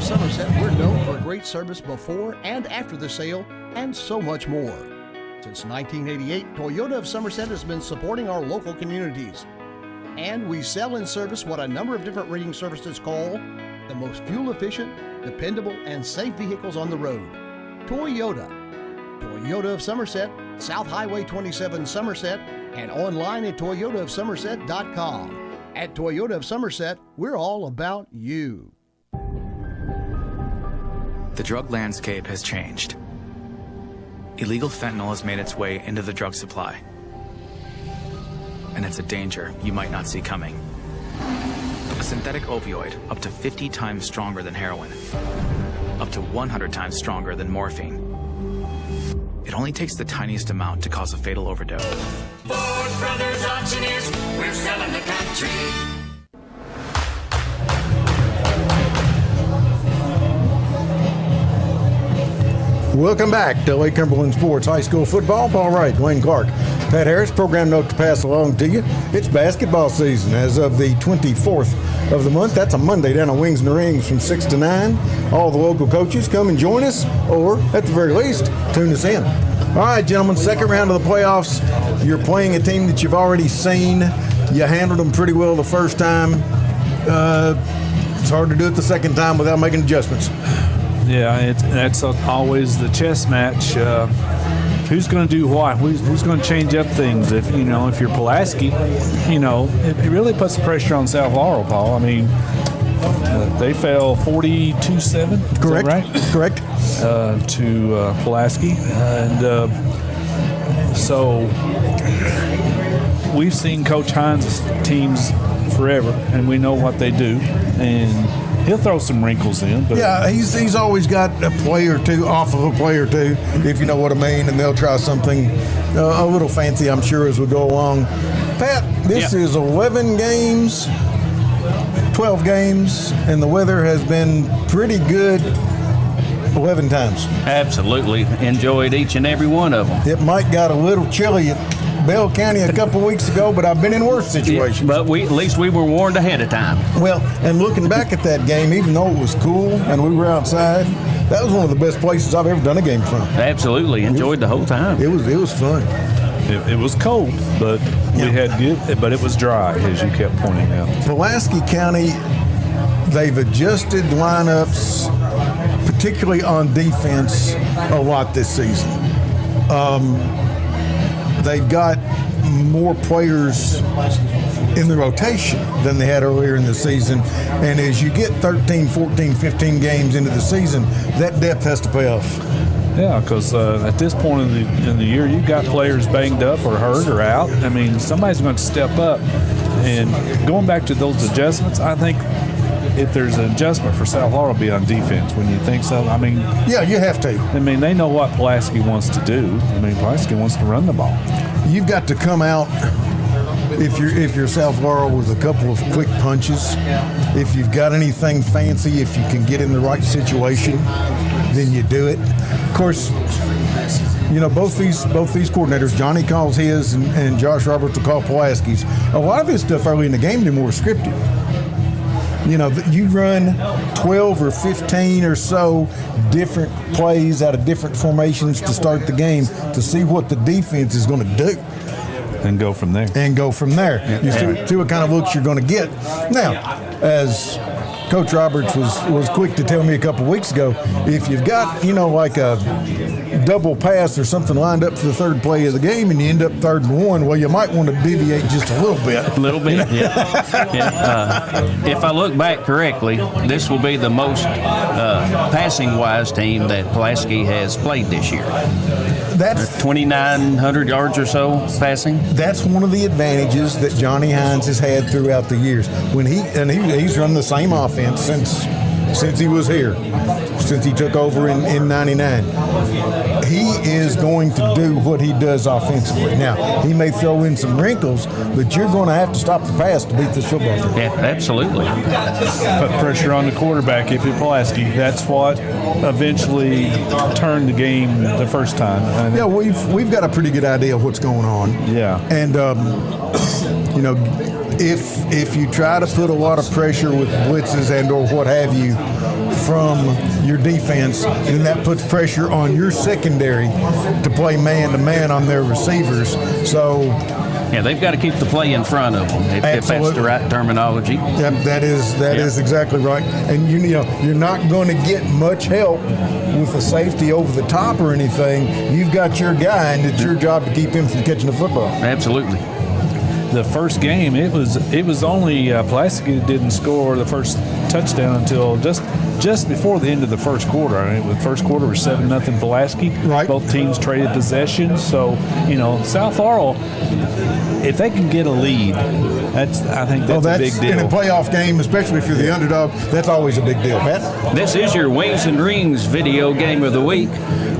Somerset, we're known for great service before and after the sale and so much more. Since 1988, Toyota of Somerset has been supporting our local communities. And we sell and service what a number of different rating services call the most fuel-efficient, dependable, and safe vehicles on the road. Toyota. Toyota of Somerset, South Highway 27 Somerset, and online at toyotaofsomerset.com. At Toyota of Somerset, we're all about you. The drug landscape has changed. Illegal fentanyl has made its way into the drug supply. And it's a danger you might not see coming. A synthetic opioid up to 50 times stronger than heroin, up to 100 times stronger than morphine. It only takes the tiniest amount to cause a fatal overdose. Ford Brothers Auctioneers, we're selling the country. Welcome back to Lake Cumberland Sports High School Football. Paul Wright, Wayne Clark, Pat Harris. Program note to pass along to you. It's basketball season as of the 24th of the month. That's a Monday down on Wings and Rings from 6 to 9. All the local coaches come and join us, or at the very least, tune us in. All right, gentlemen, second round of the playoffs. You're playing a team that you've already seen. You handled them pretty well the first time. It's hard to do it the second time without making adjustments. Yeah, that's always the chess match. Who's going to do what? Who's going to change up things? If you're Pulaski, it really puts the pressure on South Laurel, Paul. I mean, they fell 42-7. Correct. Right? Correct. To Pulaski, and so we've seen Coach Hines' teams forever, and we know what they do, and he'll throw some wrinkles in. But yeah, he's always got a play or two off of a play or two, if you know what I mean, and they'll try something a little fancy, I'm sure, as we go along. Pat, this is 11 games, 12 games, and the weather has been pretty good 11 times. Absolutely. Enjoyed each and every one of them. It might got a little chilly at Bell County a couple weeks ago, but I've been in worse situations. Yeah, but at least we were warned ahead of time. Well, and looking back at that game, even though it was cool and we were outside, that was one of the best places I've ever done a game from. Absolutely. Enjoyed the whole time. It was fun. It was cold, but we had good, but it was dry, as you kept pointing out. Pulaski County, they've adjusted lineups, particularly on defense, a lot this season. They've got more players in the rotation than they had earlier in the season. And as you get 13, 14, 15 games into the season, that depth has to pay off. Yeah, because at this point in the year, you've got players banged up or hurt or out. I mean, somebody's going to step up. And going back to those adjustments, I think if there's an adjustment for South Laurel, it'll be on defense. When you think so, I mean, yeah, you have to. I mean, they know what Pulaski wants to do. I mean, Pulaski wants to run the ball. You've got to come out, if you're South Laurel, with a couple of quick punches. If you've got anything fancy, if you can get in the right situation, then you do it. Of course, both these coordinators, Johnny calls his and Josh Roberts will call Pulaski's. A lot of this stuff early in the game anymore is scripted. You run 12 or 15 or so different plays out of different formations to start the game to see what the defense is going to do. And go from there. Yeah. You see what kind of looks you're going to get. Now, as Coach Roberts was quick to tell me a couple weeks ago, if you've got, like a double pass or something lined up for the third play of the game and you end up 3rd and 1, well, you might want to deviate just a little bit. If I look back correctly, this will be the most passing-wise team that Pulaski has played this year. That's 2,900 yards or so passing. That's one of the advantages that Johnny Hines has had throughout the years. He's run the same offense since he was here, since he took over in 99. He is going to do what he does offensively. Now, he may throw in some wrinkles, but you're going to have to stop the pass to beat this football team. Yeah, absolutely. Put pressure on the quarterback if you're Pulaski. That's what eventually turned the game the first time. Yeah, we've got a pretty good idea of what's going on. Yeah. And, if you try to put a lot of pressure with blitzes and or what have you from your defense, then that puts pressure on your secondary to play man-to-man on their receivers. So Yeah, they've got to keep the play in front of them, if that's the right terminology. yeah, that is exactly right. And you know, you're not going to get much help with a safety over the top or anything. You've got your guy, and it's your job to keep him from catching the football. Absolutely. The first game, it was only Pulaski didn't score the first touchdown until just before the end of the first quarter. I mean, the first quarter was 7-0 Pulaski. Right. Both teams traded possessions. So, South Laurel, if they can get a lead, I think that's a big deal. In a playoff game, especially if you're the underdog, that's always a big deal, Pat. This is your Wings and Rings video game of the week.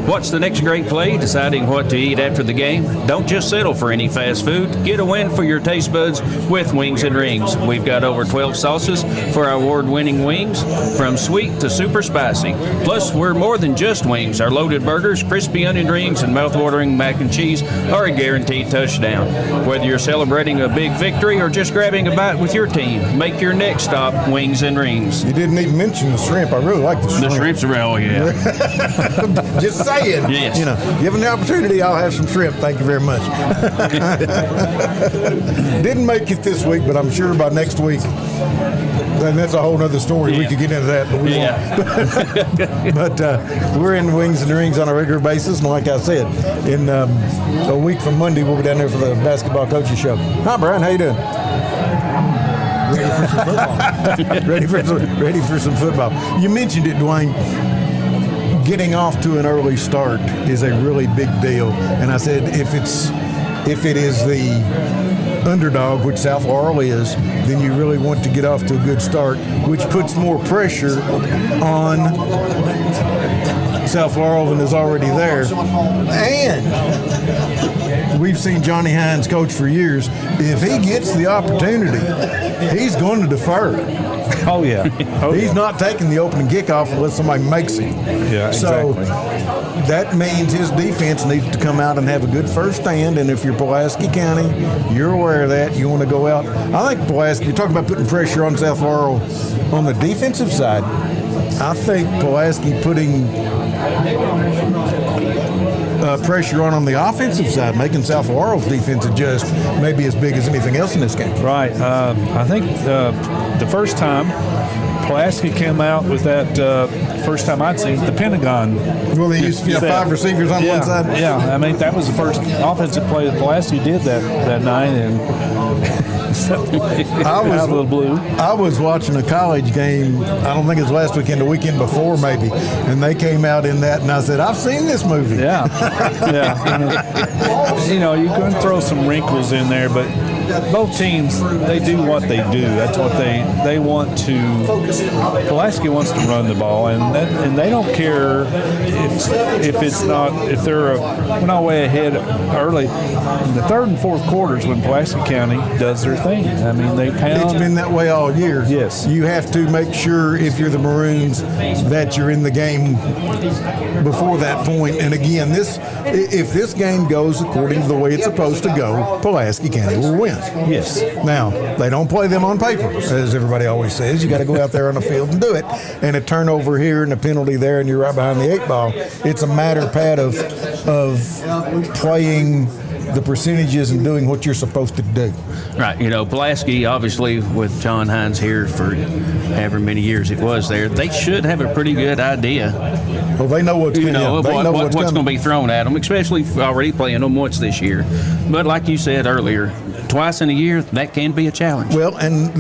What's the next great play? Deciding what to eat after the game? Don't just settle for any fast food. Get a win for your taste buds with Wings and Rings. We've got over 12 sauces for our award-winning wings, from sweet to super spicy. Plus, we're more than just wings. Our loaded burgers, crispy onion rings, and mouth-watering mac and cheese are a guaranteed touchdown. Whether you're celebrating a big victory or just grabbing a bite with your team, make your next stop Wings and Rings. You didn't even mention the shrimp. I really like the shrimp. The shrimps are, oh yeah. Just saying. Yes. Given the opportunity, I'll have some shrimp. Thank you very much. Didn't make it this week, but I'm sure by next week, and that's a whole other story. Yeah. We could get into that, but we won't. But we're in Wings and Rings on a regular basis, and like I said, in a week from Monday, we'll be down there for the basketball coaches show. Hi, Brian. How you doing? Ready for some football. You mentioned it, Dwayne. Getting off to an early start is a really big deal, and I said if it is the underdog, which South Laurel is, then you really want to get off to a good start, which puts more pressure on South Laurel than is already there. And we've seen Johnny Hines coach for years. If he gets the opportunity, he's going to defer. Oh, yeah. He's not taking the opening kickoff unless somebody makes him. Yeah, exactly. So that means his defense needs to come out and have a good first stand. And if you're Pulaski County, you're aware of that. You want to go out. I think Pulaski, you're talking about putting pressure on South Laurel on the defensive side. I think Pulaski putting pressure on the offensive side, making South Laurel's defense adjust maybe as big as anything else in this game. Right. I think the first time Pulaski came out with that first time I'd seen the Pentagon. Well, they used 5 receivers on one side. Yeah, I mean, that was the first offensive play that Pulaski did that night, and I was a little blue. I was watching a college game. I don't think it was last weekend, the weekend before maybe, and they came out in that, and I said, "I've seen this movie." Yeah, yeah. You can throw some wrinkles in there, but both teams, they do what they do. That's what they want to. Pulaski wants to run the ball, and they don't care if we're not way ahead early. In the third and fourth quarters, when Pulaski County does their thing, I mean, they pound. It's been that way all year. Yes, you have to make sure if you're the Maroons that you're in the game before that point. And again, if this game goes according to the way it's supposed to go, Pulaski County will win. Yes. Now, they don't play them on paper, as everybody always says. You got to go out there on the field and do it. And a turnover here and a penalty there, and you're right behind the 8 ball. It's a matter, Pat, of playing the percentages and doing what you're supposed to do. Right. Pulaski, obviously, with John Hines here for however many years it was there, they should have a pretty good idea. Well, they know what's going what's going to be thrown at them, especially already playing them once this year. But like you said earlier, twice in a year, that can be a challenge. Well, and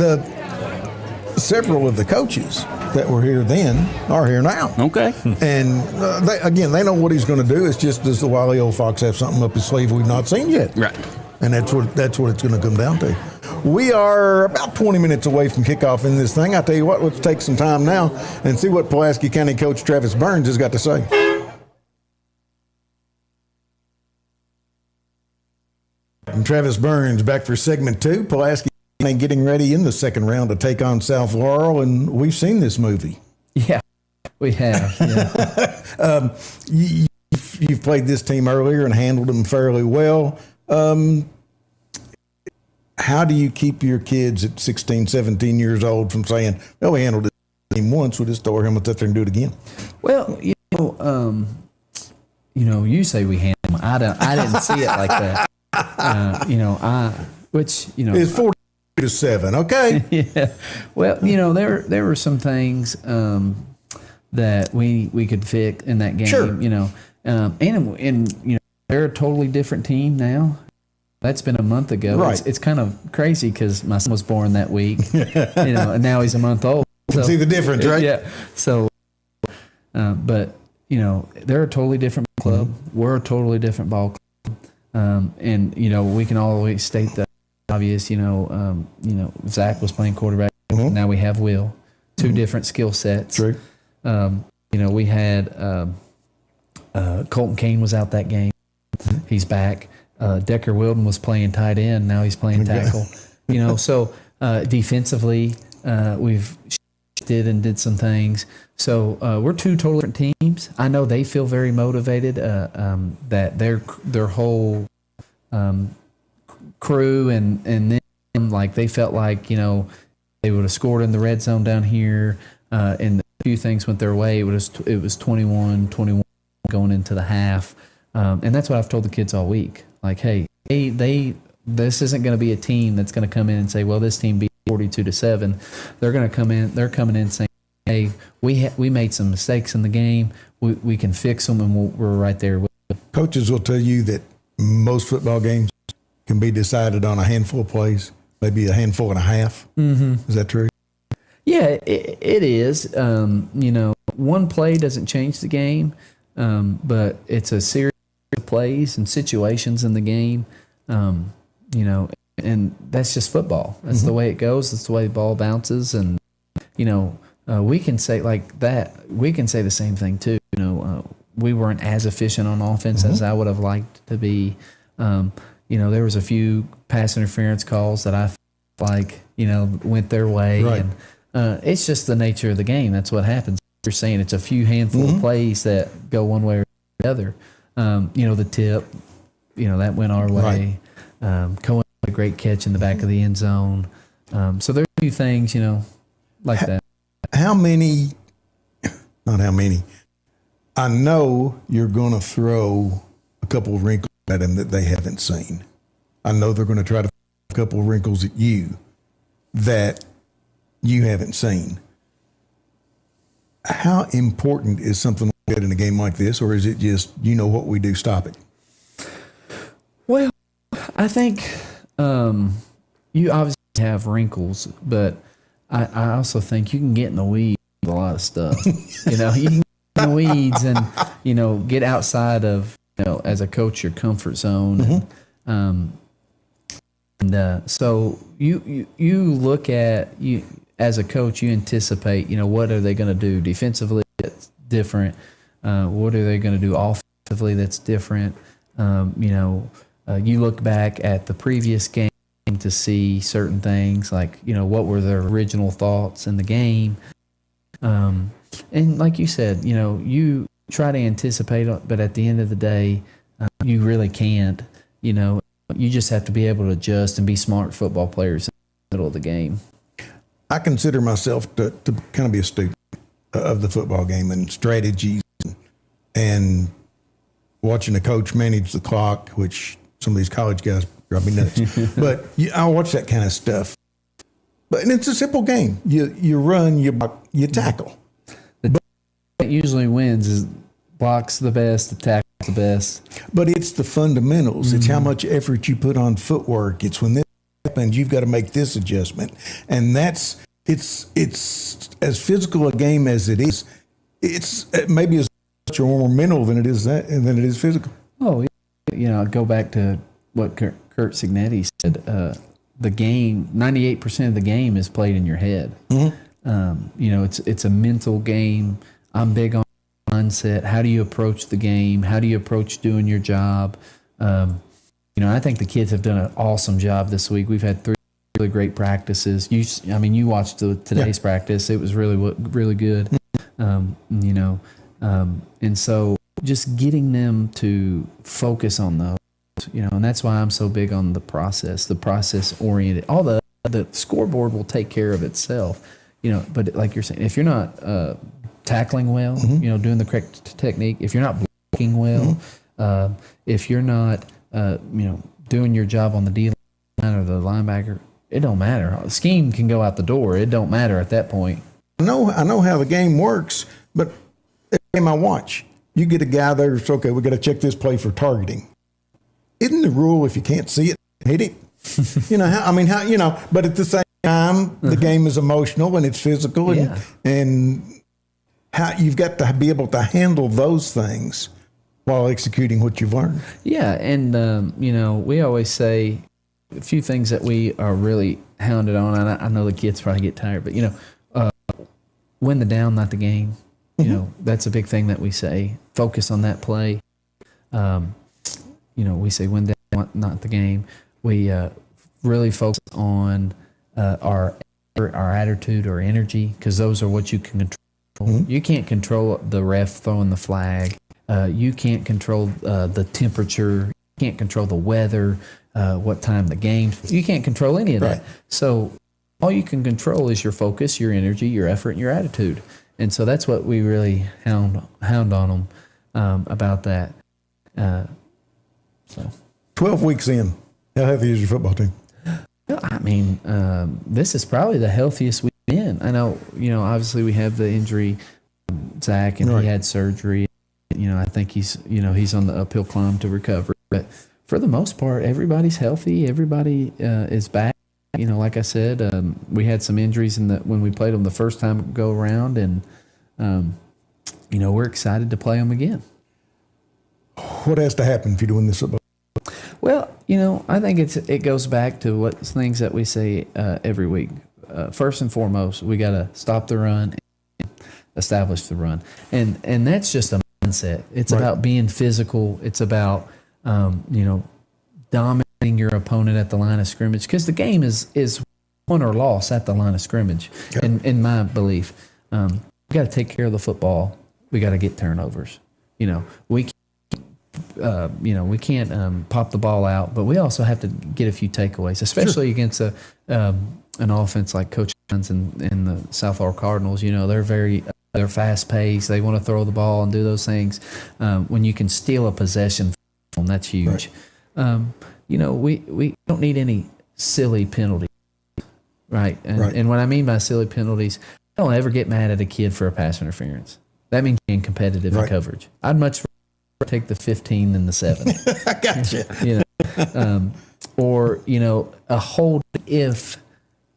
several of the coaches that were here then are here now. Okay. And they know what he's going to do. It's just, does the wily old fox have something up his sleeve we've not seen yet? Right. And that's what it's going to come down to. We are about 20 minutes away from kickoff in this thing. I tell you what, let's take some time now and see what Pulaski County coach Travis Burns has got to say. And Travis Burns back for segment 2. Pulaski getting ready in the second round to take on South Laurel, and we've seen this movie. Yeah, we have. Yeah. You've played this team earlier and handled them fairly well. how do you keep your kids at 16, 17 years old from saying, well, we handled this game once, we'll just throw our helmets up there and do it again? Well, you say we handle them. I didn't see it like that. It's 40-7, okay? Yeah. Well, there were some things that we could fix in that game. Sure. And they're a totally different team now. That's been a month ago. Right. It's kind of crazy because my son was born that week, and now he's a month old. So, see the difference, right? Yeah. So, but they're a totally different club. We're a totally different ball club, and we can always state the obvious. Zach was playing quarterback. Now we have Will. Two different skill sets. True. We had Colton Kane was out that game. He's back. Decker Wilden was playing tight end. Now he's playing tackle. So defensively, we've did some things. So we're two totally different teams. I know they feel very motivated. That their whole crew and them, like they felt like they would have scored in the red zone down here, and a few things went their way. It was 21-21 going into the half, and that's what I've told the kids all week. Like, hey, this isn't going to be a team that's going to come in and say, well, this team beat 42-7. They're going to come in. They're coming in saying, hey, we made some mistakes in the game. We can fix them, and we're right there with them. Coaches will tell you that most football games can be decided on a handful of plays, maybe a handful and a half. Mm-hmm. Is that true? Yeah, it is. One play doesn't change the game, but it's a series of plays and situations in the game, and that's just football. That's the way it goes. That's the way the ball bounces, and we can say like that. We can say the same thing too. We weren't as efficient on offense as I would have liked to be. There was a few pass interference calls that I felt like went their way, right. And it's just the nature of the game. That's what happens. You're saying it's a few handful of plays that go one way or the other. The tip, that went our way. Right. Cohen had a great catch in the back of the end zone. So there's a few things, like that. Not how many. I know you're going to throw a couple of wrinkles at them that they haven't seen. I know they're going to try to throw a couple of wrinkles at you that you haven't seen. How important is something like that in a game like this, or is it just, what we do, stop it? Well, I think you obviously have wrinkles, but I also think you can get in the weeds with a lot of stuff. You can get in the weeds and, get outside of, as a coach, your comfort zone. So you look at, as a coach, you anticipate, what are they going to do defensively that's different? What are they going to do offensively that's different? You look back at the previous game to see certain things like, what were their original thoughts in the game? And like you said, you try to anticipate, but at the end of the day, you really can't. You just have to be able to adjust and be smart football players in the middle of the game. I consider myself to kind of be a student of the football game and strategies and watching a coach manage the clock, which some of these college guys drive me nuts. But I watch that kind of stuff. And it's a simple game. You run, you block, you tackle. That usually wins is blocks the best, the tackles the best. But it's the fundamentals. It's how much effort you put on footwork. It's when this happens, you've got to make this adjustment. And it's as physical a game as it is. It's maybe as much or more mental than it is physical. Oh, yeah. Go back to what Kurt Signetti said. The game, 98% of the game is played in your head. It's a mental game. I'm big on mindset. How do you approach the game? How do you approach doing your job? I think the kids have done an awesome job this week. We've had 3 really great practices. You watched today's practice. It was really good. And so just getting them to focus on those and that's why I'm so big on the process oriented. All the scoreboard will take care of itself, but like you're saying, if you're not tackling well, doing the correct technique, if you're not blocking well, if you're not, doing your job on the D line or the linebacker, it don't matter. The scheme can go out the door. It don't matter at that point. I know how the game works, but every game I watch, you get a guy there's okay, we got to check this play for targeting. Isn't the rule if you can't see it, hit it? But at the same time, the game is emotional and it's physical, and how you've got to be able to handle those things while executing what you've learned. Yeah, and we always say a few things that we are really hounded on, and I know the kids probably get tired, but win the down, not the game. That's a big thing that we say. Focus on that play. We say win down, not the game. We really focus on our attitude or energy, because those are what you can control. You can't control the ref throwing the flag. You can't control the temperature. You can't control the weather, what time the game. You can't control any of that. So all you can control is your focus, your energy, your effort, and your attitude. And so that's what we really hound on them about that. 12 weeks in, how healthy is your football team? I mean, this is probably the healthiest we've been. I know, obviously we have the injury, Zach, and he had surgery. I think he's on the uphill climb to recover. But for the most part, everybody's healthy. Everybody is back. Like I said, we had some injuries when we played them the first time go around, and we're excited to play them again. What has to happen if you're doing this football? Well, I think it goes back to what things that we say every week. First and foremost, we got to stop the run and establish the run, and that's just a mindset. It's about being physical. It's about dominating your opponent at the line of scrimmage, because the game is won or lost at the line of scrimmage. In my belief, we got to take care of the football. We got to get turnovers. We can't pop the ball out, but we also have to get a few takeaways, especially against an offense like Coach Hines and the South Laurel Cardinals. They're fast paced. They want to throw the ball and do those things. When you can steal a possession from them, that's huge. We don't need any silly penalties, right? And what I mean by silly penalties, I don't ever get mad at a kid for a pass interference. That means being competitive in coverage. I'd much rather take the 15 than the 7. I gotcha. Or a hold if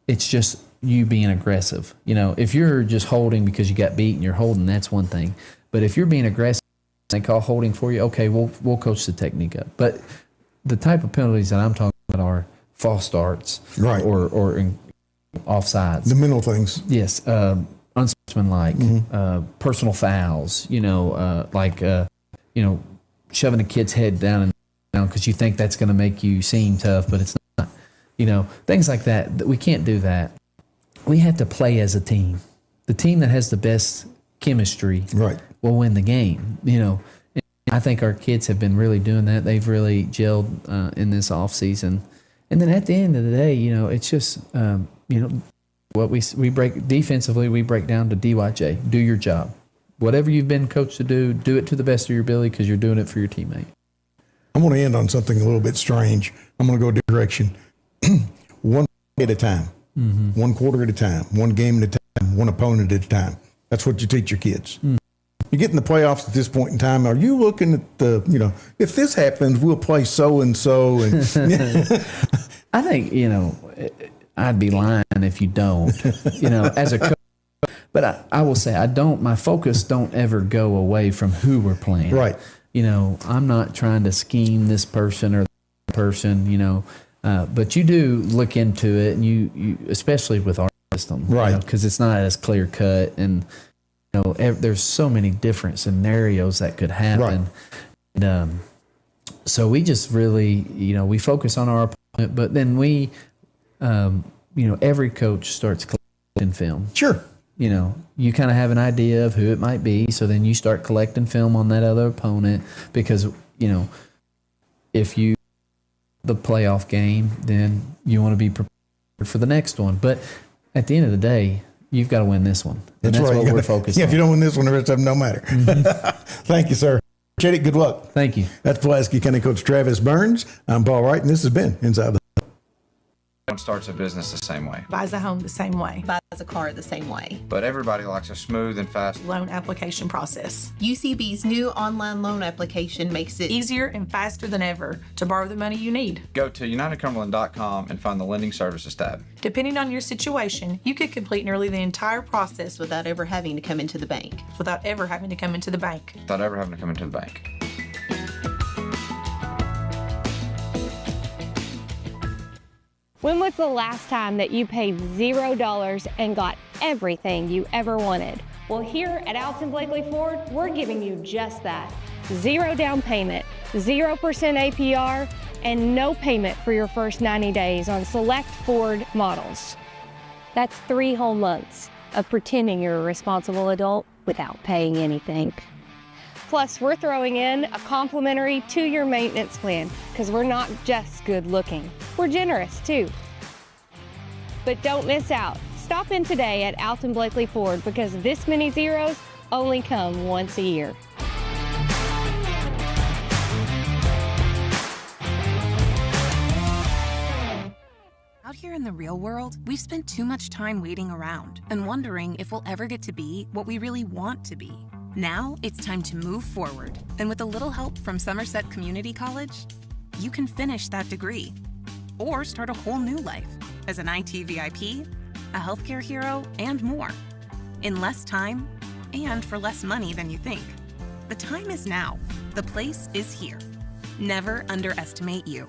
it's just you being aggressive. If you're just holding because you got beat and you're holding, that's one thing. But if you're being aggressive, they call holding for you. Okay, we'll coach the technique up. But the type of penalties that I'm talking about are false starts, or offsides. The mental things. Yes, unsportsmanlike, personal fouls. Shoving a kid's head down because you think that's going to make you seem tough, but it's not. Things like that. We can't do that. We have to play as a team. The team that has the best chemistry will win the game. I think our kids have been really doing that. They've really gelled in this off season. And then at the end of the day, it's just what we break defensively. We break down to DYJ. Do your job. Whatever you've been coached to do it to the best of your ability, because you're doing it for your teammate. I'm going to end on something a little bit strange. I'm going to go a different direction. One at a time, 1 quarter at a time, 1 game at a time, 1 opponent at a time. That's what you teach your kids. You get in the playoffs at this point in time. Are you looking at if this happens, we'll play so and so? And I think I'd be lying if you don't. As a coach. But I will say my focus don't ever go away from who we're playing. Right. I'm not trying to scheme this person or that person, but you do look into it, and you especially with our system. Right. Because it's not as clear cut, and there's so many different scenarios that could happen. Right. And, so we just really, we focus on our opponent, but then we, every coach starts collecting film. Sure. You kind of have an idea of who it might be, so then you start collecting film on that other opponent, because, if you the playoff game, then you want to be prepared for the next one. But at the end of the day, you've got to win this one. And that's right. what we're focused on. Yeah, if you don't win this one, the rest of them don't matter. Thank you, sir. Appreciate it. Good luck. Thank you. That's Pulaski County Coach Travis Burns. I'm Paul Wright, and this has been Inside the Everyone starts a business the same way, Buys a home the same way. Buys a car the same way. but everybody likes a smooth and fast. Loan application process. UCB's new online loan application makes it Easier and faster than ever to borrow the money you need. Go to UnitedCumberland.com and find the Lending Services tab. Depending on your situation, you could complete nearly the entire process without ever having to come into the bank. without ever having to come into the bank. Without ever having to come into the bank. When was the last time that you paid $0 and got everything you ever wanted? Well, here at Alton Blakely Ford, we're giving you just that. 0 down payment, 0% APR, and no payment for your first 90 days on select Ford models. That's 3 whole months of pretending you're a responsible adult without paying anything. Plus, we're throwing in a complimentary 2-year maintenance plan because we're not just good looking. We're generous too. But don't miss out. Stop in today at Alton Blakely Ford because this many zeros only come once a year. Out here in the real world, we've spent too much time waiting around and wondering if we'll ever get to be what we really want to be. Now it's time to move forward, and with a little help from Somerset Community College, you can finish that degree or start a whole new life as an IT VIP, a healthcare hero, and more in less time and for less money than you think. The time is now. The place is here. Never underestimate you.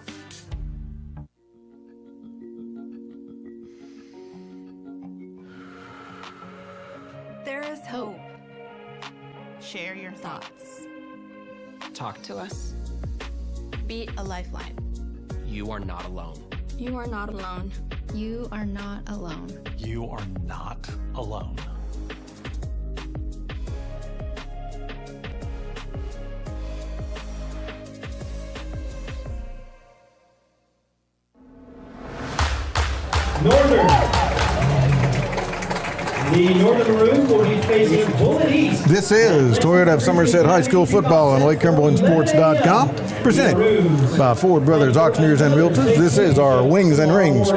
There is hope. Share your thoughts. Talk to us. Be a lifeline. You are not alone. You are not alone. You are not alone. You are not alone. Northern. The Northern Maroons will be facing Bullet East. This is Toyota of Somerset High School football on LakeCumberlandSports.com, presented by Ford Brothers Auctioneers and Realtors. This is our Wings and Rings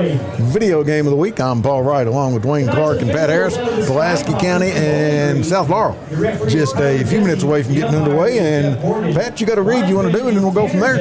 video game of the week. I'm Paul Wright, along with Wayne Clark and Pat Harris, Pulaski County and South Laurel. Just a few minutes away from getting underway. And Pat, you got a read you want to do, and then we'll go from there.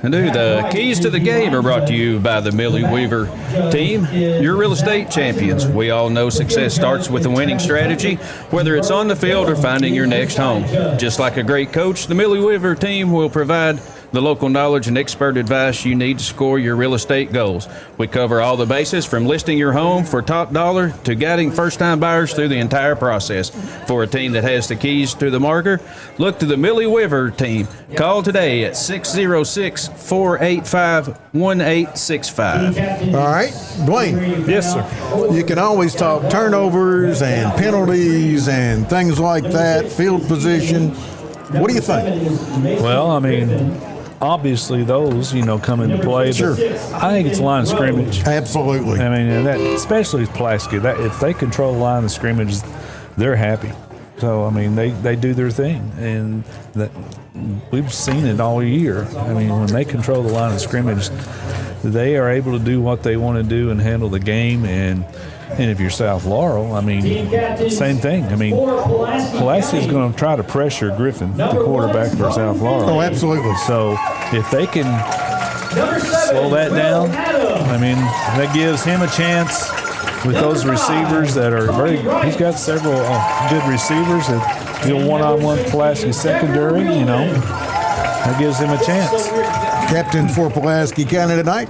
And the keys to the game are brought to you by the Millie Weaver team, your real estate champions. We all know success starts with a winning strategy, whether it's on the field or finding your next home. Just like a great coach, the Millie Weaver team will provide the local knowledge and expert advice you need to score your real estate goals. We cover all the bases from listing your home for top dollar to guiding first-time buyers through the entire process. For a team that has the keys to the marker, look to the Millie Weaver team. Call today at 606-485-1865. All right, Dwayne. Yes, sir. You can always talk turnovers and penalties and things like that, field position. What do you think? Well, I mean, obviously those, come into play. Sure. I think it's line of scrimmage. Absolutely. I mean, and that, especially Pulaski, that if they control the line of scrimmage, they're happy. So, I mean, they do their thing, and that we've seen it all year. I mean, when they control the line of scrimmage, they are able to do what they want to do and handle the game. And if you're South Laurel, I mean, same thing. I mean, Pulaski is going to try to pressure Griffin, the quarterback for South Laurel. Oh, absolutely. So if they can slow that down, I mean, that gives him a chance with those receivers that are he's got several good receivers that deal one-on-one with Pulaski secondary, that gives him a chance. Captains for Pulaski County tonight,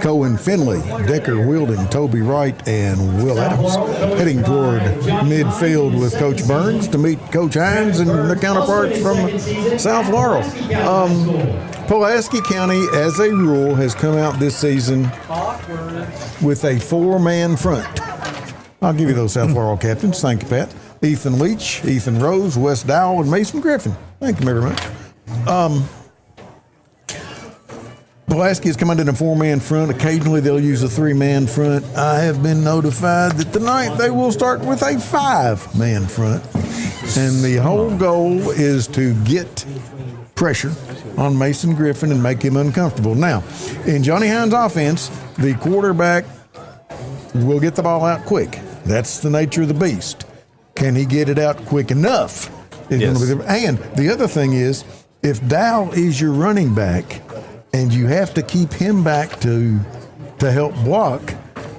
Cohen Finley, Decker Wielding, Toby Wright, and Will Adams. Heading toward midfield with Coach Burns to meet Coach Hines and the counterparts from South Laurel. Pulaski County, as a rule, has come out this season with a 4-man front. I'll give you those South Laurel captains. Thank you, Pat. Ethan Leach, Ethan Rose, Wes Dowell, and Mason Griffin. Thank you very much. Pulaski has come out in a 4-man front. Occasionally they'll use a 3-man front. I have been notified that tonight they will start with a 5-man front. And the whole goal is to get pressure on Mason Griffin and make him uncomfortable. Now, in Johnny Hines' offense, the quarterback will get the ball out quick. That's the nature of the beast. Can he get it out quick enough? Yes. And the other thing is, if Dow is your running back and you have to keep him back to help block,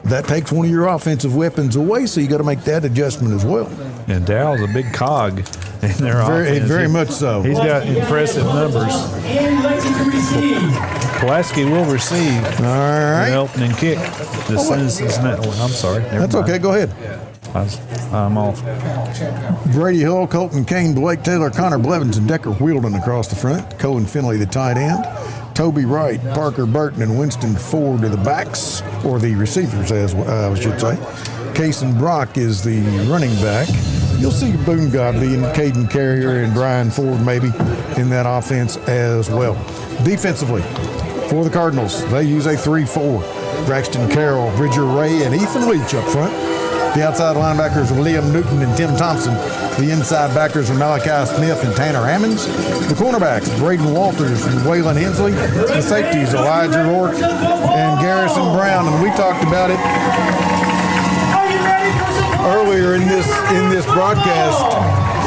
that takes one of your offensive weapons away, so you got to make that adjustment as well. And Dow's a big cog in their offense. Very much so. He's got impressive numbers. Pulaski will receive the opening kick. I'm sorry. That's okay. Go ahead. I'm off. Brady Hull, Colton Kane, Blake Taylor, Connor Blevins, and Decker Wheeldon across the front. Cohen Finley, the tight end. Toby Wright, Parker Burton, and Winston Ford are the backs, or the receivers, as I should say. Cason Brock is the running back. You'll see Boone Godley and Caden Carrier and Brian Ford maybe in that offense as well. Defensively, for the Cardinals, they use a 3-4. Braxton Carroll, Bridger Ray, and Ethan Leach up front. The outside linebackers are Liam Newton and Tim Thompson. The inside backers are Malachi Smith and Tanner Hammonds. The cornerbacks, Braden Walters and Waylon Hensley. The safeties, Elijah Rourke and Garrison Brown. And we talked about it earlier in this broadcast.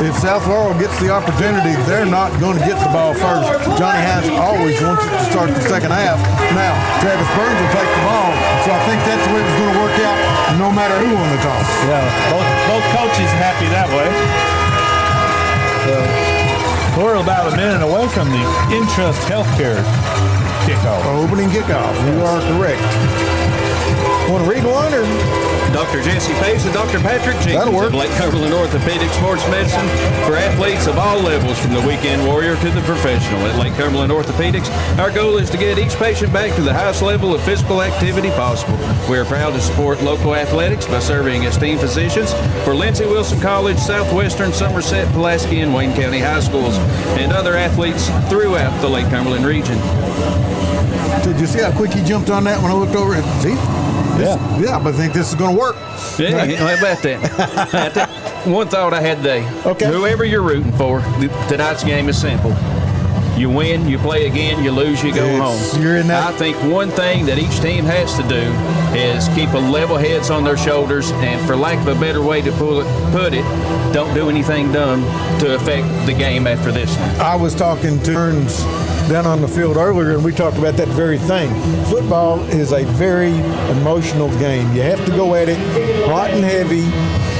If South Laurel gets the opportunity, they're not going to get the ball first. Johnny Hines always wants it to start the second half. Now, Travis Burns will take the ball, so I think that's the way it's going to work out, no matter who on the toss. Yeah, both coaches happy that way. We're about a minute away from the Intrust Healthcare kickoff. Opening kickoff. You are correct. Want to read one or? Dr. Jesse Pace and Dr. Patrick Jenkins of Lake Cumberland Orthopedic Sports Medicine for athletes of all levels, from the weekend warrior to the professional. At Lake Cumberland Orthopedics, our goal is to get each patient back to the highest level of physical activity possible. We are proud to support local athletics by serving as team physicians for Lindsey Wilson College, Southwestern, Somerset, Pulaski, and Wayne County High Schools, and other athletes throughout the Lake Cumberland region. Did you see how quick he jumped on that when I looked over at see? Yeah, but I think this is going to work. Yeah, how about that? One thought I had today. Okay. Whoever you're rooting for, tonight's game is simple. You win, you play again, you lose, you go home. You're in that. I think one thing that each team has to do is keep a level heads on their shoulders, and for lack of a better way to put it, don't do anything dumb to affect the game after this one. I was talking to Burns down on the field earlier, and we talked about that very thing. Football is a very emotional game. You have to go at it hot and heavy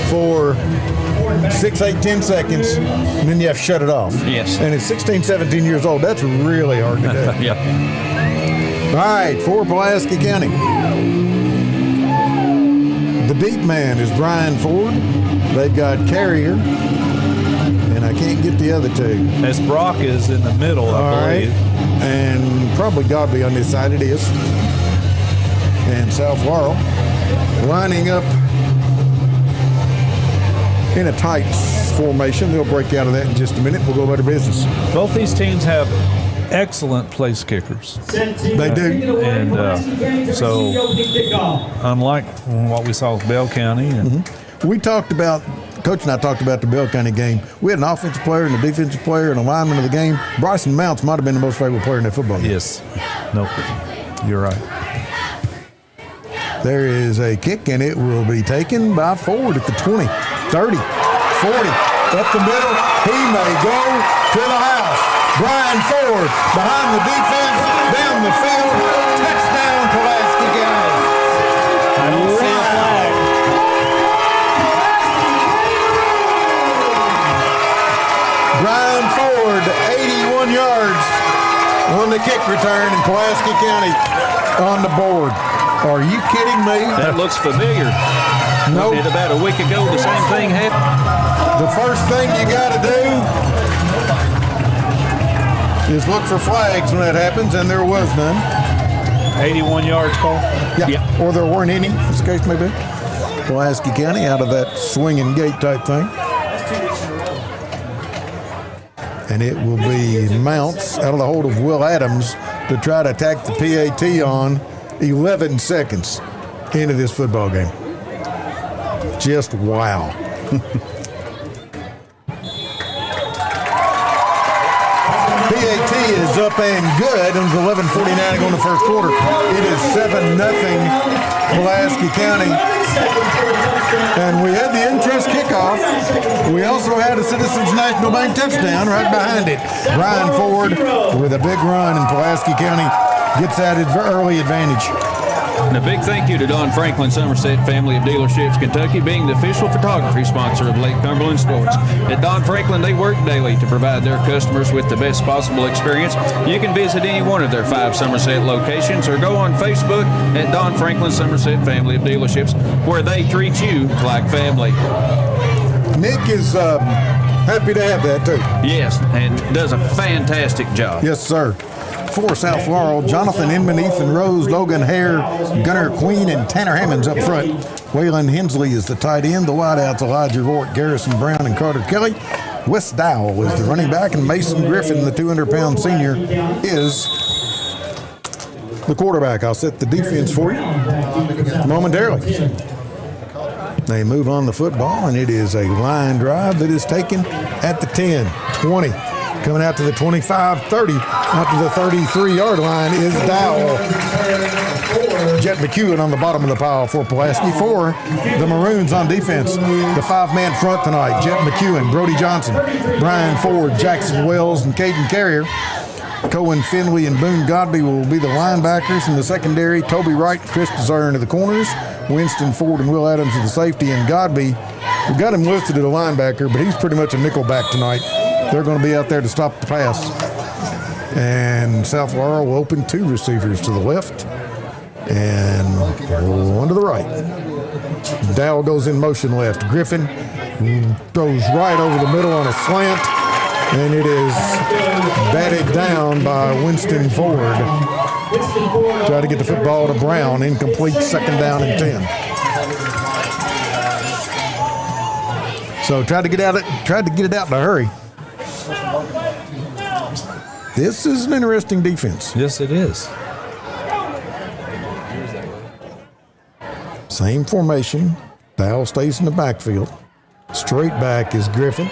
for 6, 8, 10 seconds, and then you have to shut it off. Yes. And at 16, 17 years old, that's really hard to do. Yeah. All right, for Pulaski County. The deep man is Brian Ford. They've got Carrier. And I can't get the other two. As Brock is in the middle, I believe. And probably Godley on this side. It is. And South Laurel lining up in a tight formation. They'll break out of that in just a minute. We'll go about our business. Both these teams have excellent place kickers. They do. And so, unlike what we saw with Bell County. And we talked about, Coach and I talked about the Bell County game. We had an offensive player and a defensive player and a lineman of the game. Bryson Mounts might have been the most favorable player in that football game. Yes. Nope. You're right. There is a kick, and it will be taken by Ford at the 20, 30, 40, up the middle. He may go to the house. Brian Ford behind the defense, down the field, touchdown Pulaski County. I don't see a flag. Brian Ford, 81 yards on the kick return, and Pulaski County on the board. Are you kidding me? That looks familiar. Nope. About a week ago, the same thing happened. The first thing you got to do is look for flags when that happens, and there was none. 81 yards, Paul? Yeah. Or there weren't any, as the case may be. Pulaski County out of that swinging gate type thing. And it will be Mounts out of the hold of Will Adams to try to attack the PAT on 11 seconds into this football game. Just wow. PAT is up and good. It was 11:49 to go in the first quarter. It is 7-0 Pulaski County. And we had the interest kickoff. We also had a Citizens National Bank touchdown right behind it. Brian Ford with a big run, and Pulaski County gets that early advantage. And a big thank you to Don Franklin Somerset Family of Dealerships Kentucky, being the official photography sponsor of Lake Cumberland Sports. At Don Franklin, they work daily to provide their customers with the best possible experience. You can visit any one of their 5 Somerset locations or go on Facebook at Don Franklin Somerset Family of Dealerships, where they treat you like family. Nick is happy to have that, too. Yes, and does a fantastic job. Yes, sir. For South Laurel, Jonathan Inman, Ethan Rose, Logan Hare, Gunnar Queen, and Tanner Hammonds up front. Waylon Hensley is the tight end. The wideouts, Elijah Rourke, Garrison Brown, and Carter Kelly. Wes Dowell is the running back, and Mason Griffin, the 200-pound senior, is the quarterback. I'll set the defense for you momentarily. They move on the football, and it is a line drive that is taken at the 10, 20. Coming out to the 25, 30, out to the 33-yard line is Dowell. Jet McEwen on the bottom of the pile for Pulaski. For the Maroons on defense, the 5-man front tonight, Jet McEwen, Brody Johnson, Brian Ford, Jackson Wells, and Caden Carrier. Cohen Finley and Boone Godby will be the linebackers. In the secondary, Toby Wright and Chris Desire into the corners. Winston Ford and Will Adams at the safety. And Godby, we've got him listed as a linebacker, but he's pretty much a nickelback tonight. They're going to be out there to stop the pass. And South Laurel will open 2 receivers to the left and 1 to the right. Dowell goes in motion left. Griffin throws right over the middle on a slant, and it is batted down by Winston Ford. Try to get the football to Brown. Incomplete, 2nd down and 10. So tried to get it out in a hurry. This is an interesting defense. Yes, it is. Same formation. Dowell stays in the backfield. Straight back is Griffin.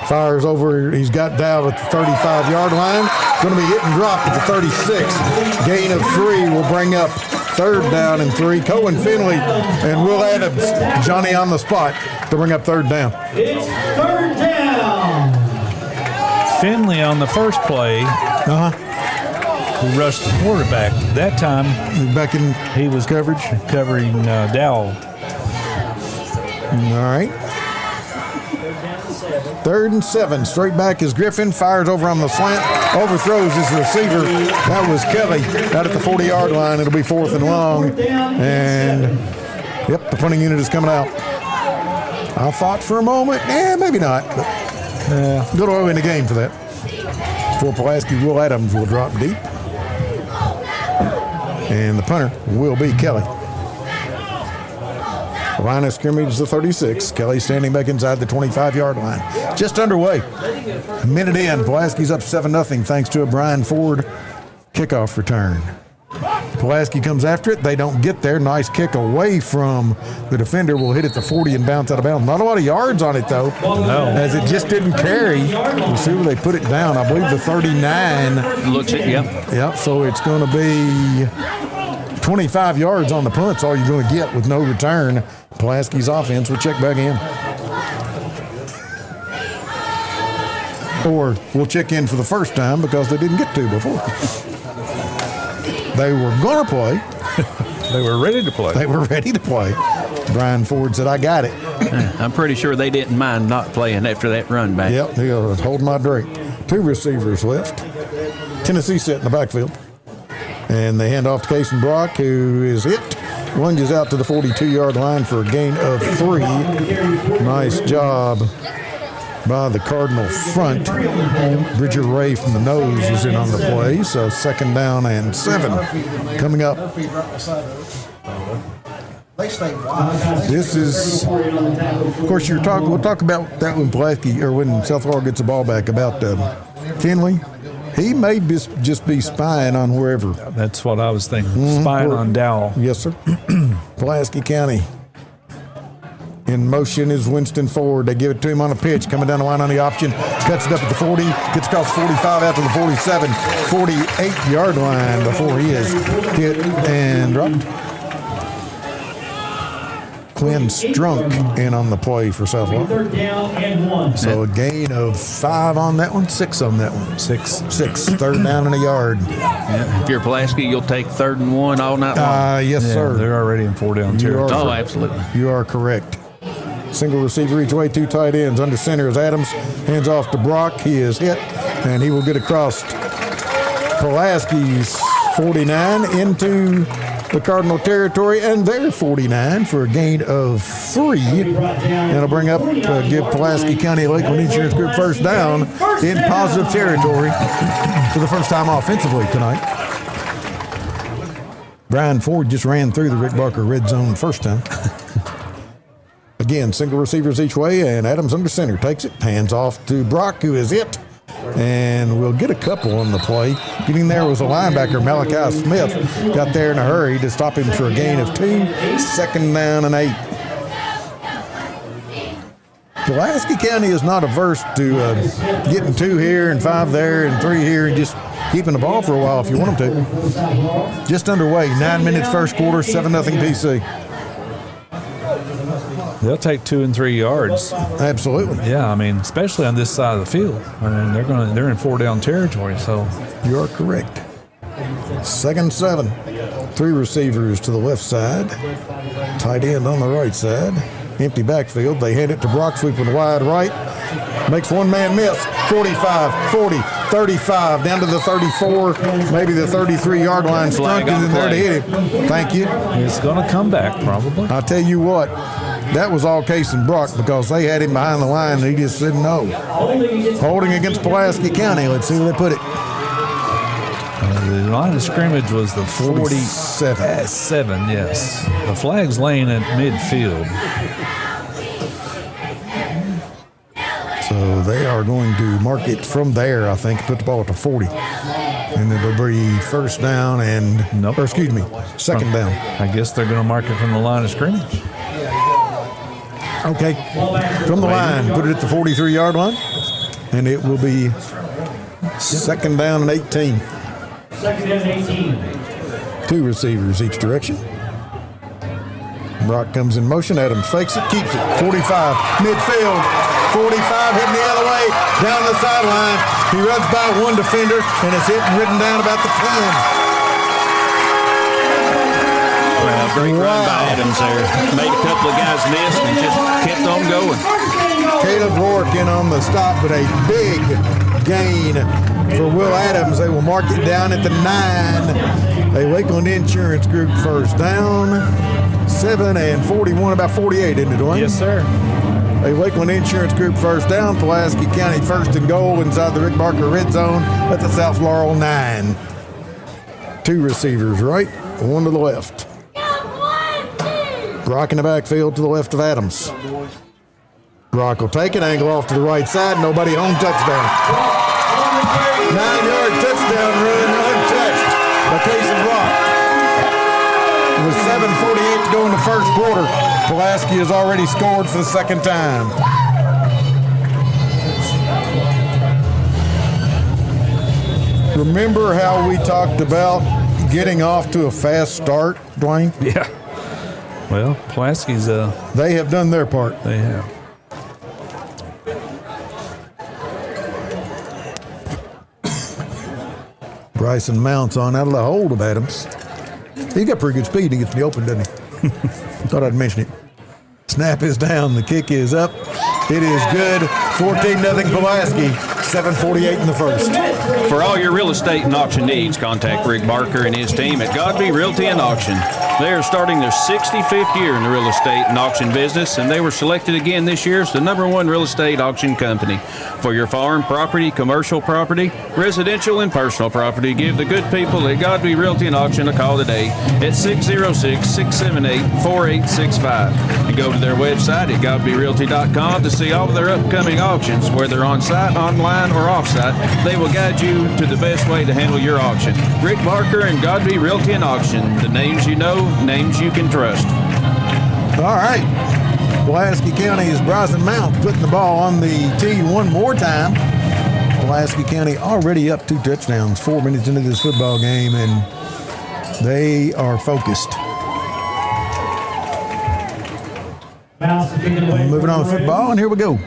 Fires over. He's got Dowell at the 35-yard line. Going to be hit and dropped at the 36. Gain of 3 will bring up 3rd down and 3. Cohen Finley and Will Adams, Johnny on the spot to bring up 3rd down. It's 3rd down. Finley on the first play, who rushed the quarterback. That time, he was covering Dowell. All right. 3rd and 7. Straight back is Griffin. Fires over on the slant. Overthrows his receiver. That was Kelly out at the 40-yard line. It'll be 4th and long. And, yep, the punting unit is coming out. I thought for a moment, maybe not. But a little early in the game for that. For Pulaski, Will Adams will drop deep. And the punter will be Kelly. Line of scrimmage is the 36. Kelly standing back inside the 25-yard line. Just underway. A minute in. Pulaski's up 7-0 thanks to a Brian Ford kickoff return. Pulaski comes after it. They don't get there. Nice kick away from the defender. Will hit at the 40 and bounce out of bounds. Not a lot of yards on it, though. No. As it just didn't carry. We'll see where they put it down. I believe the 39. Looks it, yep. Yep, so it's going to be 25 yards on the punt's all you're going to get with no return. Pulaski's offense will check back in. Or we'll check in for the first time because they didn't get to before. They were going to play. They were ready to play. They were ready to play. Brian Ford said, I got it. I'm pretty sure they didn't mind not playing after that run back. Yep, he was holding my drink. 2 receivers left. Tennessee set in the backfield. And they hand off to Cason Brock, who is hit. Lunges out to the 42-yard line for a gain of 3. Nice job by the Cardinal front. Bridger Ray from the nose was in on the play, so 2nd down and 7 coming up. This is, of course, we'll talk about that when Pulaski, or when South Laurel gets the ball back, about Finley He may just be spying on wherever. That's what I was thinking. Spying on Dowell. Yes, sir. Pulaski County. In motion is Winston Ford. They give it to him on a pitch. Coming down the line on the option. Cuts it up at the 40. Gets across 45 out to the 47. 48-yard line before he is hit and dropped. Quinn Strunk in on the play for South Laurel. Third down and 1. So a gain of 5 on that one, 6 on that one. 6. Third down and a yard. Yeah. If you're Pulaski, you'll take 3rd and 1 all night long. Yes, sir. They're already in 4-down territory. Oh, absolutely. You are correct. Single receiver each way, 2 tight ends. Under center is Adams. Hands off to Brock. He is hit, and he will get across Pulaski's 49 into the Cardinal territory, and they're 49 for a gain of 3. That'll bring up, give Pulaski County Lakeland Insurance Group first down in positive territory for the first time offensively tonight. Brian Ford just ran through the Rick Barker red zone first time. Again, single receivers each way, and Adams under center takes it, hands off to Brock, who is hit. And we'll get a couple on the play. Getting there was a linebacker, Malachi Smith. Got there in a hurry to stop him for a gain of 2. 2nd down and 8. Pulaski County is not averse to getting 2 here and 5 there and 3 here and just keeping the ball for a while if you want them to. Just underway, 9 minutes first quarter, 7-0 PC. They'll take 2 and 3 yards. Absolutely. Yeah, I mean, especially on this side of the field. I mean, they're in 4-down territory. So you are correct. 2nd 7. 3 receivers to the left side. Tight end on the right side. Empty backfield. They hand it to Brock, sweeping wide right. Makes one man miss. 45, 40, 35, down to the 34, maybe the 33-yard line. Strunk is in there to hit him. Thank you. It's going to come back, probably. I'll tell you what. That was all Case and Brock because they had him behind the line and he just said no. Holding against Pulaski County. Let's see where they put it. The line of scrimmage was the 47, yes. The flag's laying at midfield. So they are going to mark it from there, I think, put the ball at the 40. And it'll be first down and, or excuse me, 2nd down. I guess they're going to mark it from the line of scrimmage. Okay, from the line, put it at the 43-yard line, and it will be 2nd down and 18. 2nd down 18. 2 receivers each direction. Brock comes in motion. Adams fakes it, keeps it. 45, midfield. 45 hitting the other way, down the sideline. He runs by one defender, and it's hit and written down about the 10. Well, great run by Adams there. Made a couple of guys miss and just kept on going. Caleb Rourke in on the stop, but a big gain for Will Adams. They will mark it down at the 9. A Lakeland Insurance Group first down. 7 and 41, about 48, isn't it, Dwayne? Yes, sir. A Lakeland Insurance Group first down. Pulaski County first and goal inside the Rick Barker red zone at the South Laurel 9. 2 receivers right, 1 to the left. Brock in the backfield to the left of Adams. Brock will take it, angle off to the right side, nobody home, touchdown. 9-yard touchdown run, untouched by Casey Brock. With 7:48 to go in the first quarter, Pulaski has already scored for the 2nd time. Remember how we talked about getting off to a fast start, Dwayne? Yeah. Well, Pulaski's they have done their part. They have. Bryson Mounts on out of the hold of Adams. He got pretty good speed against the open, doesn't he? Thought I'd mention it. Snap is down. The kick is up. It is good. 14-0 Pulaski. 7:48 in the first. For all your real estate and auction needs, contact Rick Barker and his team at Godby Realty and Auction. They are starting their 65th year in the real estate and auction business, and they were selected again this year as the #1 real estate auction company. For your farm, property, commercial property, residential, and personal property, give the good people at Godby Realty and Auction a call today at 606-678-4865. And go to their website at godbyrealty.com to see all of their upcoming auctions, whether on-site, online, or off-site. They will guide you to the best way to handle your auction. Rick Barker and Godby Realty and Auction. The names you know, names you can trust. All right. Pulaski County's Bryson Mount putting the ball on the tee one more time. Pulaski County already up 2 touchdowns, 4 minutes into this football game, and they are focused. Moving on the football, and here we go.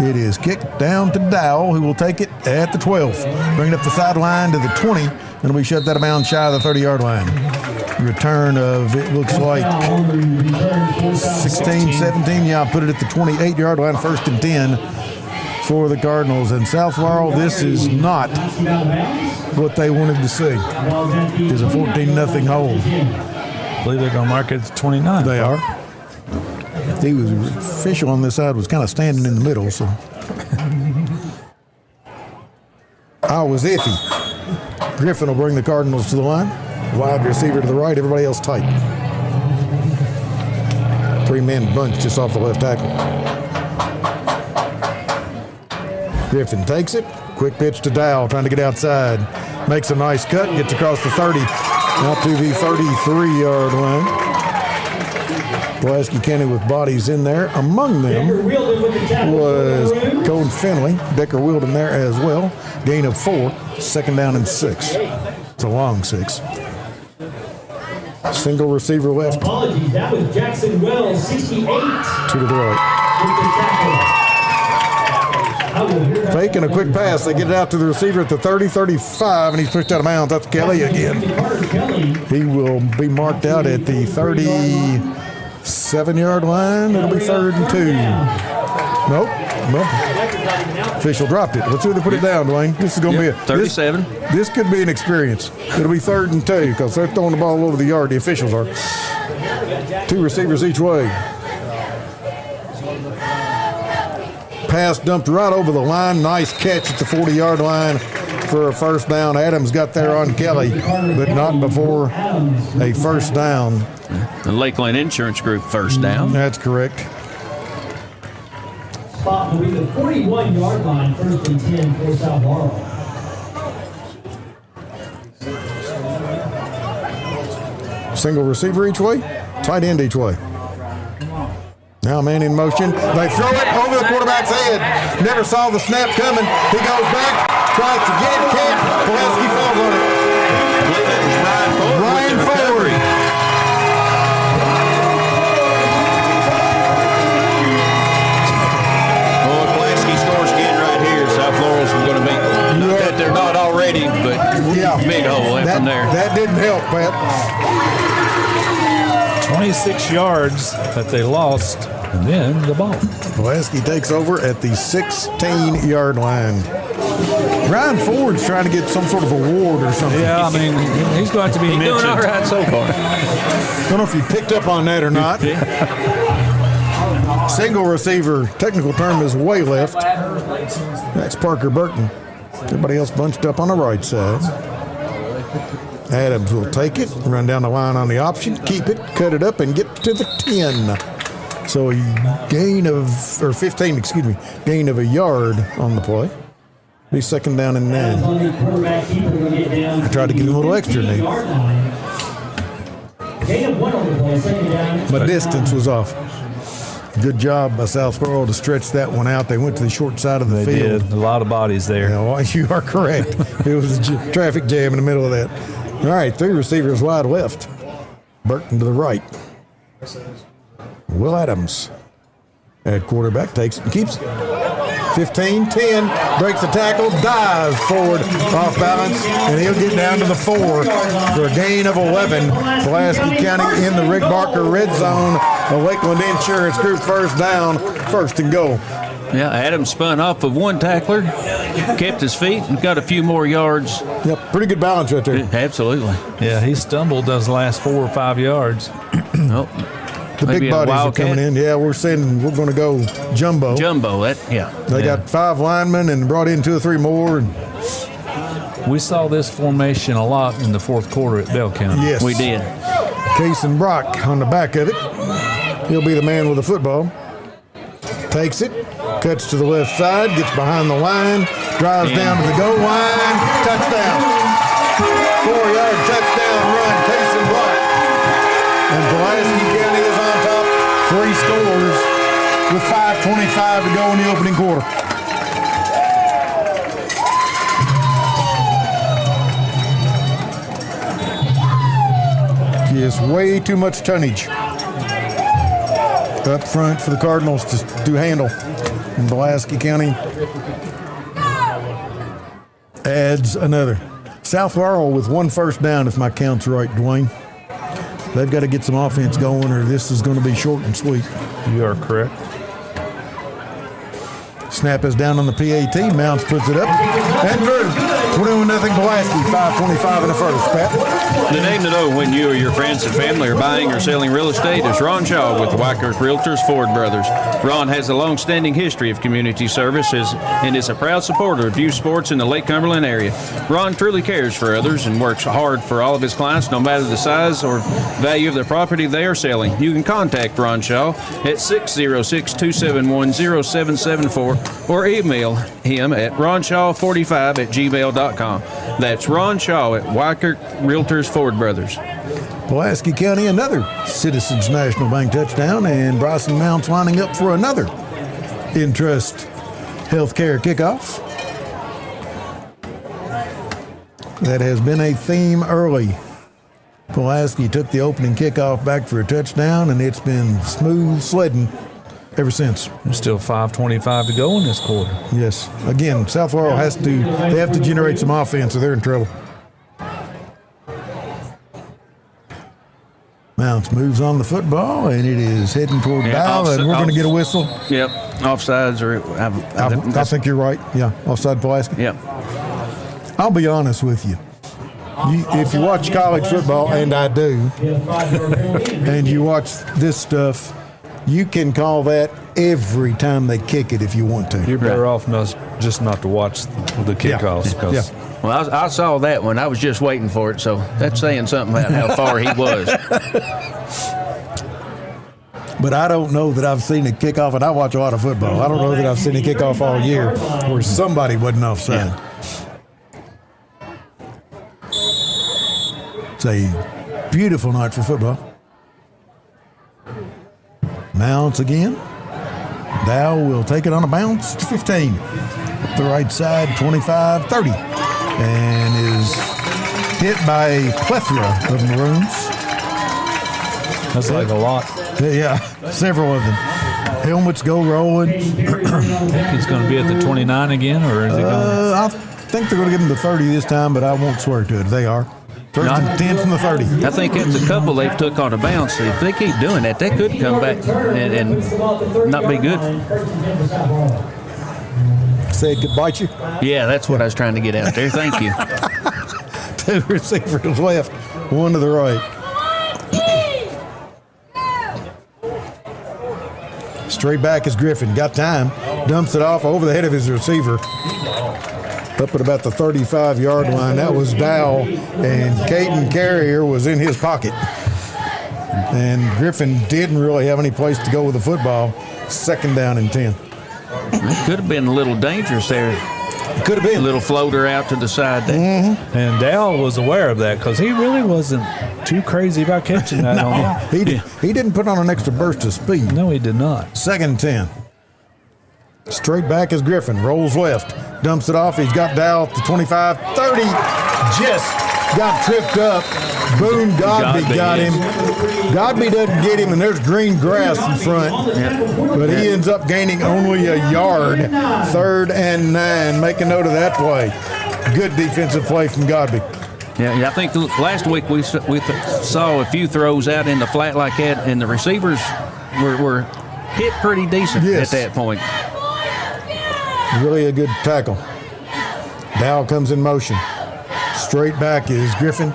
It is kicked down to Dowell, who will take it at the 12. Bring it up the sideline to the 20, and we shut that amount shy of the 30-yard line. Return of, it looks like 16, 17. Yeah, I'll put it at the 28-yard line, 1st and 10 for the Cardinals. And South Laurel, this is not what they wanted to see. It's a 14-0 hole. I believe they're going to mark it at 29. They are. He was official on this side, was kind of standing in the middle, so I was iffy. Griffin will bring the Cardinals to the line. Wide receiver to the right, everybody else tight. 3-man bunch just off the left tackle. Griffin takes it. Quick pitch to Dowell, trying to get outside. Makes a nice cut, gets across the 30, out to the 33-yard line. Pulaski County with bodies in there. Among them was Cole Finley. Decker Wilden there as well. Gain of 4, 2nd down and 6. It's a long 6. Single receiver left. Apologies, that was Jackson Wells, 68. 2 to the right. Faking a quick pass. They get it out to the receiver at the 30, 35, and he's pushed out of bounds. That's Kelly again. He will be marked out at the 37-yard line. It'll be 3rd and 2. Nope. Official dropped it. Let's see if they put it down, Dwayne. This is going to be a 37. This could be an experience. It'll be 3rd and 2 because they're throwing the ball all over the yard. The officials are. 2 receivers each way. Pass dumped right over the line. Nice catch at the 40-yard line for a 1st down. Adams got there on Kelly, but not before a 1st down. The Lakeland Insurance Group 1st down. That's correct. Spot will be the 41-yard line, 1st and 10 for South Laurel. Single receiver each way, tight end each way. Now man in motion. They throw it over the quarterback's head. Never saw the snap coming. He goes back, tries to get it, can't. Pulaski falls on it. I believe that was Ryan Ford. Oh, Pulaski scores again right here. South Laurel's going to be, not that they're not already, but big hole left from there. That didn't help, Pat. 26 yards that they lost, and then the ball. Pulaski takes over at the 16-yard line. Ryan Ford's trying to get some sort of award or something. Yeah, I mean, he's going to be mentioned. Doing all right so far. I don't know if you picked up on that or not. Single receiver, technical term is way left. That's Parker Burton. Everybody else bunched up on the right side. Adams will take it, run down the line on the option, keep it, cut it up, and get to the 10. So a gain of, or 15, excuse me, gain of a yard on the play. Be 2nd down and 9. I tried to give him a little extra, Nate. But distance was off. Good job by South Laurel to stretch that one out. They went to the short side of the field. Did. A lot of bodies there. Yeah, well, you are correct. It was a traffic jam in the middle of that. All right, 3 receivers wide left. Burton to the right. Will Adams at quarterback takes it and keeps it. 15, 10, breaks the tackle, dives forward off balance, and he'll get down to the 4 for a gain of 11. Pulaski County in the Rick Barker red zone. The Lakeland Insurance Group 1st down, 1st and goal. Yeah, Adam spun off of one tackler, kept his feet, and got a few more yards. Yep, pretty good balance right there. Absolutely. Yeah, he stumbled those last 4 or 5 yards. Oh, the big bodies are coming in. Yeah, we're saying we're going to go jumbo. Jumbo, They got 5 linemen and brought in 2 or 3 more. And we saw this formation a lot in the fourth quarter at Bell County. Yes. We did. Case and Brock on the back of it. He'll be the man with the football. Takes it, cuts to the left side, gets behind the line, drives down to the goal line, touchdown. 4-yard touchdown run, Case and Brock. And Pulaski County is on top, 3 scores with 5:25 to go in the opening quarter. Just way too much tonnage up front for the Cardinals to handle. And Pulaski County adds another. South Laurel with 1 first down, if my count's right, Dwayne. They've got to get some offense going, or this is going to be short and sweet. You are correct. Snap is down on the PAT. Mounts puts it up. And through. 21-0 Pulaski. 5:25 in the first. Pat? The name to know when you or your friends and family are buying or selling real estate is Ron Shaw with Wyckoff Realtors Ford Brothers. Ron has a long-standing history of community services and is a proud supporter of youth sports in the Lake Cumberland area. Ron truly cares for others and works hard for all of his clients, no matter the size or value of the property they are selling. You can contact Ron Shaw at 606-271-0774 or email him at ronshaw45@gmail.com. That's Ron Shaw at Wyckoff Realtors Ford Brothers. Pulaski County, another Citizens National Bank touchdown, and Bryson Mounts lining up for another Intrust Healthcare kickoff. That has been a theme early. Pulaski took the opening kickoff back for a touchdown, and it's been smooth sledding ever since. There's still 5:25 to go in this quarter. Yes. Again, South Laurel have to generate some offense or they're in trouble. Mounts moves on the football, and it is heading toward Dial, and we're going to get a whistle. Yep, offsides. I think you're right. Yeah, offside Pulaski. Yep. I'll be honest with you. If you watch college football, and I do, and you watch this stuff, you can call that every time they kick it if you want to. You're better off just not to watch the kickoffs. Yeah. Well, I saw that one. I was just waiting for it, so that's saying something about how far he was. But I don't know that I've seen a kickoff, and I watch a lot of football. I don't know that I've seen a kickoff all year where somebody wasn't offside. Yeah. It's a beautiful night for football. Mounts again. Dow will take it on a bounce to 15. Up the right side, 25-30. And is hit by a plethora of Maroons. That's like a lot. Yeah, several of them. Helmets go rolling. I think he's going to be at the 29 again, or is he going? I think they're going to give him the 30 this time, but I won't swear to it. They are. First and 10 from the 30. I think it's a couple they've took on a bounce. If they keep doing that, they could come back and not be good. Say it could bite you? Yeah, that's what I was trying to get out there. Thank you. 2 receivers left, 1 to the right. Straight back is Griffin. Got time. Dumps it off over the head of his receiver. Up at about the 35-yard line. That was Dow, and Caden Carrier was in his pocket. And Griffin didn't really have any place to go with the football. 2nd down and 10. It could have been a little dangerous there. Could have been. A little floater out to the side there. Mm-hmm. And Dow was aware of that because he really wasn't too crazy about catching that. No, he didn't put on an extra burst of speed. No, he did not. 2nd and 10. Straight back is Griffin. Rolls left. Dumps it off. He's got Dow at the 25. 30. Just got tripped up. Boone Godby got him. Godby doesn't get him, and there's green grass in front. But he ends up gaining only a yard. 3rd and 9. Make a note of that play. Good defensive play from Godby. Yeah, I think last week we saw a few throws out in the flat like that, and the receivers were hit pretty decent at that point. Really a good tackle. Dow comes in motion. Straight back is Griffin.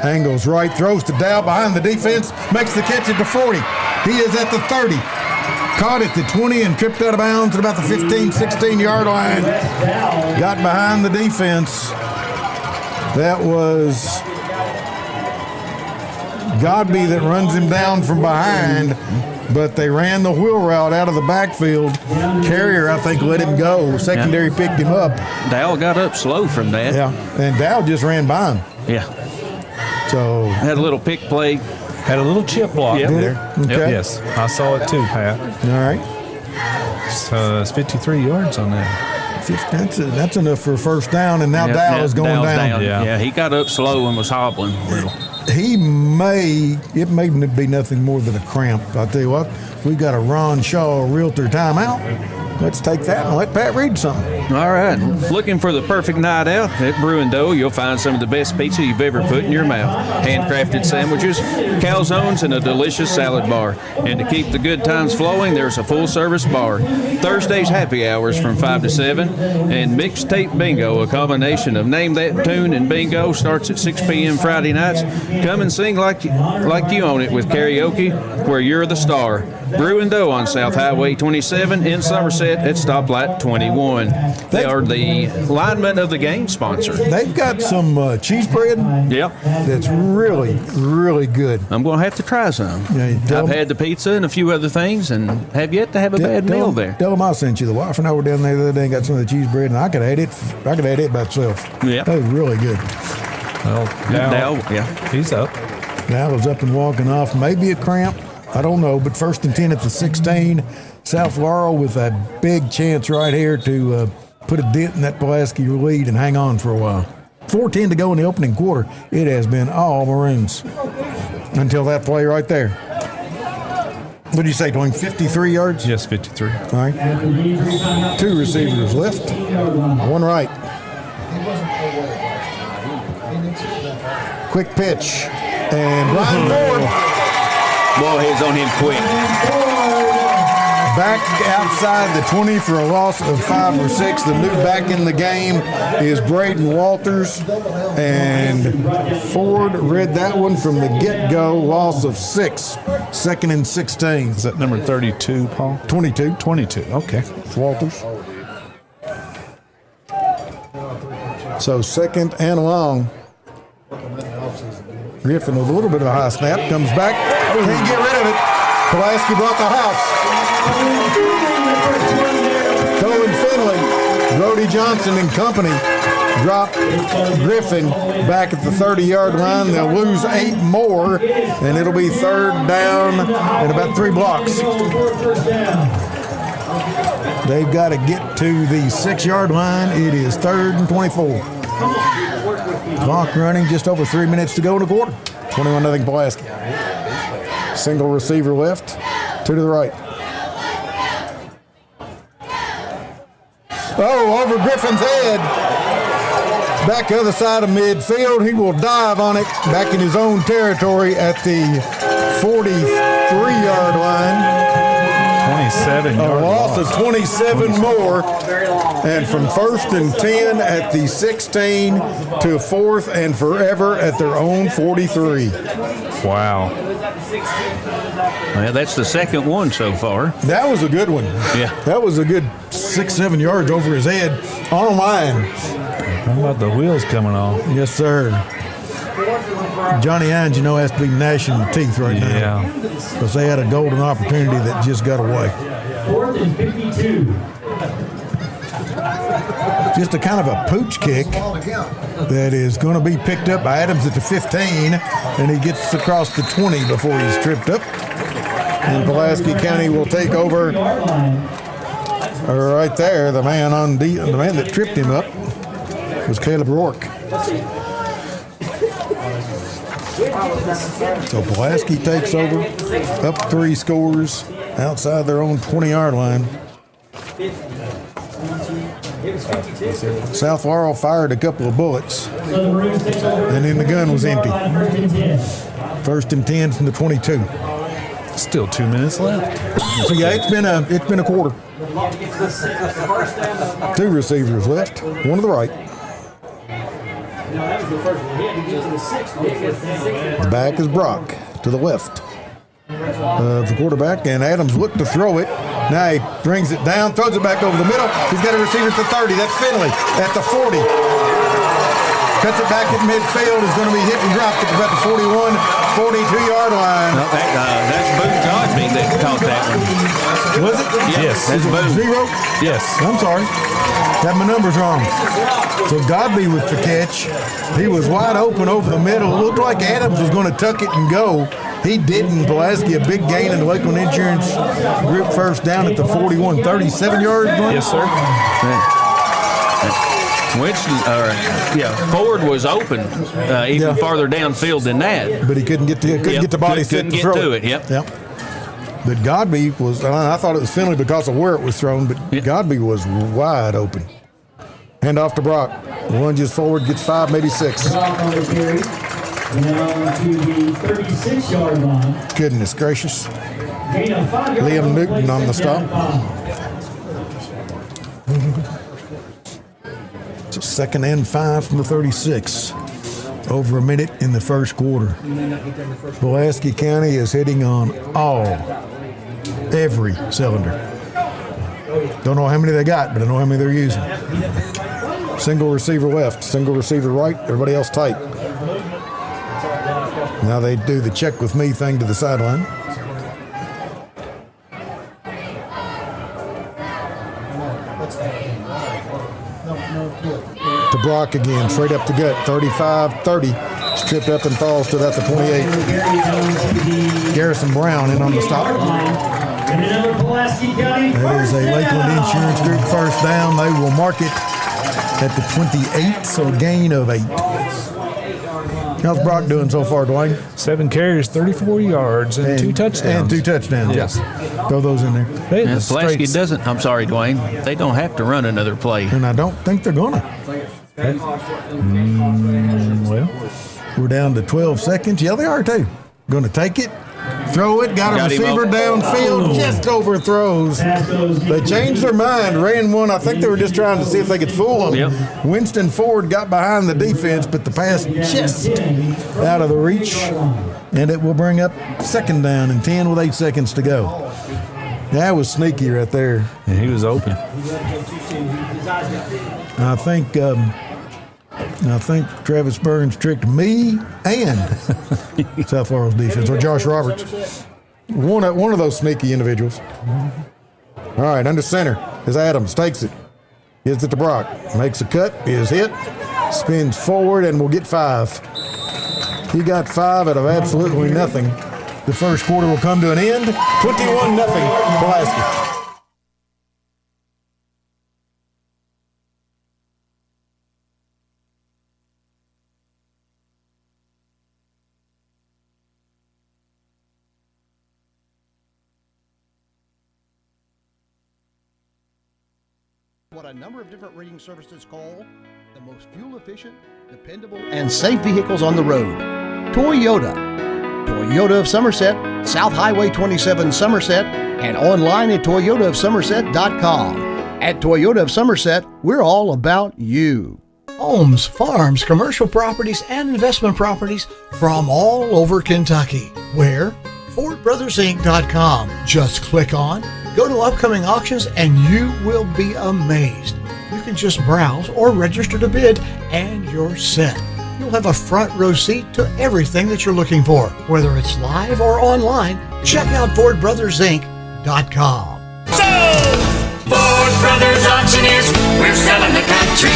Angles right, throws to Dow behind the defense, makes the catch at the 40. He is at the 30. Caught at the 20 and tripped out of bounds at about the 15, 16-yard line. Got behind the defense. That was Godby that runs him down from behind, but they ran the wheel route out of the backfield. Carrier, I think, let him go. Secondary picked him up. Dow got up slow from that. Yeah, and Dow just ran by him. Yeah. So had a little pick play. Had a little chip block there. Okay. Yes, I saw it too, Pat. All right. So it's 53 yards on that. That's enough for a first down, and now Dow is going down. Yeah, he got up slow and was hobbling a little. It may be nothing more than a cramp. I'll tell you what, we got a Ron Shaw Realtor timeout. Let's take that and let Pat read something. All right. Looking for the perfect night out? At Brew & Dough, you'll find some of the best pizza you've ever put in your mouth. Handcrafted sandwiches, calzones, and a delicious salad bar. And to keep the good times flowing, there's a full-service bar. Thursdays happy hours from 5 to 7. And Mixtape Bingo, a combination of Name That Tune and Bingo, starts at 6 p.m. Friday nights. Come and sing like you own it with karaoke, where you're the star. Brew & Dough on South Highway 27 in Somerset at Stoplight 21. They are the lineman of the game sponsor. They've got some cheese bread. Yeah. That's really, really good. I'm going to have to try some. Yeah, I've had the pizza and a few other things and have yet to have a bad meal there. Tell them I sent you. The wife and I were down there the other day and got some of the cheese bread, and I could have had it by itself. Yeah. That was really good. Well, Dow, he's up. Dow was up and walking off. Maybe a cramp. I don't know, but 1st and 10 at the 16. South Laurel with a big chance right here to put a dent in that Pulaski lead and hang on for a while. 4:10 to go in the opening quarter. It has been all Maroons until that play right there. What did you say, Dwayne? 53 yards? Yes, 53. All right. 2 receivers left, 1 right. Quick pitch. And Brian Ford. Ball heads on him quick. Back outside the 20 for a loss of 5 or 6. The new back in the game is Braden Walters. And Ford read that one from the get-go, loss of 6. 2nd and 16. Is that number 32, Paul? 22. 22, okay. Walters. So 2nd and long. Griffin with a little bit of a high snap. Comes back. Can't get rid of it. Pulaski brought the house. Cohen Finley, Brody Johnson and company drop Griffin back at the 30-yard line. They'll lose 8 more, and it'll be 3rd down and about 3 blocks. They've got to get to the 6-yard line. It is 3rd and 24. Clock running, just over 3 minutes to go in the quarter. 21-0 Pulaski. Single receiver left, 2 to the right. Oh, over Griffin's head. Back other side of midfield. He will dive on it back in his own territory at the 43-yard line. 27-yard loss of 27 more. And from 1st and 10 at the 16 to 4th and forever at their own 43. Wow. Well, that's the second one so far. That was a good one. Yeah. That was a good 6-7 yards over his head on a line. How about the wheels coming off? Yes, sir. Johnny Hines, has to be gnashing the teeth right now. Yeah. Because they had a golden opportunity that just got away. 4th and 52. Just a kind of a pooch kick that is going to be picked up by Adams at the 15, and he gets across the 20 before he's tripped up. And Pulaski County will take over right there. The man that tripped him up was Caleb Rourke. So Pulaski takes over, up 3 scores, outside their own 20-yard line. South Laurel fired a couple of bullets, and then the gun was empty. 1st and 10 from the 22. Still 2 minutes left. So yeah, it's been a quarter. 2 receivers left, one to the right. The back is Brock to the left. The quarterback, and Adams looked to throw it. Now he brings it down, throws it back over the middle. He's got a receiver at the 30. That's Finley at the 40. Cuts it back at midfield. Is going to be hit and dropped at about the 41, 42-yard line. No, that's Boone Cosby that caught that one. Was it? Yes, that's Boone. 0? Yes. I'm sorry. Got my numbers wrong. So Godby with the catch. He was wide open over the middle. It looked like Adams was going to tuck it and go. He didn't. Pulaski, a big gain in the Lakeland Insurance Group first down at the 41, 37-yard line. Yes, sir. Ford was open even farther downfield than that. But he couldn't get the body set to throw it. Yep. But Godby was, I thought it was Finley because of where it was thrown, but Godby was wide open. Hand off to Brock. Lunges forward, gets 5, maybe 6. Now to the 36-yard line. Goodness gracious. Gain of 5 yards. Liam Newton on the stop. So 2nd and 5 from the 36. Over a minute in the first quarter. Pulaski County is hitting on every cylinder. Don't know how many they got, but I know how many they're using. Single receiver left, single receiver right, everybody else tight. Now they do the check with me thing to the sideline. To Brock again, straight up the gut, 35-30. Tripped up and falls to that the 28. Garrison Brown in on the stop. That is a Lakeland Insurance Group first down. They will mark it at the 28, so a gain of 8. How's Brock doing so far, Dwayne? 7 carries, 34 yards, and 2 touchdowns. And 2 touchdowns. Yes. Throw those in there. Pulaski doesn't. I'm sorry, Dwayne. They don't have to run another play. And I don't think they're gonna. Well, we're down to 12 seconds. Yeah, they are too. Going to take it, throw it, got a receiver downfield, just overthrows. They changed their mind, ran one. I think they were just trying to see if they could fool him. Yep. Winston Ford got behind the defense, but the pass just out of the reach, and it will bring up 2nd down and 10 with 8 seconds to go. That was sneaky right there. And he was open. I think Travis Burns tricked me and South Laurel's defense, or Josh Roberts. One of those sneaky individuals. All right, under center is Adams. Takes it. Gives it to Brock. Makes a cut. Is hit. Spins forward and will get 5. He got 5 out of absolutely nothing. The first quarter will come to an end. 21-0 Pulaski. What a number of different reading services call the most fuel efficient, dependable, and safe vehicles on the road. Toyota. Toyota of Somerset, South Highway 27 Somerset, and online at toyotaofsomerset.com. At Toyota of Somerset, we're all about you. Homes, farms, commercial properties, and investment properties from all over Kentucky. Where? FordBrothersInc.com. Just click on, go to upcoming auctions, and you will be amazed. You can just browse or register to bid, and you're set. You'll have a front row seat to everything that you're looking for, whether it's live or online. Check out FordBrothersInc.com. Ford Brothers Auctioneers, we're selling the country.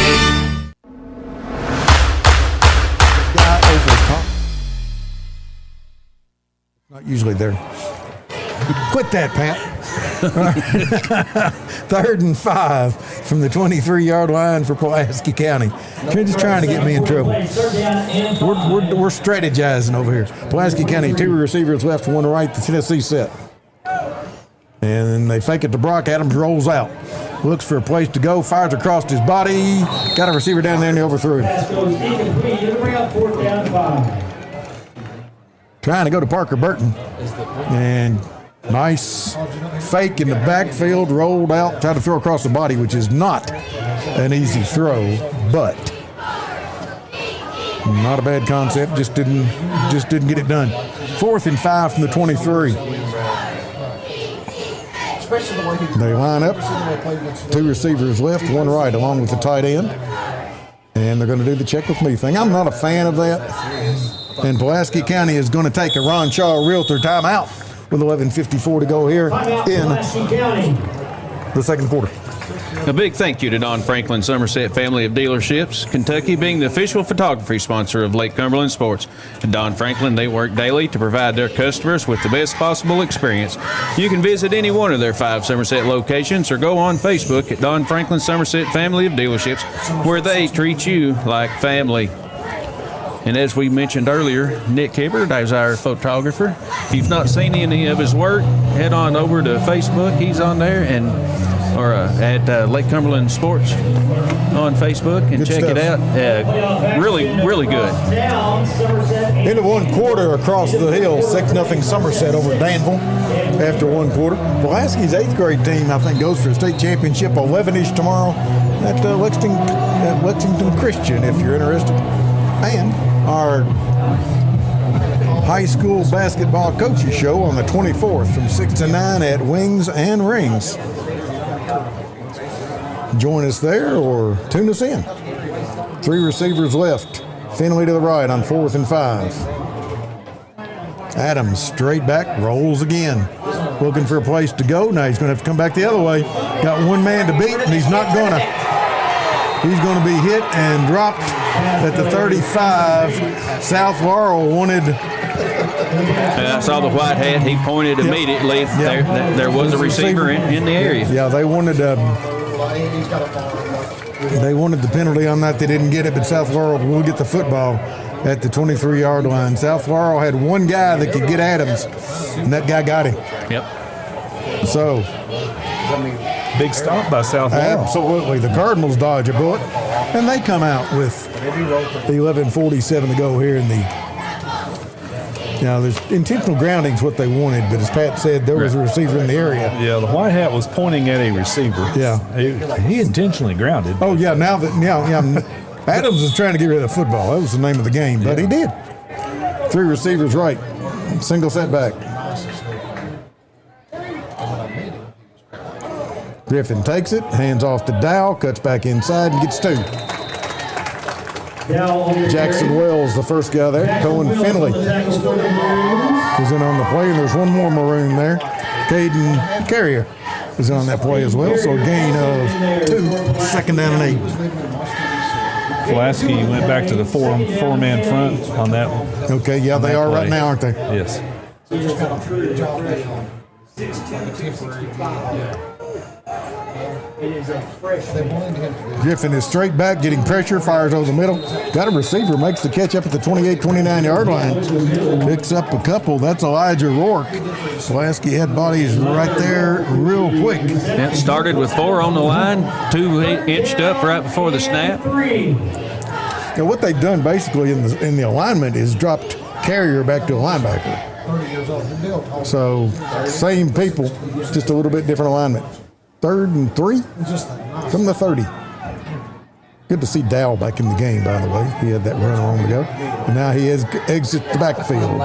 Guy over the top. Not usually there. Quit that, Pat. 3rd and 5 from the 23-yard line for Pulaski County. You're just trying to get me in trouble. We're strategizing over here. Pulaski County, 2 receivers left, 1 right, the Tennessee set. And then they fake it to Brock. Adams rolls out. Looks for a place to go, fires across his body. Got a receiver down there and he overthrew him. Trying to go to Parker Burton. And Nice fake in the backfield, rolled out, tried to throw across the body, which is not an easy throw, but not a bad concept. Just didn't get it done. 4th and 5 from the 23. They line up. 2 receivers left, 1 right, along with the tight end. And they're going to do the check with me thing. I'm not a fan of that. And Pulaski County is going to take a Ron Shaw Realtor timeout with 11:54 to go here in the second quarter. A big thank you to Don Franklin Somerset Family of Dealerships, Kentucky being the official photography sponsor of Lake Cumberland Sports. And Don Franklin, they work daily to provide their customers with the best possible experience. You can visit any one of their 5 Somerset locations or go on Facebook at Don Franklin Somerset Family of Dealerships, where they treat you like family. And as we mentioned earlier, Nick Hibbert is our photographer. If you've not seen any of his work, head on over to Facebook. He's on there, or at Lake Cumberland Sports on Facebook, and good check stuff. it out. Really, really good. Into 1 quarter across the hill, 6-0 Somerset over Danville after 1 quarter. Pulaski's 8th grade team, I think, goes for a state championship 11-ish tomorrow at Lexington Christian, if you're interested. And our high school basketball coaches show on the 24th from 6 to 9 at Wings and Rings. Join us there or tune us in. 3 receivers left. Finley to the right on 4th and 5. Adams straight back, rolls again. Looking for a place to go. Now he's going to have to come back the other way. Got 1 man to beat, and he's not going to. He's going to be hit and dropped at the 35. South Laurel wanted. I saw the white hat. He pointed immediately. Yep. There was a receiver in the area. Yeah, they wanted the penalty on that. They didn't get it, but South Laurel will get the football at the 23-yard line. South Laurel had 1 guy that could get Adams, and that guy got him. Yep. So, big stop by South Laurel. Absolutely. The Cardinals dodge a bullet, and they come out with 11:47 to go here in the. There's intentional grounding is what they wanted, but as Pat said, there was a receiver in the area. Yeah, the white hat was pointing at a receiver. Yeah, he intentionally grounded. Oh yeah, Adams was trying to get rid of the football. That was the name of the game, but he did. 3 receivers right, single setback. Griffin takes it, hands off to Dow, cuts back inside and gets 2. Jackson Wells, the first guy there. Cohen Finley is in on the play, and there's 1 more Maroon there. Caden Carrier is on that play as well, so a gain of 2, 2nd down and 8. Pulaski went back to the four-man front on that one. Okay, yeah, they are right now, aren't they? Yes. Griffin is straight back, getting pressure, fires over the middle. Got a receiver, makes the catch up at the 28-29-yard line. Picks up a couple. That's Elijah Rourke. Pulaski had bodies right there real quick. It started with 4 on the line, 2 inched up right before the snap. Now what they've done basically in the alignment is dropped Carrier back to a linebacker. So same people, just a little bit different alignment. 3rd and 3 from the 30. Good to see Dow back in the game, by the way. He had that run a long ago. And now he has exit the backfield.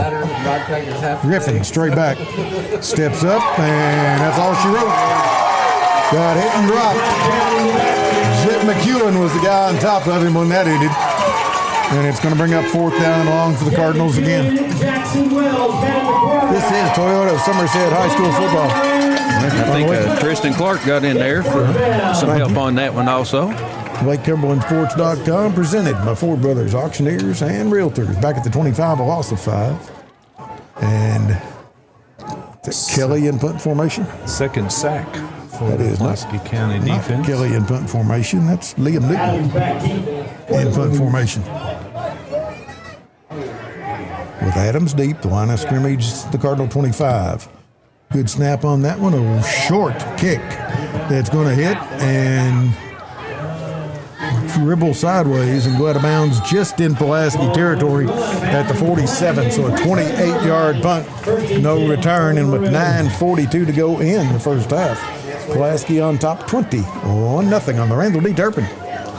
Griffin straight back. Steps up, and that's all she wrote. Got hit and dropped. Zip McEwen was the guy on top of him when that ended. And it's going to bring up 4th down and long for the Cardinals again. This is Toyota of Somerset High School football. I think Tristan Clark got in there for some help on that one also. LakeCumberlandSports.com presented by Ford Brothers Auctioneers and Realtors. Back at the 25, a loss of 5. And Kelly in punt formation. 2nd sack for that is Pulaski County defense. Kelly in punt formation. That's Liam Newton in punt formation. With Adams deep, the line of scrimmage, the Cardinal 25. Good snap on that one. A short kick that's going to hit and dribble sideways and go out of bounds just in Pulaski territory at the 47. So a 28-yard punt, no return, and with 9:42 to go in the first half, Pulaski on top 20-0 on the Randall D. Turpin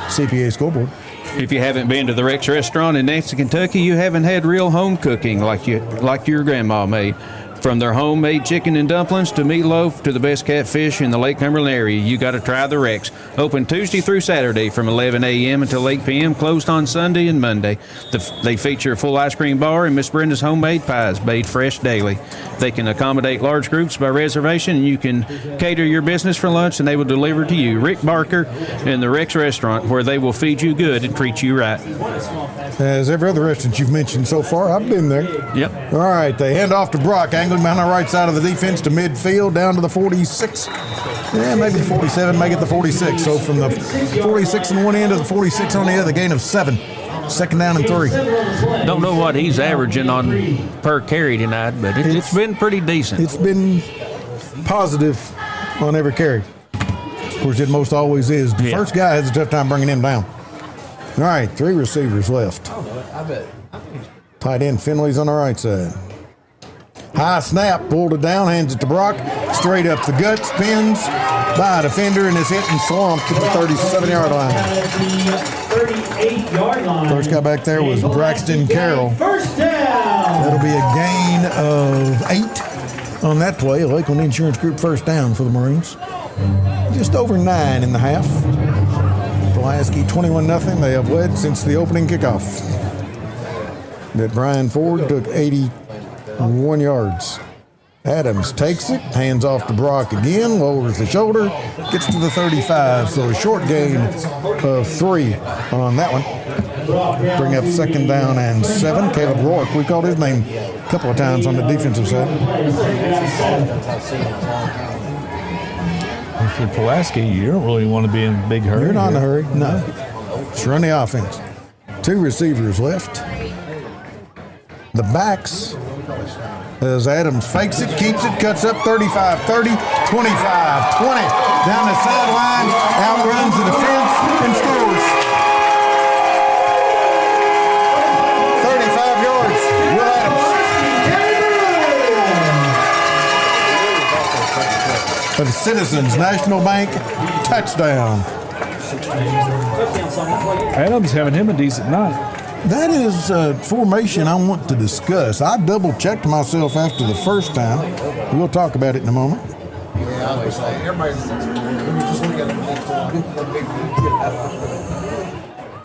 CPA scoreboard. If you haven't been to the Rex restaurant in Nancy, Kentucky, you haven't had real home cooking like your grandma made. From their homemade chicken and dumplings to meatloaf to the best catfish in the Lake Cumberland area, you got to try the Rex. Open Tuesday through Saturday from 11 a.m. until 8 p.m., closed on Sunday and Monday. They feature a full ice cream bar and Miss Brenda's homemade pies made fresh daily. They can accommodate large groups by reservation, and you can cater your business for lunch, and they will deliver to you. Rick Barker and the Rex restaurant, where they will feed you good and treat you right. As every other restaurant you've mentioned so far, I've been there. Yep. All right, they hand off to Brock, angling behind the right side of the defense to midfield, down to the 46. Yeah, maybe the 47, make it the 46. So from the 46 on one end to the 46 on the other, gain of 7. Second down and 3. Don't know what he's averaging on per carry tonight, but it's been pretty decent. It's been positive on every carry. Of course, it most always is. The first guy has a tough time bringing him down. All right, 3 receivers left. Tight end Finley's on the right side. High snap, pulled it down, hands it to Brock. Straight up the gut, spins by a defender, and is hit and slumped at the 37-yard line. 38-yard line. First guy back there was Braxton Carroll. First down. That'll be a gain of 8 on that play. Lakeland Insurance Group first down for the Maroons. Just over 9 in the half. Pulaski 21-0. They have led since the opening kickoff. That Brian Ford took 81 yards. Adams takes it, hands off to Brock again, lowers the shoulder, gets to the 35, so a short gain of 3 on that one. Bring up second down and 7. Caleb Rourke, we called his name a couple of times on the defensive side. If you're Pulaski, you don't really want to be in a big hurry. You're not in a hurry, no. Just run the offense. 2 receivers left. The backs, as Adams fakes it, keeps it, cuts up 35, 30, 25, 20. Down the sideline, outruns the defense, and scores. 35 yards, Will Adams. For the Citizens National Bank touchdown. Adams having him a decent night. That is a formation I want to discuss. I double-checked myself after the first time. We'll talk about it in a moment.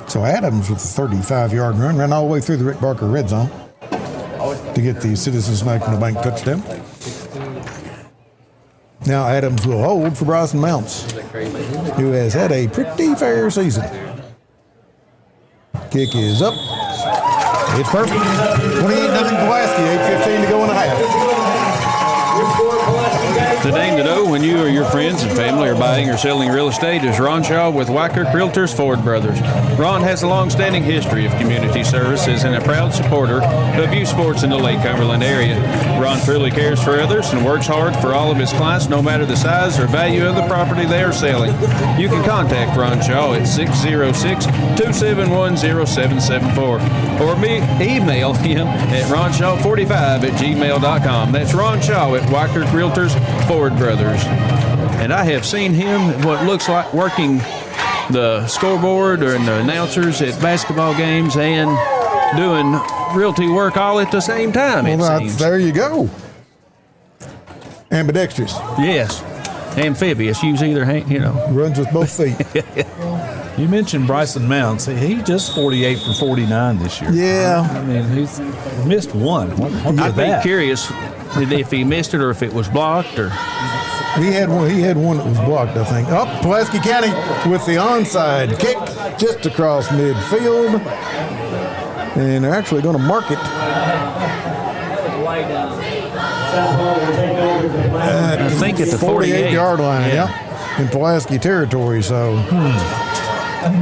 So Adams with a 35-yard run, ran all the way through the Rick Barker red zone to get the Citizens National Bank touchdown. Now Adams will hold for Bryson Mounts, who has had a pretty fair season. Kick is up. It's perfect. 28-0 Pulaski, 8:15 to go in the half. The name to know when you or your friends and family are buying or selling real estate is Ron Shaw with Wyckoff Realtors Ford Brothers. Ron has a long-standing history of community services and a proud supporter of youth sports in the Lake Cumberland area. Ron truly cares for others and works hard for all of his clients, no matter the size or value of the property they are selling. You can contact Ron Shaw at 606-271-0774 or email him at ronshaw45@gmail.com. That's Ron Shaw at Wyckoff Realtors Ford Brothers. And I have seen him what looks like working the scoreboard or the announcers at basketball games and doing realty work all at the same time. Well, there you go. Ambidextrous. Yes. Amphibious. Use either hand, Runs with both feet. You mentioned Bryson Mounts. He just 48 for 49 this year. Yeah. I mean, he's missed one. I'd be curious if he missed it or if it was blocked or. He had one that was blocked, I think. Up, Pulaski County with the onside kick just across midfield. And they're actually going to mark it. I think at the 48-yard line, yeah. In Pulaski territory, so.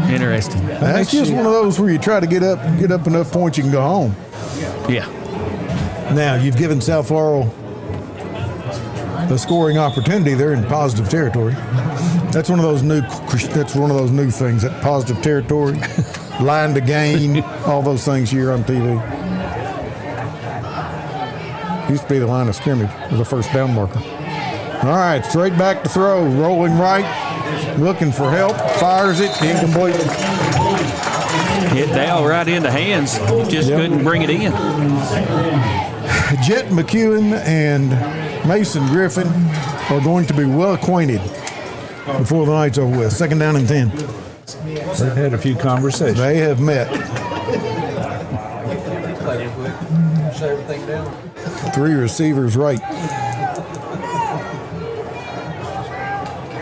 Interesting. That's just one of those where you try to get up enough points you can go home. Yeah. Now, you've given South Laurel a scoring opportunity, they're in positive territory. That's one of those new things, that positive territory, line to gain, all those things you hear on TV. Used to be the line of scrimmage with the first down marker. All right, straight back to throw, rolling right, looking for help, fires it, incomplete. Hit Dale right into hands, just couldn't bring it in. Jet McEwen and Mason Griffin are going to be well acquainted before the night's over with. 2nd down and 10. They've had a few conversations. They have met. 3 receivers right.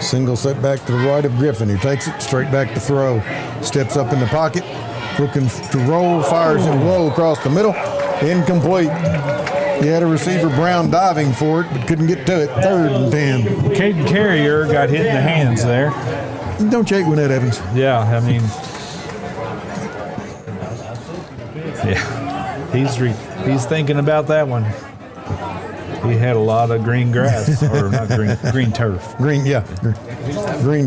Single set back to the right of Griffin, who takes it straight back to throw. Steps up in the pocket, looking to roll, fires it low across the middle. Incomplete. He had a receiver, Brown, diving for it, but couldn't get to it. 3rd and 10. Caden Carrier got hit in the hands there. Don't shake with that, Evans. Yeah, I mean, he's thinking about that one. He had a lot of green grass, or not green turf. Green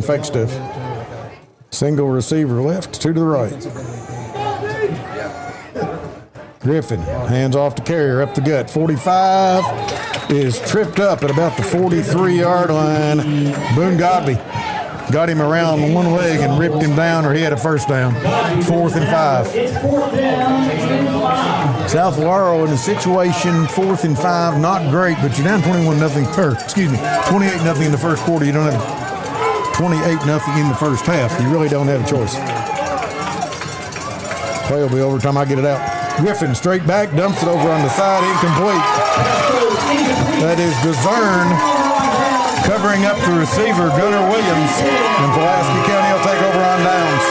fake stuff. Single receiver left, 2 to the right. Griffin, hands off to Carrier, up the gut. 45 is tripped up at about the 43-yard line. Boone Godby got him around one leg and ripped him down, or he had a first down. 4th and 5. South Laurel in a situation, 4th and 5, not great, but you're down 28-0 in the first quarter. You don't have 28-0 in the first half. You really don't have a choice. Play will be over time I get it out. Griffin straight back, dumps it over on the side, incomplete. That is DeZern covering up the receiver, Gunnar Williams, and Pulaski County will take over on downs.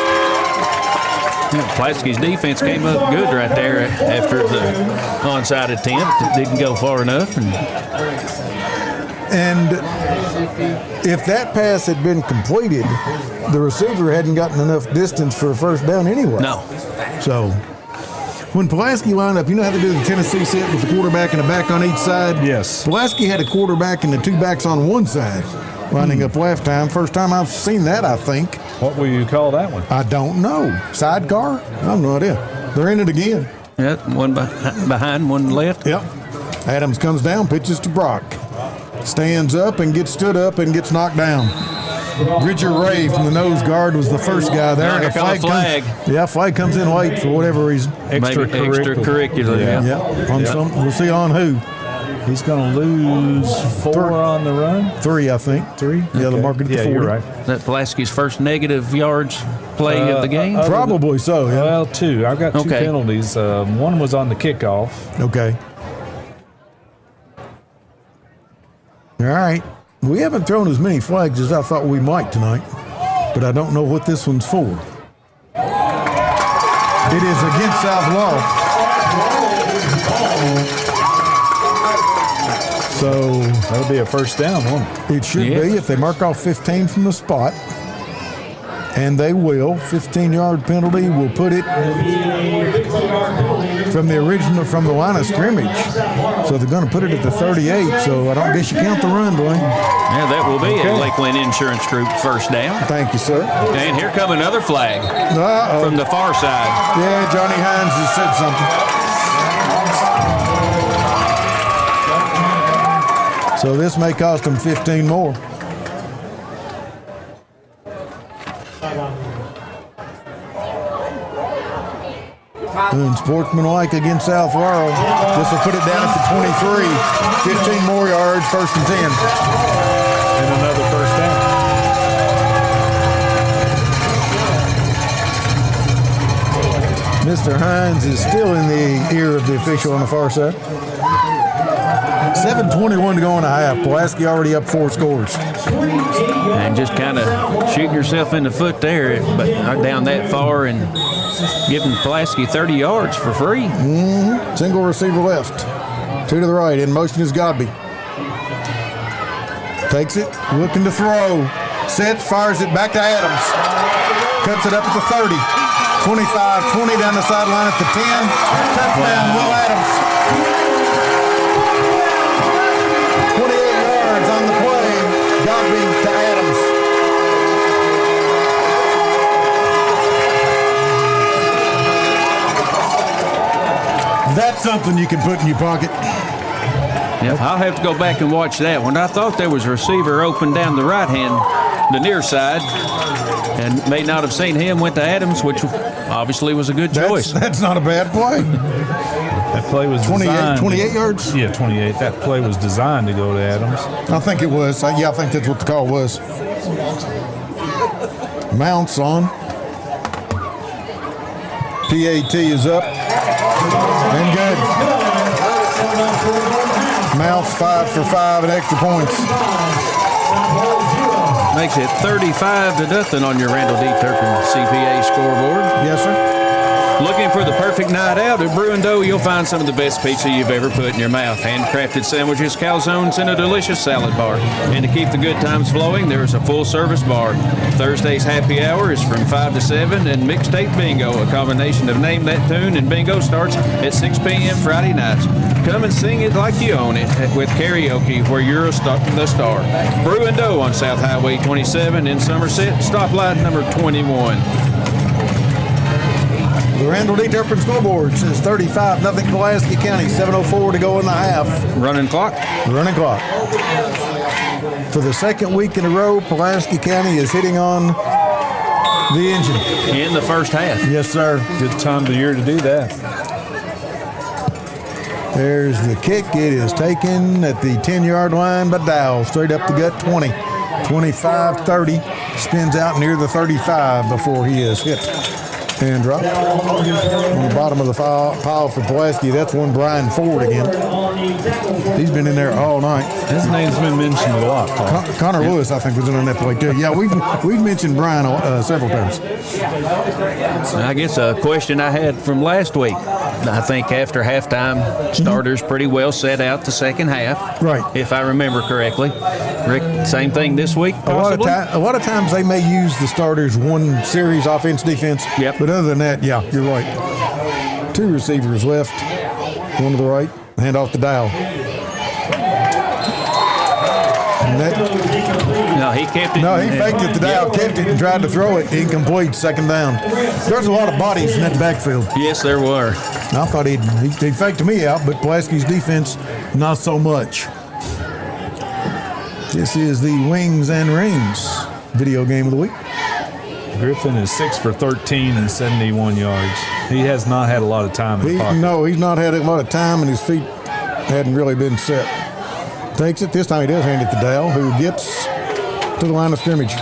Pulaski's defense came up good right there after the onside attempt. It didn't go far enough. And if that pass had been completed, the receiver hadn't gotten enough distance for a first down anyway. No. So when Pulaski lined up, you know how they do the Tennessee set with the quarterback and a back on each side? Yes. Pulaski had a quarterback and the 2 backs on one side lining up last time. First time I've seen that, I think. What will you call that one? I don't know. Sidecar? I have no idea. They're in it again. Yeah, one behind, one left. Yep. Adams comes down, pitches to Brock. Stands up and gets stood up and gets knocked down. Bridger Ray from the nose guard was the first guy there. And a flag. Flag comes in late for whatever reason. Extracurricular. We'll see on who. He's going to lose 4 on the run. 3, I think. 3. Yeah, the market at the 40. You're right. That Pulaski's first negative yards play of the game? Probably so, yeah. Well, 2. I've got 2 penalties. One was on the kickoff. Okay. All right. We haven't thrown as many flags as I thought we might tonight, but I don't know what this one's for. It is against South Laurel. So that'll be a first down, won't it? It should be if they mark off 15 from the spot. And they will. 15-yard penalty will put it from the line of scrimmage. So they're going to put it at the 38. So I don't guess you count the run, Dwayne. Yeah, that will be a Lakeland Insurance Group first down. Thank you, sir. And here come another flag from the far side. Yeah, Johnny Hines has said something. So this may cost them 15 more. Unsportsmanlike against South Laurel. This will put it down at the 23. 15 more yards, 1st and 10. And another first down. Mr. Hines is still in the ear of the official on the far side. 7:21 to go in a half. Pulaski already up 4 scores. And just kind of shooting yourself in the foot there, but not down that far and giving Pulaski 30 yards for free. Mm-hmm. Single receiver left. 2 to the right. In motion is Godby. Takes it, looking to throw. Sets, fires it back to Adams. Cuts it up at the 30. 25, 20 down the sideline at the 10. Touchdown, Will Adams. 28 yards. yards on the play. Godby to Adams. That's something you can put in your pocket. Yep, I'll have to go back and watch that one. I thought there was a receiver open down the right hand, the near side, and may not have seen him. Went to Adams, which obviously was a good choice. That's not a bad play. That play was 28 yards? Yeah, 28. That play was designed to go to Adams. I think it was. Yeah, I think that's what the call was. Mounts on. PAT is up. And good. Mounts 5 for 5 and extra points. Makes it 35-0 on your Randall D. Turpin CPA scoreboard. Yes, sir. Looking for the perfect night out at Brew & Dough, you'll find some of the best pizza you've ever put in your mouth. Handcrafted sandwiches, calzones, and a delicious salad bar. And to keep the good times flowing, there's a full-service bar. Thursday's happy hour is from 5 to 7, and Mixtape Bingo, a combination of Name That Tune and Bingo, starts at 6 p.m. Friday nights. Come and sing it like you own it with karaoke, where you're the star. Brew & Dough on South Highway 27 in Somerset, stoplight number 21. The Randall D. Turpin scoreboard says 35-0 Pulaski County, 7:04 to go in the half. Running clock. Running clock. For the second week in a row, Pulaski County is hitting on the engine. In the first half. Yes, sir. Good time of the year to do that. There's the kick. It is taken at the 10-yard line by Dow. Straight up the gut, 20. 25-30. Spins out near the 35 before he is hit and dropped. On the bottom of the pile for Pulaski, that's one Brian Ford again. He's been in there all night. His name's been mentioned a lot, Paul. Connor Lewis, I think, was in on that play too. Yeah, we've mentioned Brian several times. I guess a question I had from last week. I think after halftime, starters pretty well set out the second half. Right. If I remember correctly. Rick, same thing this week, possibly? A lot of times they may use the starters one series, offense, defense. Yep. But other than that, yeah, you're right. 2 receivers left. One to the right. Hand off to Dow. No, he kept it. No, he faked it to Dow, kept it, and tried to throw it. Incomplete, second down. There's a lot of bodies in that backfield. Yes, there were. I thought he faked me out, but Pulaski's defense, not so much. This is the Wings and Rings video game of the week. Griffin is 6 for 13 and 71 yards. He has not had a lot of time in the pocket. No, he's not had a lot of time, and his feet hadn't really been set. Takes it. This time he does hand it to Dow, who gets to the line of scrimmage.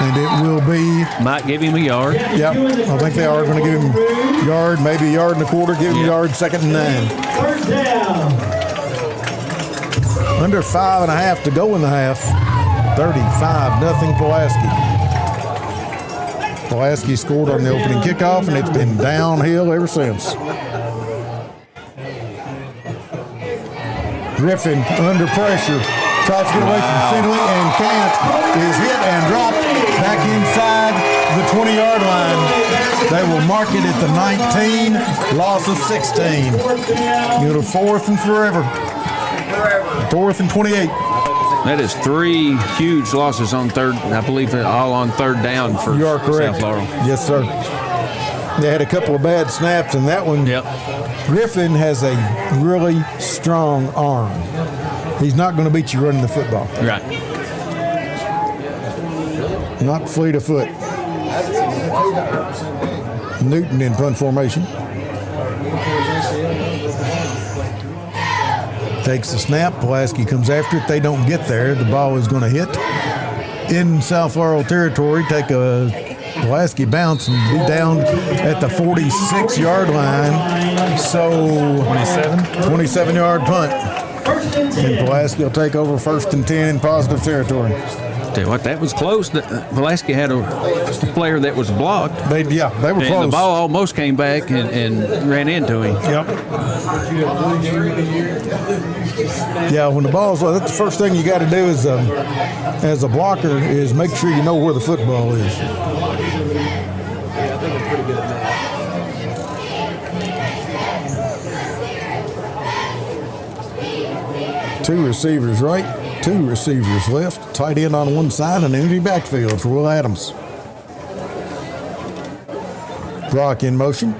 And it will be... Might give him a yard. Yeah, I think they are going to give him a yard, maybe a yard and a quarter, give him a yard, 2nd and 9. First down. Under 5.5 to go in the half. 35-0 Pulaski. Pulaski scored on the opening kickoff, and it's been downhill ever since. Griffin under pressure. Tries to get away from Finley and can't. Is hit and dropped back inside the 20-yard line. They will mark it at the 19, loss of 16. Go to 4th and forever. 4th and 28. That is 3 huge losses on third. I believe all on third down for You are correct. South Laurel. Yes, sir. They had a couple of bad snaps in that one. Yep. Griffin has a really strong arm. He's not going to beat you running the football. Right. Not fleet of foot. Newton in punt formation. Takes the snap. Pulaski comes after it. They don't get there. The ball is going to hit in South Laurel territory. Take a Pulaski bounce and be down at the 46-yard line. So 27-yard punt. And Pulaski will take over 1st and 10 in positive territory. Tell you what, that was close. Pulaski had a player that was blocked. They were close. The ball almost came back and ran into him. Yep. Yeah, when the ball's that's the first thing you got to do is, as a blocker, is make sure you know where the football is. 2 receivers right, 2 receivers left. Tight end on one side, an empty backfield for Will Adams. Brock in motion.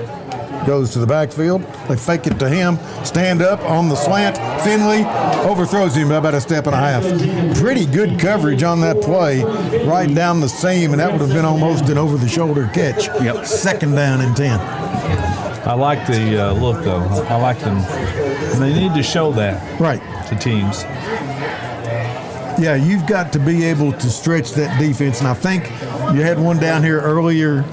Goes to the backfield. They fake it to him. Stand up on the slant. Finley overthrows him by about a step and a half. Pretty good coverage on that play. Right down the seam, and that would have been almost an over-the-shoulder catch. Yep. 2nd down and 10. I like the look, though. I like them. They need to show that to teams. Yeah, you've got to be able to stretch that defense. And I think you had one down here earlier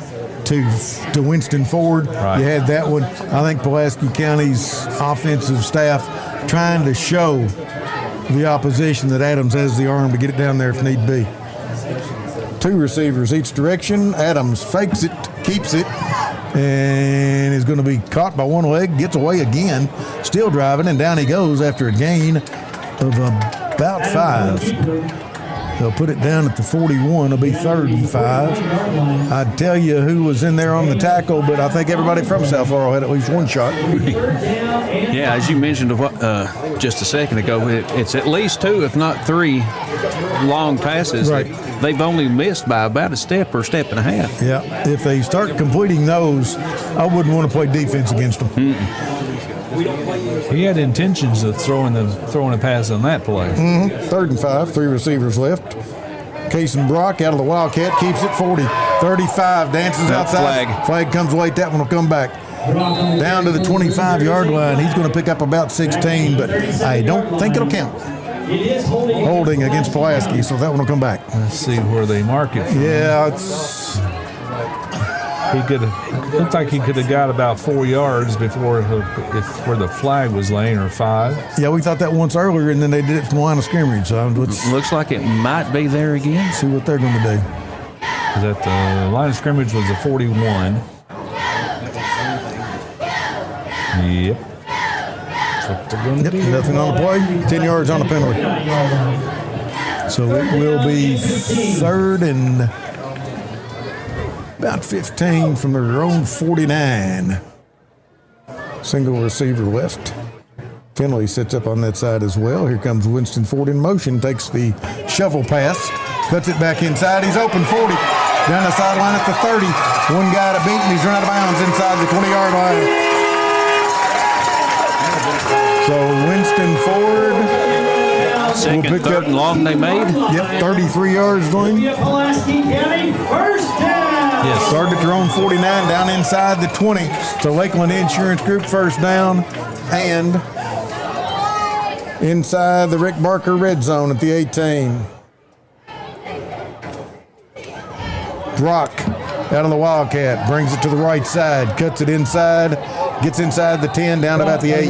to Winston Ford. Right. You had that one. I think Pulaski County's offensive staff trying to show the opposition that Adams has the arm to get it down there if need be. 2 receivers each direction. Adams fakes it, keeps it, and is going to be caught by one leg, gets away again, still driving, and down he goes after a gain of about 5. They'll put it down at the 41. It'll be 3rd and 5. I'd tell you who was in there on the tackle, but I think everybody from South Laurel had at least one shot. Yeah, as you mentioned just a second ago, it's at least 2, if not 3, long passes. Right. They've only missed by about a step or step and a half. Yeah, if they start completing those, I wouldn't want to play defense against them. He had intentions of throwing a pass on that play. 3rd and 5, 3 receivers left. Cason Brock out of the Wildcat, keeps it 40. 35, dances outside. Flag comes late, that one will come back. Down to the 25-yard line. He's going to pick up about 16, but I don't think it'll count. Holding against Pulaski, so that one will come back. Let's see where they mark it. Yeah, it's... Looked like he could have got about 4 yards before where the flag was laying, or 5. Yeah, we thought that once earlier, and then they did it from the line of scrimmage. So looks like it might be there again. See what they're going to do. That the line of scrimmage was a 41. Yep. Nothing on the play. 10 yards on the penalty. So it will be 3rd and about 15 from their own 49. Single receiver left. Finley sits up on that side as well. Here comes Winston Ford in motion. Takes the shovel pass. Cuts it back inside. He's open 40. Down the sideline at the 30. One guy to beat, and he's run out of bounds inside the 20-yard line. So Winston Ford Second, will pick third, up, and long they made. Yep, 33 yards going. Pulaski County, 1st down. Yes. Started at their own 49, down inside the 20. So Lakeland Insurance Group 1st down, and inside the Rick Barker red zone at the 18. Brock out of the Wildcat, brings it to the right side, cuts it inside, gets inside the 10, down about the 8.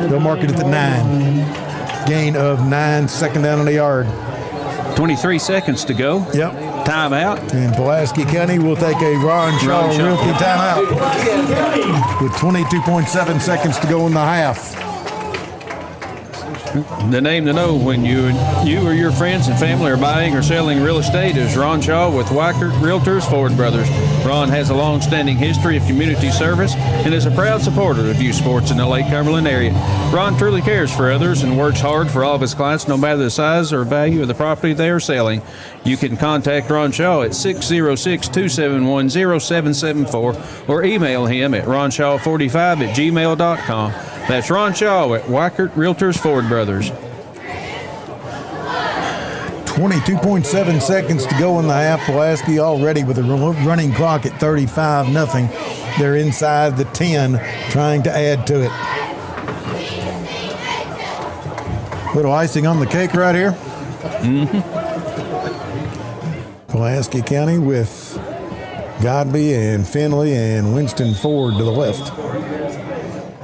They'll mark it at the 9. Gain of 9, 2nd down on the yard. 23 seconds to go. Yep. Timeout. And Pulaski County will take a Ron Shaw Realty timeout with 22.7 seconds to go in the half. The name to know when you or your friends and family are buying or selling real estate is Ron Shaw with Wackert Realtors Ford Brothers. Ron has a long-standing history of community service and is a proud supporter of youth sports in the Lake Cumberland area. Ron truly cares for others and works hard for all of his clients, no matter the size or value of the property they are selling. You can contact Ron Shaw at 606-271-0774 or email him at ronshaw45@gmail.com. That's Ron Shaw at Wackert Realtors Ford Brothers. 22.7 seconds to go in the half. Pulaski already with a running clock at 35-0. They're inside the 10, trying to add to it. Little icing on the cake right here. Pulaski County with Godby and Finley and Winston Ford to the left.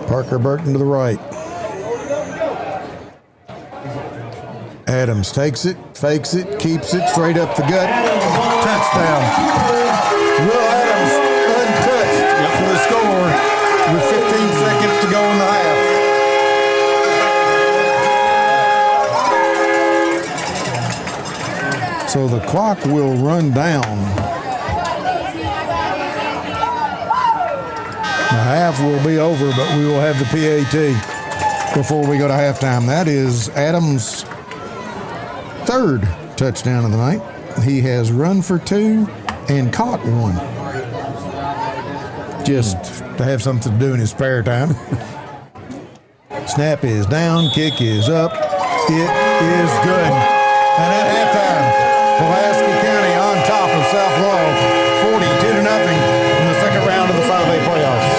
Parker Burton to the right. Adams takes it, fakes it, keeps it, straight up the gut. Touchdown. Will Adams untouched for the score with 15 seconds to go in the half. So the clock will run down. The half will be over, but we will have the PAT. before we go to halftime. That is Adams' third touchdown of the night. He has run for 2 and caught 1. Just to have something to do in his spare time. Snap is down, kick is up. It is good. And at halftime, Pulaski County on top of South Laurel, 42-0 in the second round of the 5A playoffs.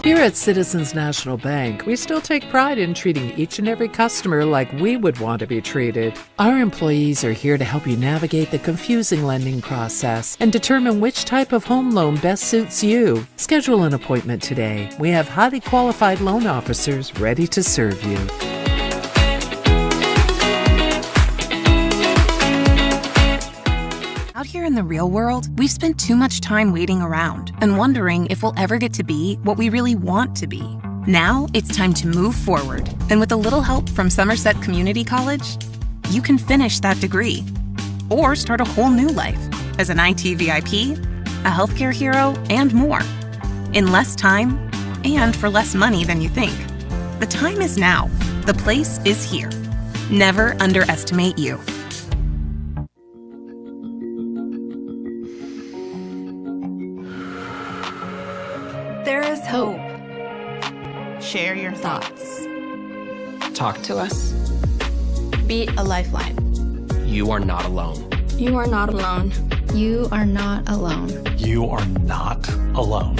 Here at Citizens National Bank, we still take pride in treating each and every customer like we would want to be treated. Our employees are here to help you navigate the confusing lending process and determine which type of home loan best suits you. Schedule an appointment today. We have highly qualified loan officers ready to serve you. Out here in the real world, we've spent too much time waiting around and wondering if we'll ever get to be what we really want to be. Now it's time to move forward, and with a little help from Somerset Community College, you can finish that degree or start a whole new life as an IT VIP, a healthcare hero, and more in less time and for less money than you think. The time is now. The place is here. Never underestimate you. There is hope. Share your thoughts. Talk to us. Be a lifeline. You are not alone. You are not alone. You are not alone. You are not alone.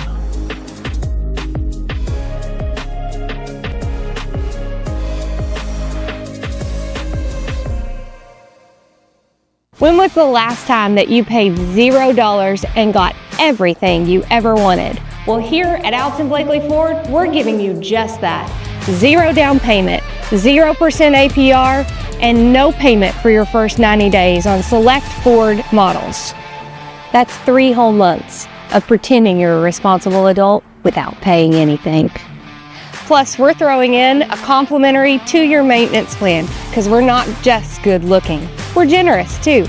When was the last time that you paid $0 and got everything you ever wanted? Well, here at Alton Blakely Ford, we're giving you just that. 0 down payment, 0% APR, and no payment for your first 90 days on select Ford models. That's 3 whole months of pretending you're a responsible adult without paying anything. Plus, we're throwing in a complimentary 2-year maintenance plan because we're not just good looking. We're generous too.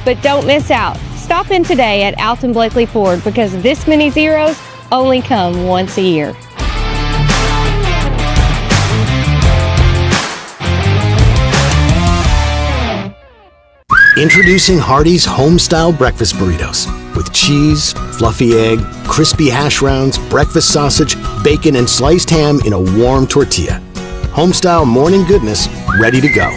But don't miss out. Stop in today at Alton Blakely Ford because this many zeros only come once a year. Introducing Hardee's Homestyle Breakfast Burritos with cheese, fluffy egg, crispy hash browns, breakfast sausage, bacon, and sliced ham in a warm tortilla. Homestyle morning goodness ready to go.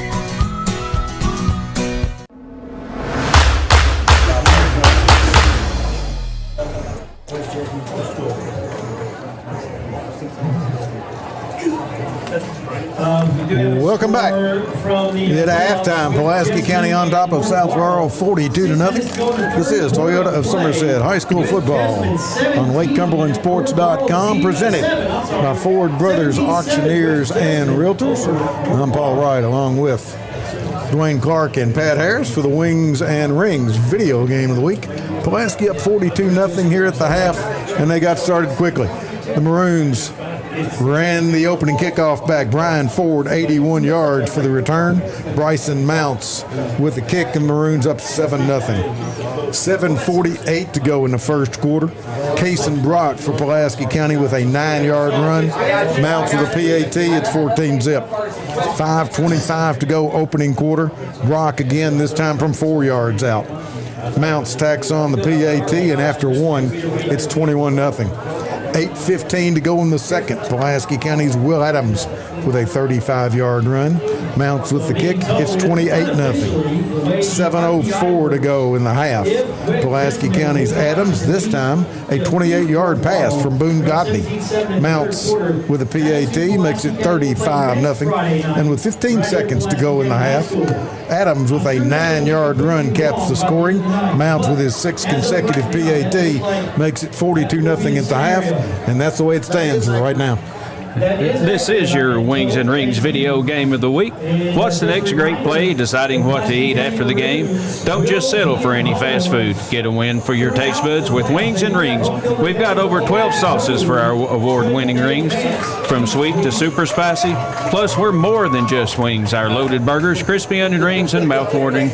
Welcome back. At halftime, Pulaski County on top of South Laurel, 42-0. This is Toyota of Somerset High School football on LakeCumberlandSports.com, presented by Ford Brothers Auctioneers and Realtors. I'm Paul Wright, along with Dwayne Clark and Pat Harris for the Wings and Rings video game of the week. Pulaski up 42-0 here at the half, and they got started quickly. The Maroons ran the opening kickoff back. Brian Ford, 81 yards for the return. Bryson Mounts with the kick, and Maroons up 7-0. 7:48 to go in the first quarter. Cason Brock for Pulaski County with a 9-yard run. Mounts with a PAT, it's 14-zip. 5:25 to go opening quarter. Brock again, this time from 4 yards out. Mounts tacks on the PAT, and after 1, it's 21-0. 8:15 to go in the second. Pulaski County's Will Adams with a 35-yard run. Mounts with the kick. It's 28-0. 7:04 to go in the half. Pulaski County's Adams, this time a 28-yard pass from Boone Godney. Mounts with a PAT makes it 35-0. And with 15 seconds to go in the half, Adams with a 9-yard run caps the scoring. Mounts with his 6th consecutive PAT makes it 42-0 at the half. And that's the way it stands right now. This is your Wings and Rings video game of the week. What's the next great play? Deciding what to eat after the game? Don't just settle for any fast food. Get a win for your taste buds with Wings and Rings. We've got over 12 sauces for our award-winning rings, from sweet to super spicy. Plus, we're more than just wings. Our loaded burgers, crispy onion rings, and mouth-watering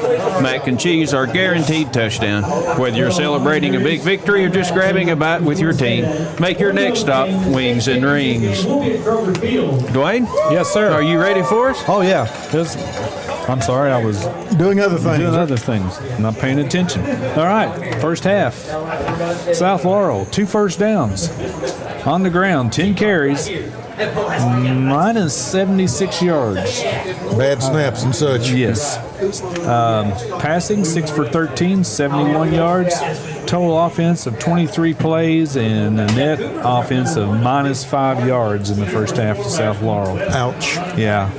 mac and cheese are guaranteed touchdown. Whether you're celebrating a big victory or just grabbing a bite with your team, make your next stop Wings and Rings. Dwayne? Yes, sir. Are you ready for us? Oh, yeah. I'm sorry, I was doing other things. Not paying attention. All right, first half. South Laurel, 2 first downs. On the ground, 10 carries, minus 76 yards. Bad snaps and such. Yes. Passing, 6 for 13, 71 yards. Total offense of 23 plays and a net offense of minus 5 yards in the first half to South Laurel. Ouch. Yeah.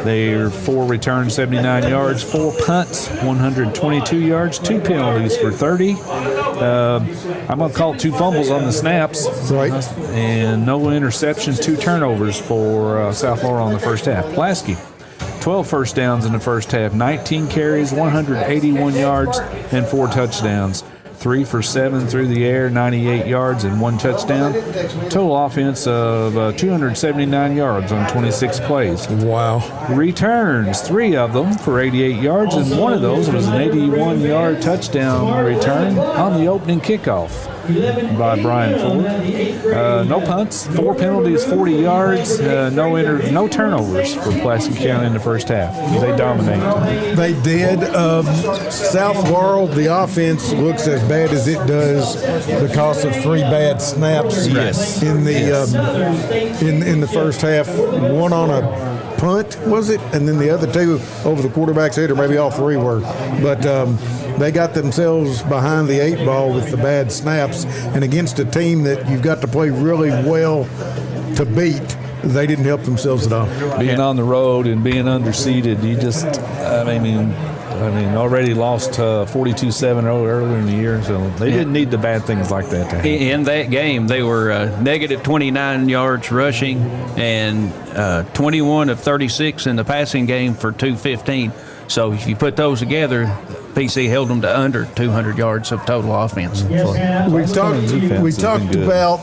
They are 4 returns, 79 yards, 4 punts, 122 yards, 2 penalties for 30. I'm going to call it 2 fumbles on the snaps. Right. And no interceptions, 2 turnovers for South Laurel in the first half. Pulaski, 12 first downs in the first half, 19 carries, 181 yards, and 4 touchdowns. 3 for 7 through the air, 98 yards and 1 touchdown. Total offense of 279 yards on 26 plays. Wow. Returns, 3 of them for 88 yards, and 1 of those was an 81-yard touchdown return on the opening kickoff by Brian Ford. No punts, 4 penalties, 40 yards, no turnovers for Pulaski County in the first half. They dominated. They did. South Laurel, the offense looks as bad as it does because of 3 bad snaps in the first half. 1 on a punt, was it? And then the other 2 over the quarterback's head, or maybe all 3 were. But they got themselves behind the 8 ball with the bad snaps, and against a team that you've got to play really well to beat, they didn't help themselves at all. Being on the road and being underseeded, you just, already lost 42-7 earlier in the year, so they didn't need the bad things like that to happen. In that game, they were negative 29 yards rushing and 21 of 36 in the passing game for 215. So if you put those together, PC held them to under 200 yards of total offense. We talked about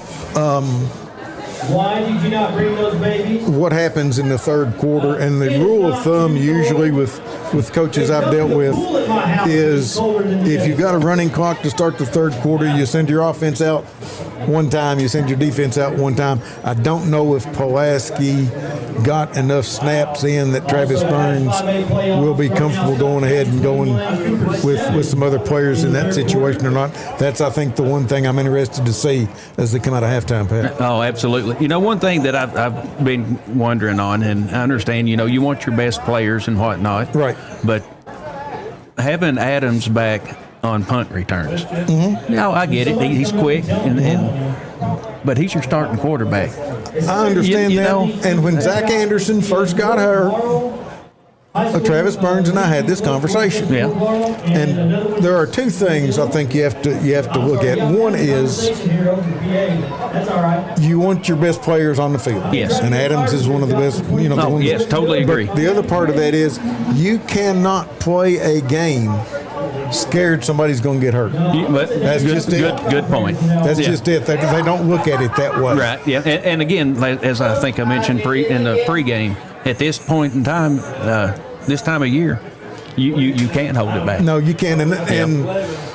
why did you not bring those babies? What happens in the third quarter, and the rule of thumb usually with coaches I've dealt with is if you've got a running clock to start the third quarter, you send your offense out one time, you send your defense out one time. I don't know if Pulaski got enough snaps in that Travis Burns will be comfortable going ahead and going with some other players in that situation or not. That's, I think, the one thing I'm interested to see as they come out of halftime, Pat. Oh, absolutely. You know, one thing that I've been wondering on, and I understand, you want your best players and whatnot. Right. But having Adams back on punt returns. Mm-hmm. I get it. He's quick, but he's your starting quarterback. I understand that. And when Zach Anderson first got hurt, Travis Burns and I had this conversation. Yeah. And there are 2 things I think you have to look at. One is you want your best players on the field. Yes. And Adams is one of the best. Yes, totally agree. But the other part of that is you cannot play a game scared somebody's going to get hurt. That's just it. Good point. That's just it. They don't look at it that way. Right. Yeah. And again, as I think I mentioned in the pregame, at this point in time, this time of year, you can't hold it back. No, you can't.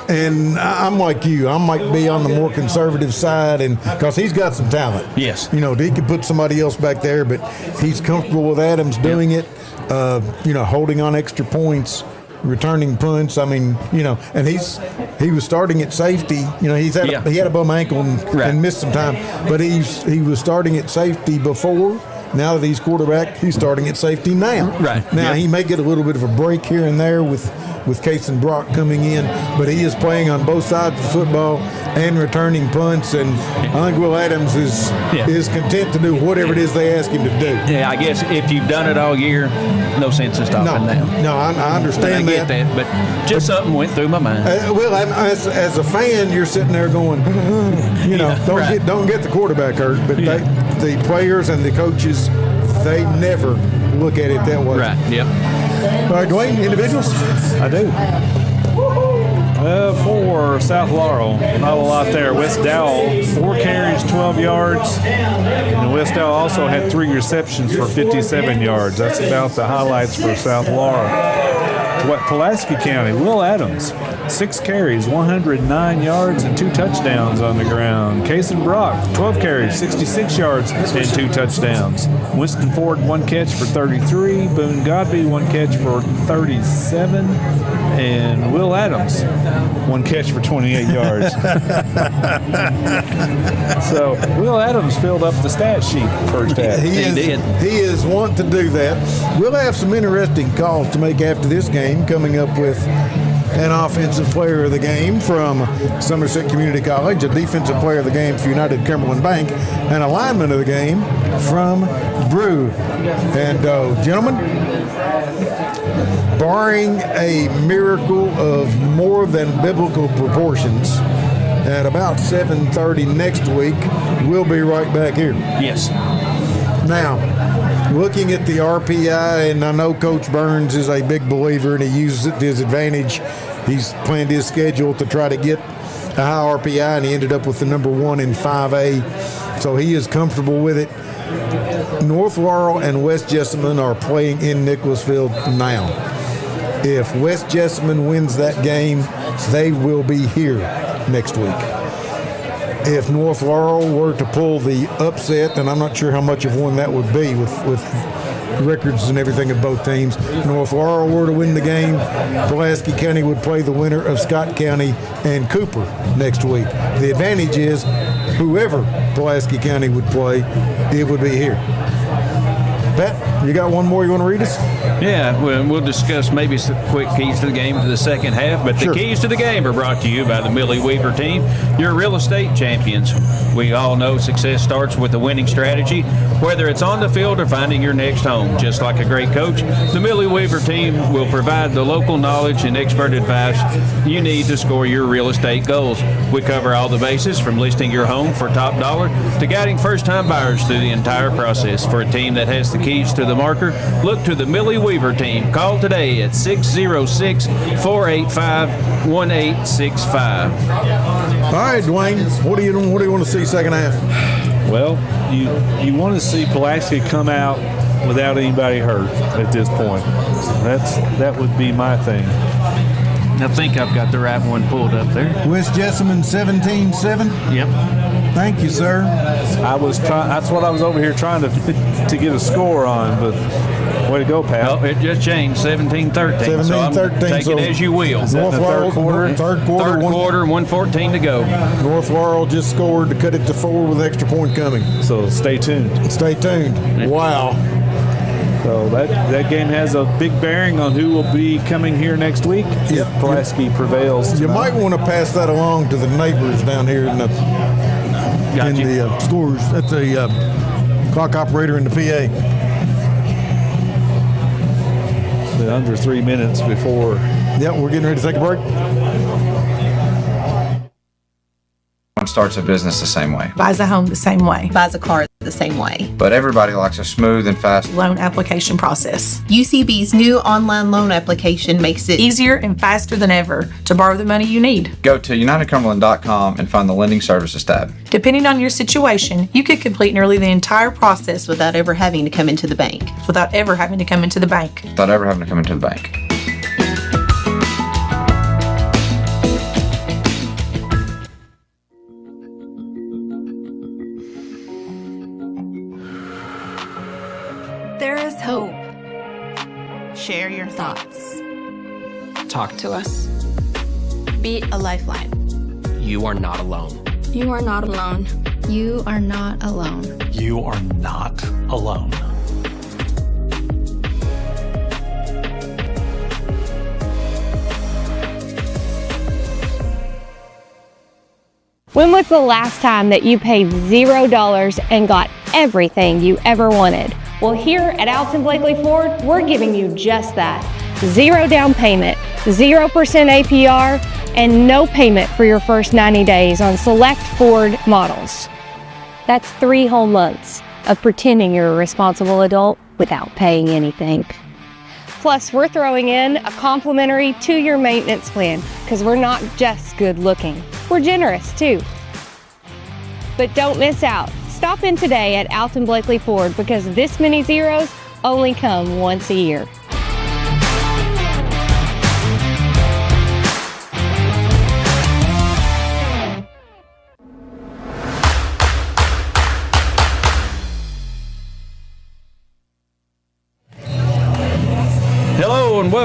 And I'm like you. I might be on the more conservative side, and because he's got some talent. Yes. He could put somebody else back there, but he's comfortable with Adams doing it. Holding on extra points, returning punts. And he was starting at safety. He had a bum ankle and missed some time, but he was starting at safety before. Now that he's quarterback, he's starting at safety now. Right. Now he may get a little bit of a break here and there with Case and Brock coming in, but he is playing on both sides of the football and returning punts, and I think Will Adams is content to do whatever it is they ask him to do. Yeah, I guess if you've done it all year, no sense in stopping now. No, I understand I get that, but just something went through my mind. As a fan, you're sitting there going, don't get the quarterback hurt, but the players and the coaches, they never look at it that way. Right, yep. All right, Dwayne, individuals? I do. For South Laurel, not a lot there. West Dowell, 4 carries, 12 yards. And West Dowell also had 3 receptions for 57 yards. That's about the highlights for South Laurel. Pulaski County, Will Adams, 6 carries, 109 yards and 2 touchdowns on the ground. Kason Brock, 12 carries, 66 yards and 2 touchdowns. Winston Ford, 1 catch for 33. Boone Godby, 1 catch for 37. And Will Adams, 1 catch for 28 yards. So Will Adams filled up the stat sheet first half. He is want to do that. We'll have some interesting calls to make after this game, coming up with an offensive player of the game from Somerset Community College, a defensive player of the game for United Cumberland Bank, and a lineman of the game from Brew. And gentlemen, barring a miracle of more than biblical proportions, at about 7:30 next week, we'll be right back here. Yes. Now, looking at the RPI, and I know Coach Burns is a big believer and he uses it to his advantage. He's planned his schedule to try to get a high RPI, and he ended up with the number 1 in 5A. So he is comfortable with it. North Laurel and West Jessamine are playing in Nicholasville now. If West Jessamine wins that game, they will be here next week. If North Laurel were to pull the upset, and I'm not sure how much of one that would be with records and everything of both teams, North Laurel were to win the game, Pulaski County would play the winner of Scott County and Cooper next week. The advantage is whoever Pulaski County would play, it would be here. Pat, you got one more you want to read us? Yeah, we'll discuss maybe some quick keys to the game to the second half, but the keys to the game are brought to you by the Millie Weaver team, your real estate champions. We all know success starts with a winning strategy, whether it's on the field or finding your next home. Just like a great coach, the Millie Weaver team will provide the local knowledge and expert advice you need to score your real estate goals. We cover all the bases from listing your home for top dollar to guiding first-time buyers through the entire process. For a team that has the keys to the marker, look to the Millie Weaver team. Call today at 606-485-1865. All right, Dwayne, what do you want to see second half? Well, you want to see Pulaski come out without anybody hurt at this point. That would be my thing. I think I've got the right one pulled up there. West Jessamine 17-7? Yep. Thank you, sir. That's what I was over here trying to get a score on, but way to go, Pat. Oh, it just changed 17-13. 17-13. So I'm taking it as you will. North Laurel, third quarter, 1:14 to go. North Laurel just scored to cut it to 4 with an extra point coming. So stay tuned. Stay tuned. Wow. So that game has a big bearing on who will be coming here next week if Pulaski prevails tonight. You might want to pass that along to the neighbors down here in the scores at the clock operator in the PA. Under 3 minutes before. Yep, we're getting ready to take a break. Starts a business the same way. Buys a home the same way. Buys a car the same way. But everybody likes a smooth and fast loan application process. UCB's new online loan application makes it easier and faster than ever to borrow the money you need. Go to UnitedCumberland.com and find the Lending Services tab. Depending on your situation, you could complete nearly the entire process without ever having to come into the bank. Without ever having to come into the bank. Without ever having to come into the bank. There is hope. Share your thoughts. Talk to us. Be a lifeline. You are not alone. You are not alone. You are not alone. You are not alone. When was the last time that you paid $0 and got everything you ever wanted? Well, here at Alton Blakely Ford, we're giving you just that. 0 down payment, 0% APR, and no payment for your first 90 days on select Ford models. That's 3 whole months of pretending you're a responsible adult without paying anything. Plus, we're throwing in a complimentary 2-year maintenance plan because we're not just good looking. We're generous too. But don't miss out. Stop in today at Alton Blakely Ford because this many zeros only come once a year.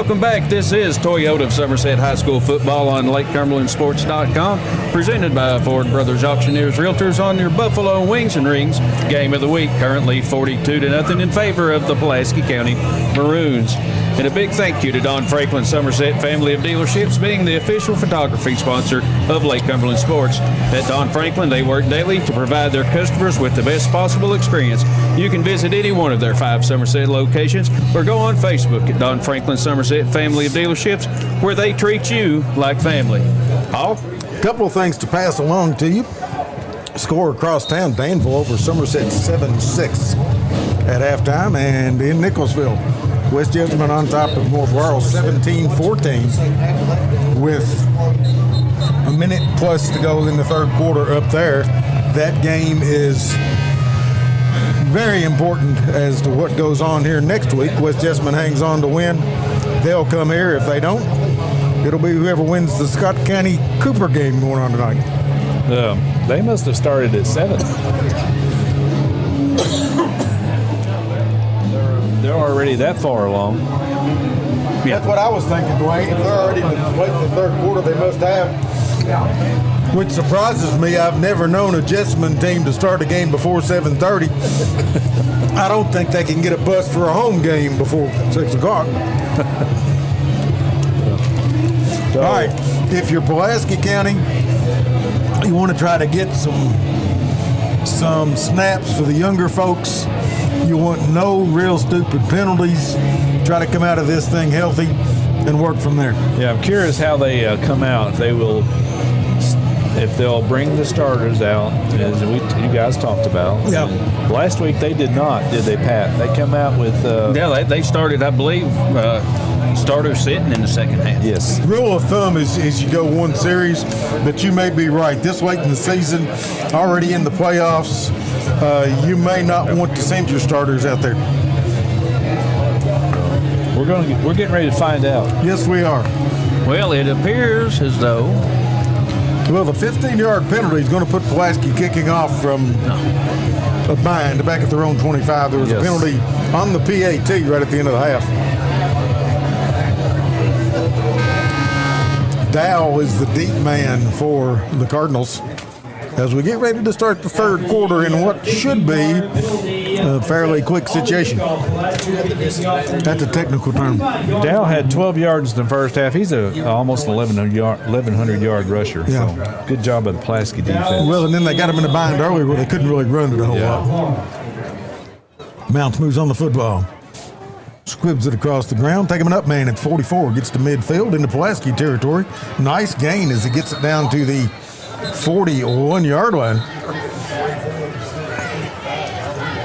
Welcome back. This is Toyota of Somerset High School football on LakeCumberlandSports.com, presented by Ford Brothers Auctioneers Realtors on your Buffalo Wings and Rings game of the week. Currently 42-0 in favor of the Pulaski County Maroons. And a big thank you to Don Franklin Somerset Family of Dealerships, being the official photography sponsor of Lake Cumberland Sports. At Don Franklin, they work daily to provide their customers with the best possible experience. You can visit any one of their 5 Somerset locations or go on Facebook at Don Franklin Somerset Family of Dealerships, where they treat you like family. Paul? A couple of things to pass along to you. Score across town, Danville over Somerset 7-6 at halftime, and in Nicholsville, West Jessamine on top of North Laurel 17-14 with a minute plus to go in the third quarter up there. That game is very important as to what goes on here next week. West Jessamine hangs on to win. They'll come here. If they don't, it'll be whoever wins the Scott County Cooper game going on tonight. They must have started at 7. They're already that far along. That's what I was thinking, Dwayne. If they're already late in the third quarter, they must have. Which surprises me. I've never known a Jessamine team to start a game before 7:30. I don't think they can get a bus for a home game before 6 o'clock. All right, if you're Pulaski County, you want to try to get some snaps for the younger folks. You want no real stupid penalties. Try to come out of this thing healthy and work from there. Yeah, I'm curious how they come out. If they'll bring the starters out, as you guys talked about. Yeah. Last week they did not, did they, Pat? They come out with... they started, I believe, starters sitting in the second half. Yes. Rule of thumb is you go one series, but you may be right. This late in the season, already in the playoffs, you may not want to send your starters out there. We're getting ready to find out. Yes, we are. Well, it appears as though... Well, the 15-yard penalty is going to put Pulaski kicking off from a bind back at their own 25. There was a penalty on the PAT right at the end of the half. Dow is the deep man for the Cardinals as we get ready to start the third quarter in what should be a fairly quick situation. That's a technical term. Dow had 12 yards in the first half. He's almost 1,100-yard rusher. Yeah. So good job by the Pulaski defense. Well, and then they got him in a bind earlier where they couldn't really run it a whole lot. Mounts moves on the football. Squibs it across the ground. Take him an up man at 44. Gets to midfield into Pulaski territory. Nice gain as he gets it down to the 41-yard line.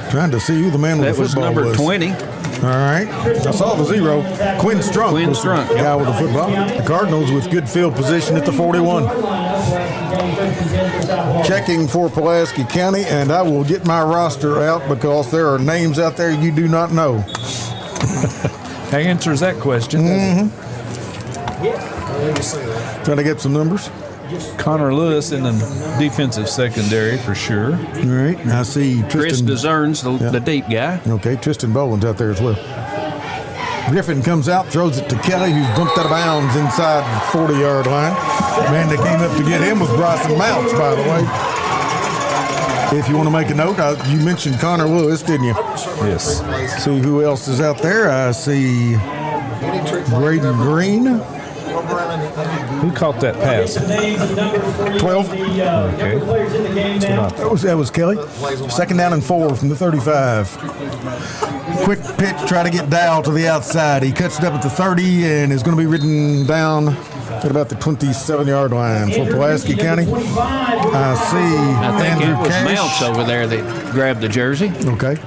Trying to see who the man with the football was. That was number 20. All right. I saw the 0. Quinn Strunk was the guy with the football. The Cardinals with good field position at the 41. Checking for Pulaski County, and I will get my roster out because there are names out there you do not know. That answers that question. Mm-hmm. Trying to get some numbers. Connor Lewis in the defensive secondary for sure. All right. I see Chris DeZern's the deep guy. Okay, Tristan Boland's out there as well. Griffin comes out, throws it to Kelly, who's bumped out of bounds inside the 40-yard line. Man that came up to get him was Bryson Mounts, by the way. If you want to make a note, you mentioned Connor Lewis, didn't you? Yes. See who else is out there. I see Braden Green. Who caught that pass? 12. Okay. That was Kelly. 2nd down and 4 from the 35. Quick pitch, try to get Dow to the outside. He cuts it up at the 30 and is going to be ridden down at about the 27-yard line for Pulaski County. I think Andrew it was Cash. Mounts over there that grabbed the jersey. Okay.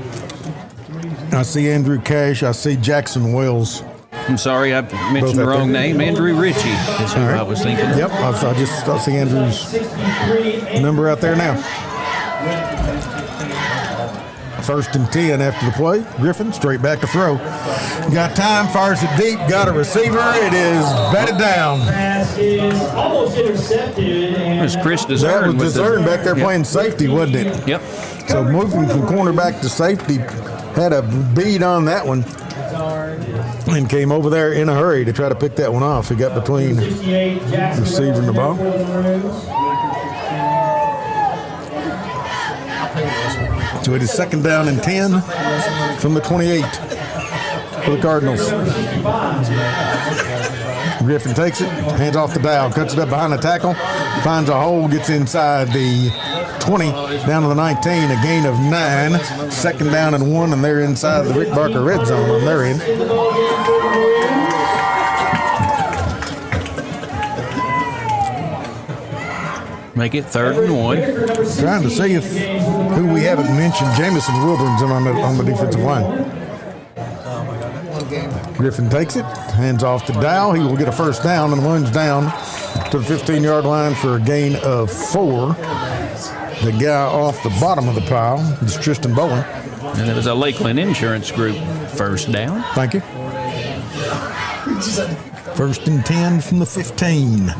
I see Andrew Cash. I see Jackson Wells. I'm sorry, I mentioned the wrong name. Andrew Ritchie is who I was thinking of. Yep, I see Andrew's number out there now. 1st and 10 after the play. Griffin straight back to throw. Got time, fires it deep, got a receiver. It is batted down. Pass is almost intercepted. It was Chris DeZern. That was DeZern back there playing safety, wasn't it? Yep. So moving from cornerback to safety, had a bead on that one. and came over there in a hurry to try to pick that one off. He got between receiver and the ball. So it is 2nd down and 10 from the 28 for the Cardinals. Griffin takes it, hands off the Dow, cuts it up behind the tackle, finds a hole, gets inside the 20, down to the 19, a gain of 9, 2nd down and 1, and they're inside the Rick Barker red zone on their end. Make it 3rd and 1. Trying to see if who we haven't mentioned, Jamison Wilburn's on the defensive line. Griffin takes it, hands off to Dow. He will get a 1st down and runs down to the 15-yard line for a gain of 4. The guy off the bottom of the pile is Tristan Bowen. And it was a Lakeland Insurance Group 1st down. Thank you. 1st and 10 from the 15.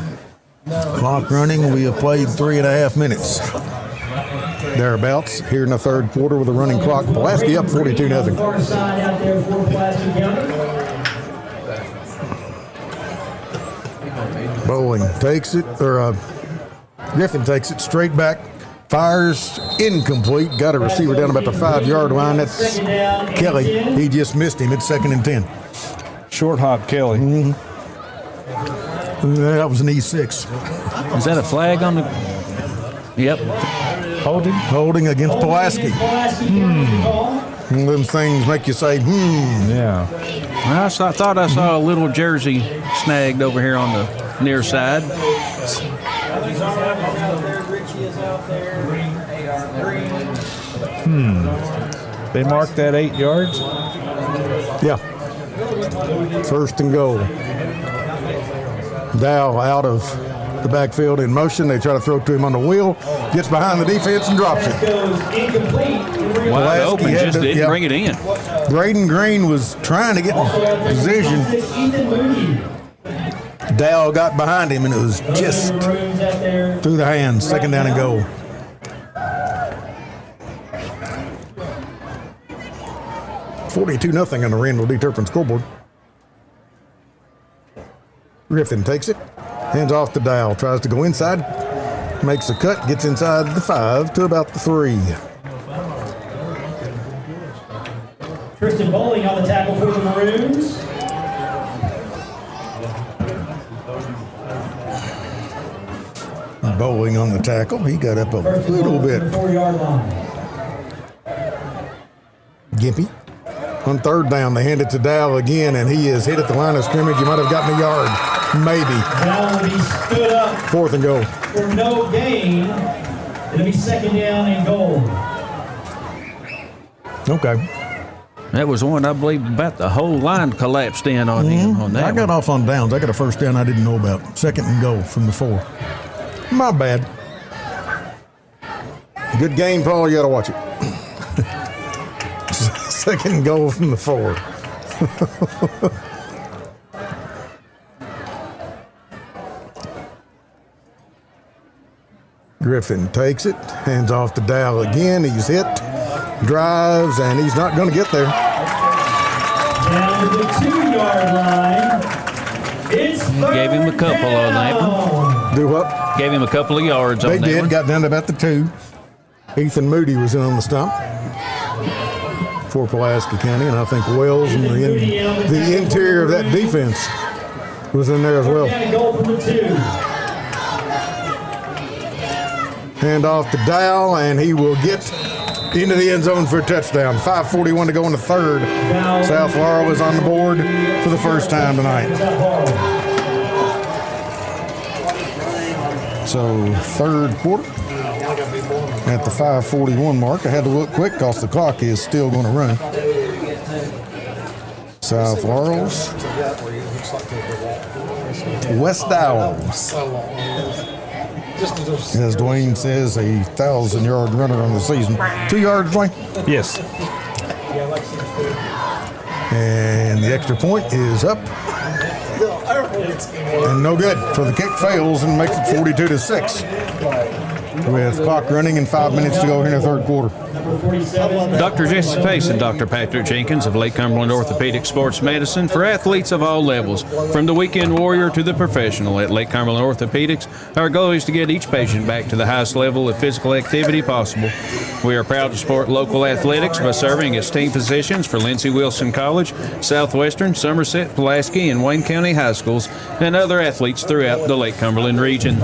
Clock running. We have played 3.5 minutes. Thereabouts here in the 3rd quarter with a running clock. Pulaski up 42-0. Bowling takes it, or Griffin takes it straight back, fires incomplete, got a receiver down about the 5-yard line. That's Kelly. He just missed him. It's 2nd and 10. Short hop Kelly. Mm-hmm. That was an E6. Is that a flag on the? Yep. Holding against Pulaski. Them things make you say, Yeah. Well, I thought I saw a little jersey snagged over here on the near side. They marked that 8 yards? Yeah. 1st and goal. Dow out of the backfield in motion. They try to throw to him on the wheel. Gets behind the defense and drops it. Wide open, just didn't bring it in. Braden Green was trying to get in position. Dow got behind him, and it was just through the hands. 2nd down and goal. $42-0 on the Randall D. Turpin scoreboard. Griffin takes it, hands off to Dow, tries to go inside, makes a cut, gets inside the 5 to about the 3. Tristan Bowling on the tackle for the Maroons. Bowling on the tackle. He got up a little bit. 4-yard line. Gimpy. On 3rd down, they hand it to Dow again, and he is hit at the line of scrimmage. He might have gotten a yard. Maybe. Now he stood up 4th and goal. for no gain. It'll be 2nd down and goal. Okay. That was one, I believe, about the whole line collapsed in on him on that. I got off on downs. I got a 1st down I didn't know about. 2nd and goal from the 4. My bad. Good game, Paul. You got to watch it. 2nd and goal from the 4. Griffin takes it, hands off to Dow again. He's hit, drives, and he's not going to get there. Down to the 2-yard line. It's Gave him a couple on that one. Do what? Gave him a couple of yards on that one. They did, got down to about the 2. Ethan Moody was in on the stump for Pulaski County, and I think Wells and the interior of that defense was in there as well. Goal from the 2. Hand off to Dow, and he will get into the end zone for a touchdown. 5:41 to go in the 3rd. South Laurel is on the board for the first time tonight. So 3rd quarter at the 5:41 mark. I had to look quick because the clock is still going to run. South Laurel's West Owls. As Dwayne says, a 1,000-yard runner on the season. 2 yards, Dwayne? Yes. And the extra point is up. And no good. So the kick fails and makes it 42-6. With clock running and 5 minutes to go here in the third quarter. Dr. Jesse Pace and Dr. Patrick Jenkins of Lake Cumberland Orthopedic Sports Medicine for athletes of all levels, from the weekend warrior to the professional. At Lake Cumberland Orthopedics, our goal is to get each patient back to the highest level of physical activity possible. We are proud to support local athletics by serving as team physicians for Lindsey Wilson College, Southwestern, Somerset, Pulaski, and Wayne County High Schools, and other athletes throughout the Lake Cumberland region.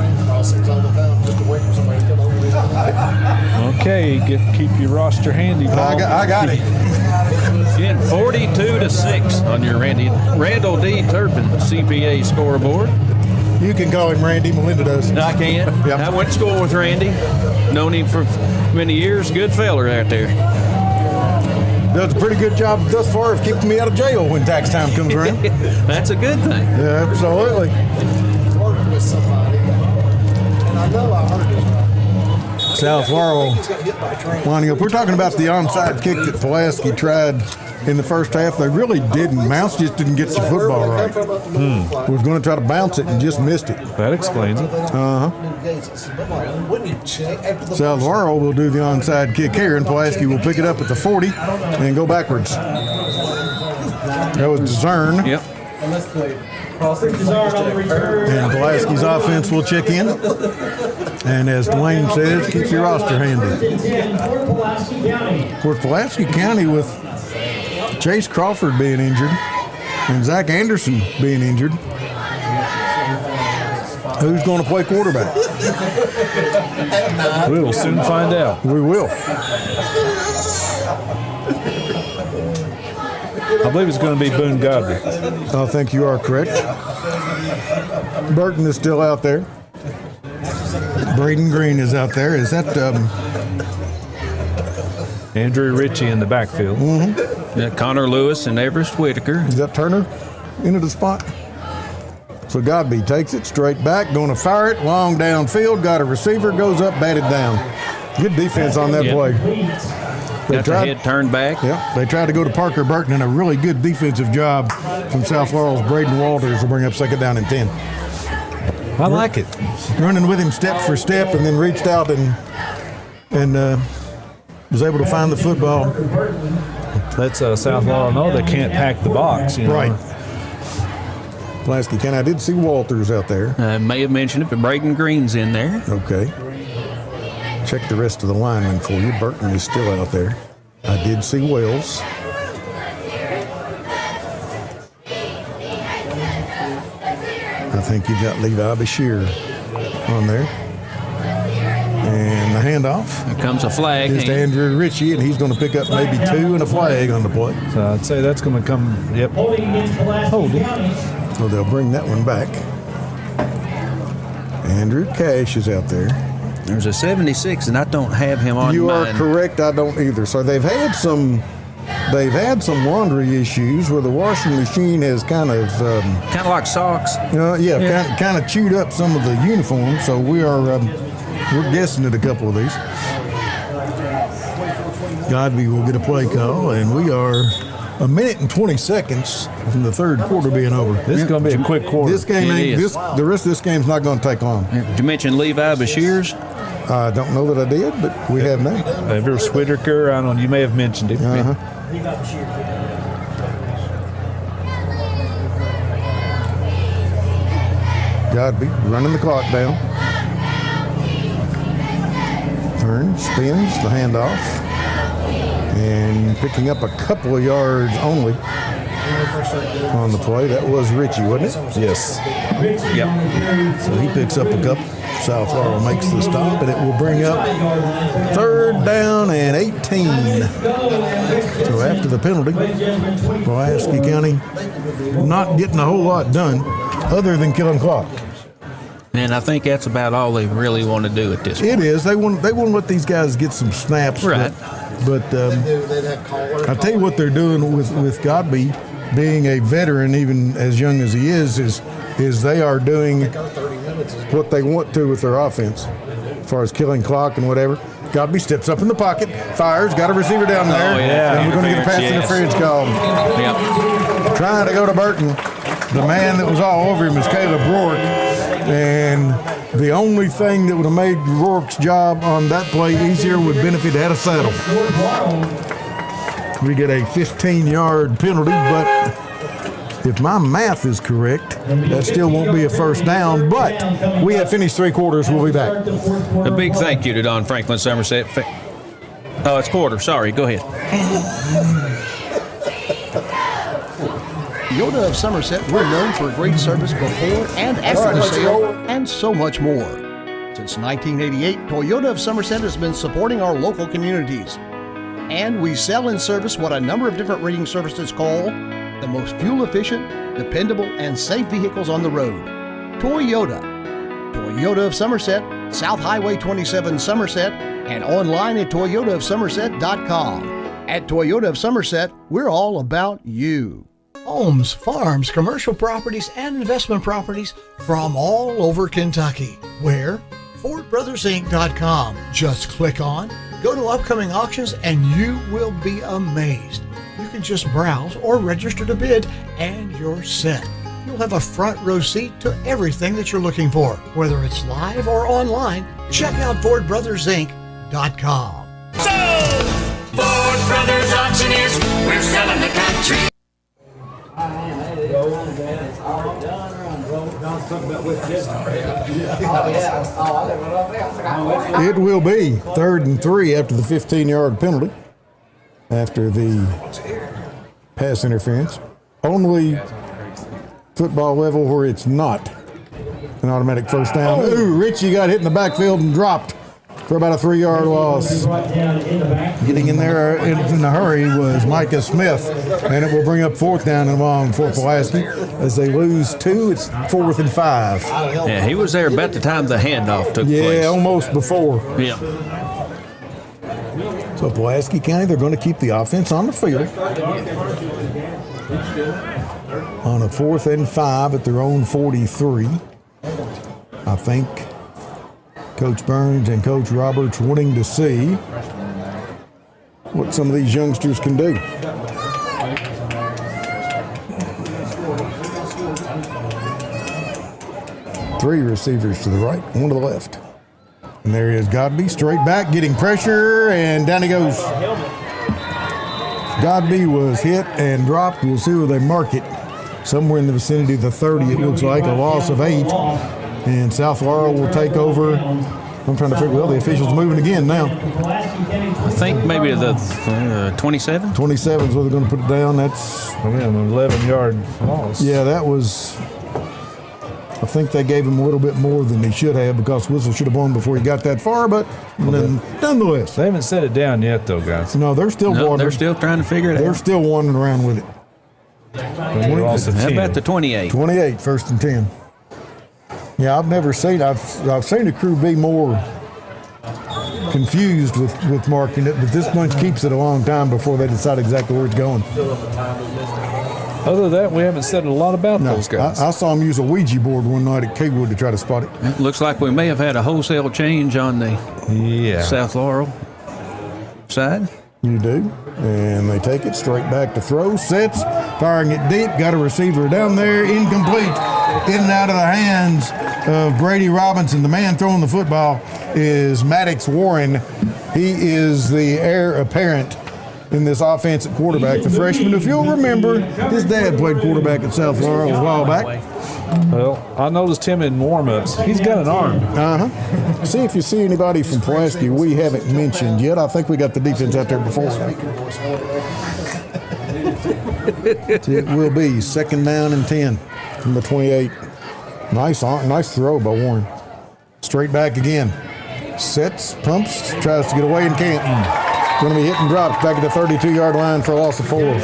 Okay, keep your roster handy, Paul. I got it. Again, 42-6 on your Randall D. Turpin CPA scoreboard. You can call him Randy. Melinda does. I can. Yep. I went to school with Randy. Known him for many years. Good feller out there. Does a pretty good job thus far of keeping me out of jail when tax time comes around. That's a good thing. Yeah, absolutely. South Laurel winding up. We're talking about the onside kick that Pulaski tried in the first half. They really didn't. Mouse just didn't get the football right. Was going to try to bounce it and just missed it. That explains it. South Laurel will do the onside kick here, and Pulaski will pick it up at the 40 and go backwards. That was DeZern. Yep. And Pulaski's offense will check in. And as Dwayne says, keep your roster handy. For Pulaski County, with Chase Crawford being injured and Zach Anderson being injured, who's going to play quarterback? We'll soon find out. We will. I believe it's going to be Boone Godby. I think you are correct. Burton is still out there. Braden Green is out there. Is that Andrew Ritchie in the backfield? Yeah, Connor Lewis and Everest Whitaker. Is that Turner into the spot? So Godby takes it straight back, going to fire it long downfield. Got a receiver, goes up, batted down. Good defense on that play. Got the head turned back. Yep, they tried to go to Parker Burton, and a really good defensive job from South Laurel's Braden Walters to bring up second down and 10. I like it. Running with him step for step, and then reached out and was able to find the football. That's South Laurel. No, they can't pack the box. You know? Right. Pulaski County, I did see Walters out there. I may have mentioned it, but Braden Green's in there. Okay. Check the rest of the linemen for you. Burton is still out there. I did see Wells. I think you've got Levi Bashir on there. And the handoff. Here comes a flag. Just Andrew Ritchie, and he's going to pick up maybe 2 and a flag on the play. So I'd say that's going to come, holding. So they'll bring that one back. Andrew Cash is out there. There's a 76, and I don't have him on You mine. are correct. I don't either. So they've had some laundry issues where the washing machine has kind of like socks. Kind of chewed up some of the uniforms. So we're guessing at a couple of these. Godby will get a play call, and we are a minute and 20 seconds from the third quarter being over. This is going to be a quick quarter. This game the rest of this game's not going to take long. Did you mention Levi Bashir's? I don't know that I did, but we have now. Everest Whitaker, I don't know, you may have mentioned it. Godby running the clock down. Turns, spins, the handoff. And picking up a couple of yards only on the play. That was Ritchie, wasn't it? Yes. Yep. So he picks up a couple. South Laurel makes the stop, and it will bring up third down and 18. So after the penalty, Pulaski County not getting a whole lot done other than killing clock. And I think that's about all they really want to do at this point. It is. They want to let these guys get some snaps. Right. But I tell you what they're doing with Godby being a veteran, even as young as he is they are doing what they want to with their offense, as far as killing clock and whatever. Godby steps up in the pocket, fires, got a receiver down there, and we're going to get a pass interference call. Yep. Trying to go to Burton. The man that was all over him was Caleb Rourke. And the only thing that would have made Rourke's job on that play easier would been if he'd had a saddle. We get a 15-yard penalty, but if my math is correct, that still won't be a first down, but we have finished 3 quarters. We'll be back. A big thank you to Don Franklin Somerset. Oh, it's quarter. Sorry. Go ahead. Toyota of Somerset, we're known for great service before and after the sale, and so much more. Since 1988, Toyota of Somerset has been supporting our local communities. And we sell and service what a number of different reading services call the most fuel-efficient, dependable, and safe vehicles on the road. Toyota. Toyota of Somerset, South Highway 27 Somerset, and online at toyotaofsomerset.com. At Toyota of Somerset, we're all about you. Homes, farms, commercial properties, and investment properties from all over Kentucky. Where? FordBrothersInc.com. Just click on, go to upcoming auctions, and you will be amazed. You can just browse or register to bid, and you're set. You'll have a front row seat to everything that you're looking for. Whether it's live or online, check out FordBrothersInc.com. Ford Brothers Auctioneers, we're selling the country. It will be 3rd and 3 after the 15-yard penalty, after the pass interference. Only football level where it's not an automatic first down. Ooh, Richie got hit in the backfield and dropped for about a 3-yard loss. Getting in there in a hurry was Micah Smith, and it will bring up 4th down and long for Pulaski. As they lose 2, it's 4th and 5. Yeah, he was there about the time the handoff took place. Yeah, almost before. Yeah. So Pulaski County, they're going to keep the offense on the field on a 4th and 5 at their own 43. I think Coach Burns and Coach Roberts wanting to see what some of these youngsters can do. Three receivers to the right, one to the left. And there is Godby, straight back, getting pressure, and down he goes. Godby was hit and dropped. We'll see where they mark it. Somewhere in the vicinity of the 30, it looks like, a loss of 8. And South Laurel will take over. I'm trying to figure, well, the official's moving again now. I think maybe the 27? 27 is where they're going to put it down. That's an 11-yard loss. Yeah, that was, I think they gave him a little bit more than they should have because Whistle should have won before he got that far, but nonetheless. They haven't set it down yet, though, guys. No, they're still wondering. They're still trying to figure it out. They're still wandering around with it. How about the 28? 28, 1st and 10. Yeah, I've seen the crew be more confused with marking it, but this bunch keeps it a long time before they decide exactly where it's going. Other than that, we haven't said a lot about those guys. I saw them use a Ouija board one night at Kaywood to try to spot it. It looks like we may have had a wholesale change on the South Laurel side. You do. And they take it straight back to throw. Sets, firing it deep. Got a receiver down there. Incomplete. In and out of the hands of Brady Robinson. The man throwing the football is Maddox Warren. He is the heir apparent in this offense at quarterback. The freshman, if you'll remember, his dad played quarterback at South Laurel a while back. Well, I noticed him in warm-ups. He's got an arm. See if you see anybody from Pulaski we haven't mentioned yet. I think we got the defense out there before. It will be 2nd down and 10 from the 28. Nice throw by Warren. Straight back again. Sets, pumps, tries to get away and can't. Going to be hit and dropped back at the 32-yard line for a loss of 4.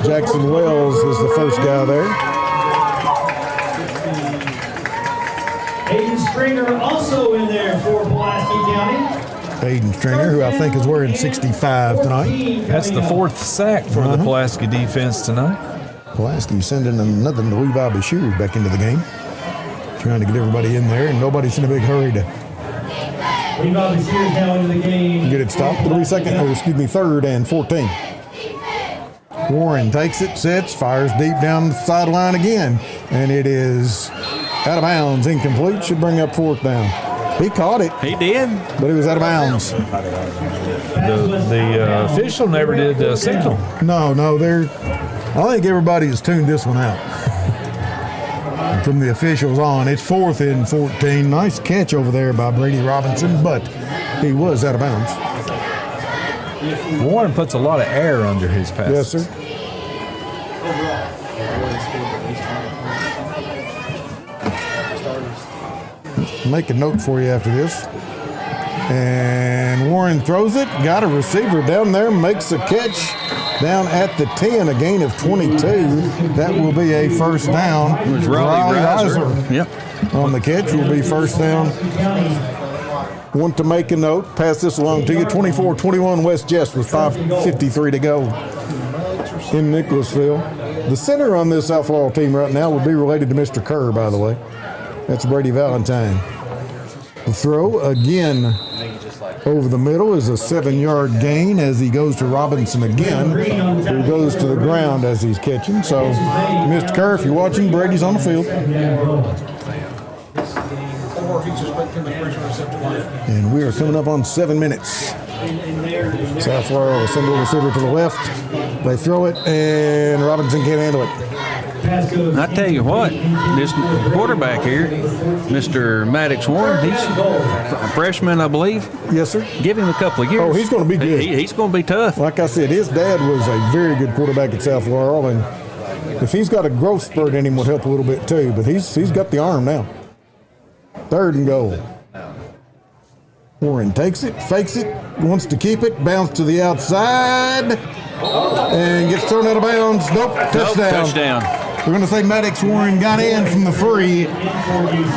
Jackson Wells is the first guy there. Aiden Stringer also in there for Pulaski County. Aiden Stringer, who I think is wearing 65 tonight. That's the 4th sack for the Pulaski defense tonight. Pulaski sending another Levi Bashir back into the game. Trying to get everybody in there, and nobody's in a big hurry to Levi Bashir now into the game. get it stopped. It'll be 3rd and 14. Warren takes it, sits, fires deep down the sideline again, and it is out of bounds, incomplete. Should bring up 4th down. He caught it. He did. But it was out of bounds. The official never did signal. No, I think everybody has tuned this one out. From the officials on, it's 4th and 14. Nice catch over there by Brady Robinson, but he was out of bounds. Warren puts a lot of air under his passes. Yes, sir. Make a note for you after this. And Warren throws it, got a receiver down there, makes a catch down at the 10, a gain of 22. That will be a first down. It was Raleigh Reiser. Yep. On the catch will be first down. Want to make a note, pass this along to you. 24-21 West Jess with 5:53 to go in Nicholasville. The center on this South Laurel team right now would be related to Mr. Kerr, by the way. That's Brady Valentine. The throw again over the middle is a 7-yard gain as he goes to Robinson again, who goes to the ground as he's catching. So, Mr. Kerr, if you're watching, Brady's on the field. And we are coming up on 7 minutes. South Laurel, a single receiver to the left. They throw it, and Robinson can't handle it. I tell you what, this quarterback here, Mr. Maddox Warren, he's a freshman, I believe. Yes, sir. Give him a couple of years. Oh, he's going to be good. He's going to be tough. Like I said, his dad was a very good quarterback at South Laurel, and if he's got a growth spurt in him, would help a little bit too. But he's got the arm now. 3rd and goal. Warren takes it, fakes it, wants to keep it, bounce to the outside, and gets thrown out of bounds. Nope, touchdown. We're going to say Maddox Warren got in from the free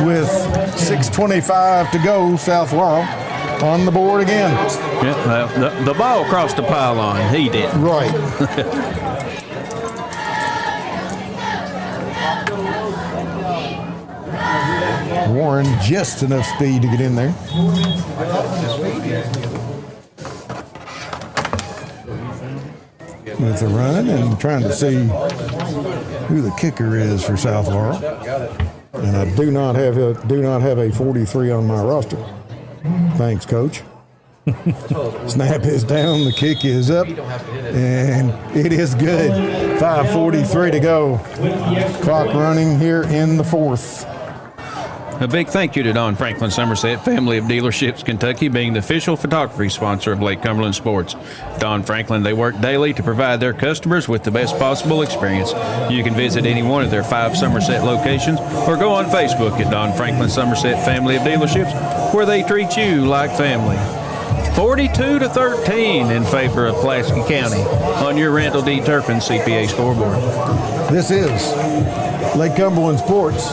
with 6:25 to go. South Laurel on the board again. Yeah, the ball crossed the pylon. He did. Right. Warren just enough speed to get in there. With a run and trying to see who the kicker is for South Laurel. And I do not have a 43 on my roster. Thanks, Coach. Snap is down, the kick is up, and it is good. 5:43 to go. Clock running here in the 4th. A big thank you to Don Franklin Somerset Family of Dealerships Kentucky, being the official photography sponsor of Lake Cumberland Sports. Don Franklin, they work daily to provide their customers with the best possible experience. You can visit any one of their 5 Somerset locations or go on Facebook at Don Franklin Somerset Family of Dealerships, where they treat you like family. 42-13 in favor of Pulaski County on your Randall D. Turpin CPA scoreboard. This is Lake Cumberland Sports.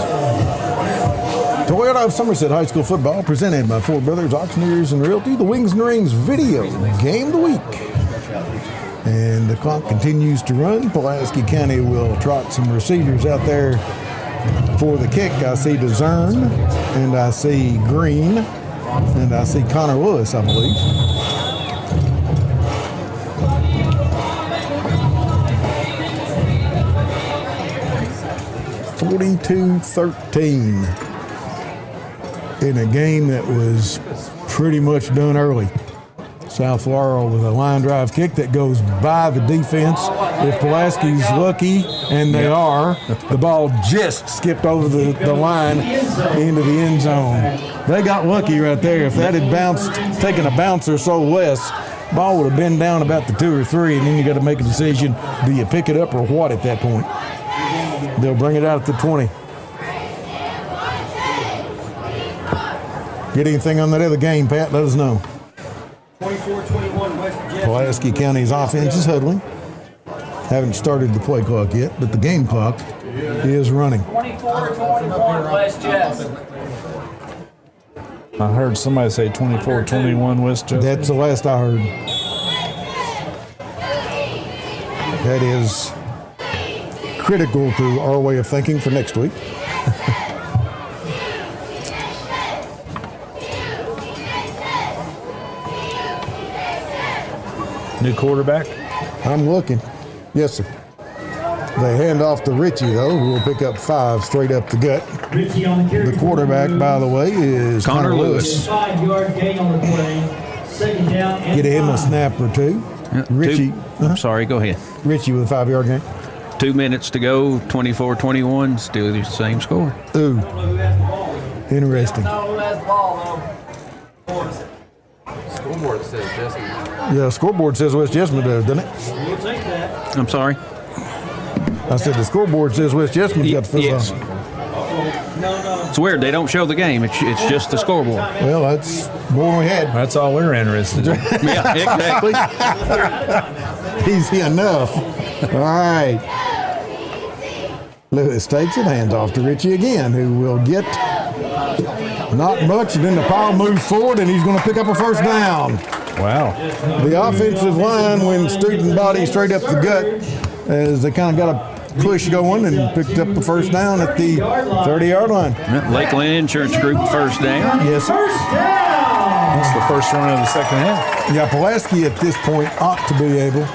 Toyota of Somerset High School football presented by Ford Brothers Auctioneers and Realty, the Wings and Rings video game of the week. And the clock continues to run. Pulaski County will trot some receivers out there for the kick. I see DeZern, and I see Green, and I see Connor Lewis, I believe. (42-13) in a game that was pretty much done early. South Laurel with a line drive kick that goes by the defense. If Pulaski's lucky, and they are, the ball just skipped over the line into the end zone. They got lucky right there. If that had taken a bounce or so less, ball would have been down about the 2 or 3, and then you got to make a decision: do you pick it up or what at that point? They'll bring it out at the 20. Get anything on that other game, Pat? Let us know. 24-21 West Jess. Pulaski County's offense is huddling. Haven't started the play clock yet, but the game clock is running. 24-21 West Jess. I heard somebody say 24-21 West Jess. That's the last I heard. That is critical to our way of thinking for next week. New quarterback? I'm looking. Yes, sir. They hand off to Richie, though, who will pick up 5 straight up the gut. Richie on the carry. The quarterback, by the way, is Connor Lewis. 5-yard gain on the play. Second down and Get him a 5. snap or two. Richie. I'm sorry, go ahead. Richie with a 5-yard gain. 2 minutes to go, 24-21, still the same score. Ooh. Interesting. Scoreboard says Jessamine. Yeah, scoreboard says West Jessamine does, doesn't it? We'll take that. I'm sorry? I said the scoreboard says West Jessamine got the football. Yes. It's weird. They don't show the game. It's just the scoreboard. Well, that's more than we had. That's all we're interested in. Yeah, exactly. Easy enough. All right. Lewis takes it, hands off to Richie again, who will get not much, and then the power moves forward, and he's going to pick up a first down. Wow. The offensive line went student body straight up the gut as they kind of got a push going and picked up the first down at the 30-yard line. Lakeland Insurance Group first down. Yes, sir. That's the first run of the second half. Yeah, Pulaski at this point ought to be able.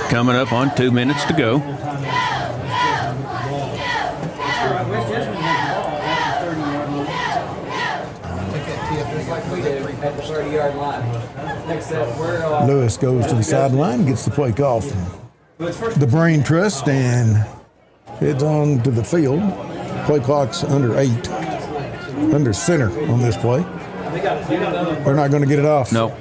Coming up on 2 minutes to go. Lewis goes to the sideline, gets the play call from the Brain Trust, and heads on to the field. Play clock's under 8, under center on this play. They're not going to get it off. No.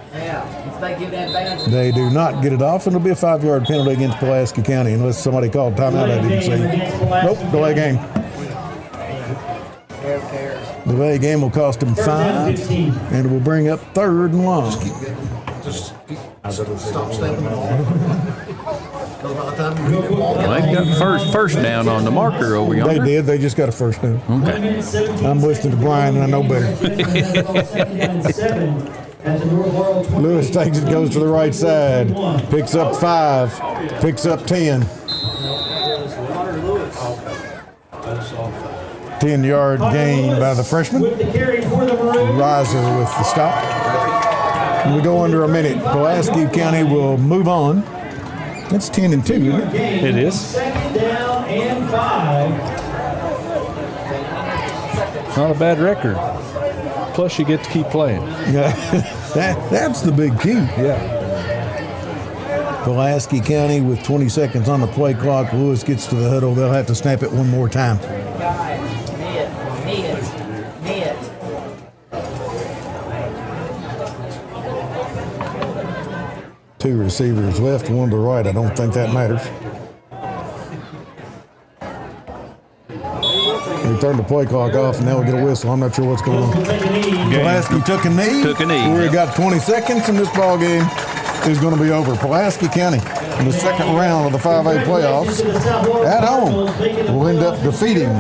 They do not get it off, and it'll be a 5-yard penalty against Pulaski County unless somebody called timeout I didn't see. Nope, delay game. Delay game will cost them 5, and it will bring up 3rd and long. Stop stepping Well, they got first down on the marker over yonder. They did. They just got a first down. Okay. I'm listening to Brian, and I know better. Lewis takes it, goes to the right side, picks up 5, picks up 10. 10-yard gain by the freshman. Riser with the stop. We go under a minute. Pulaski County will move on. That's 10-2, isn't it? It is. Second down and 5. Not a bad record. Plus, you get to keep playing. Yeah, that's the big key. Yeah. Pulaski County with 20 seconds on the play clock. Lewis gets to the huddle. They'll have to snap it one more time. Two receivers left, one to the right. I don't think that matters. We turned the play clock off, and now we get a whistle. I'm not sure what's going on. Pulaski took a knee. We got 20 seconds, and this ball game is going to be over. Pulaski County in the second round of the 5A playoffs at home will end up defeating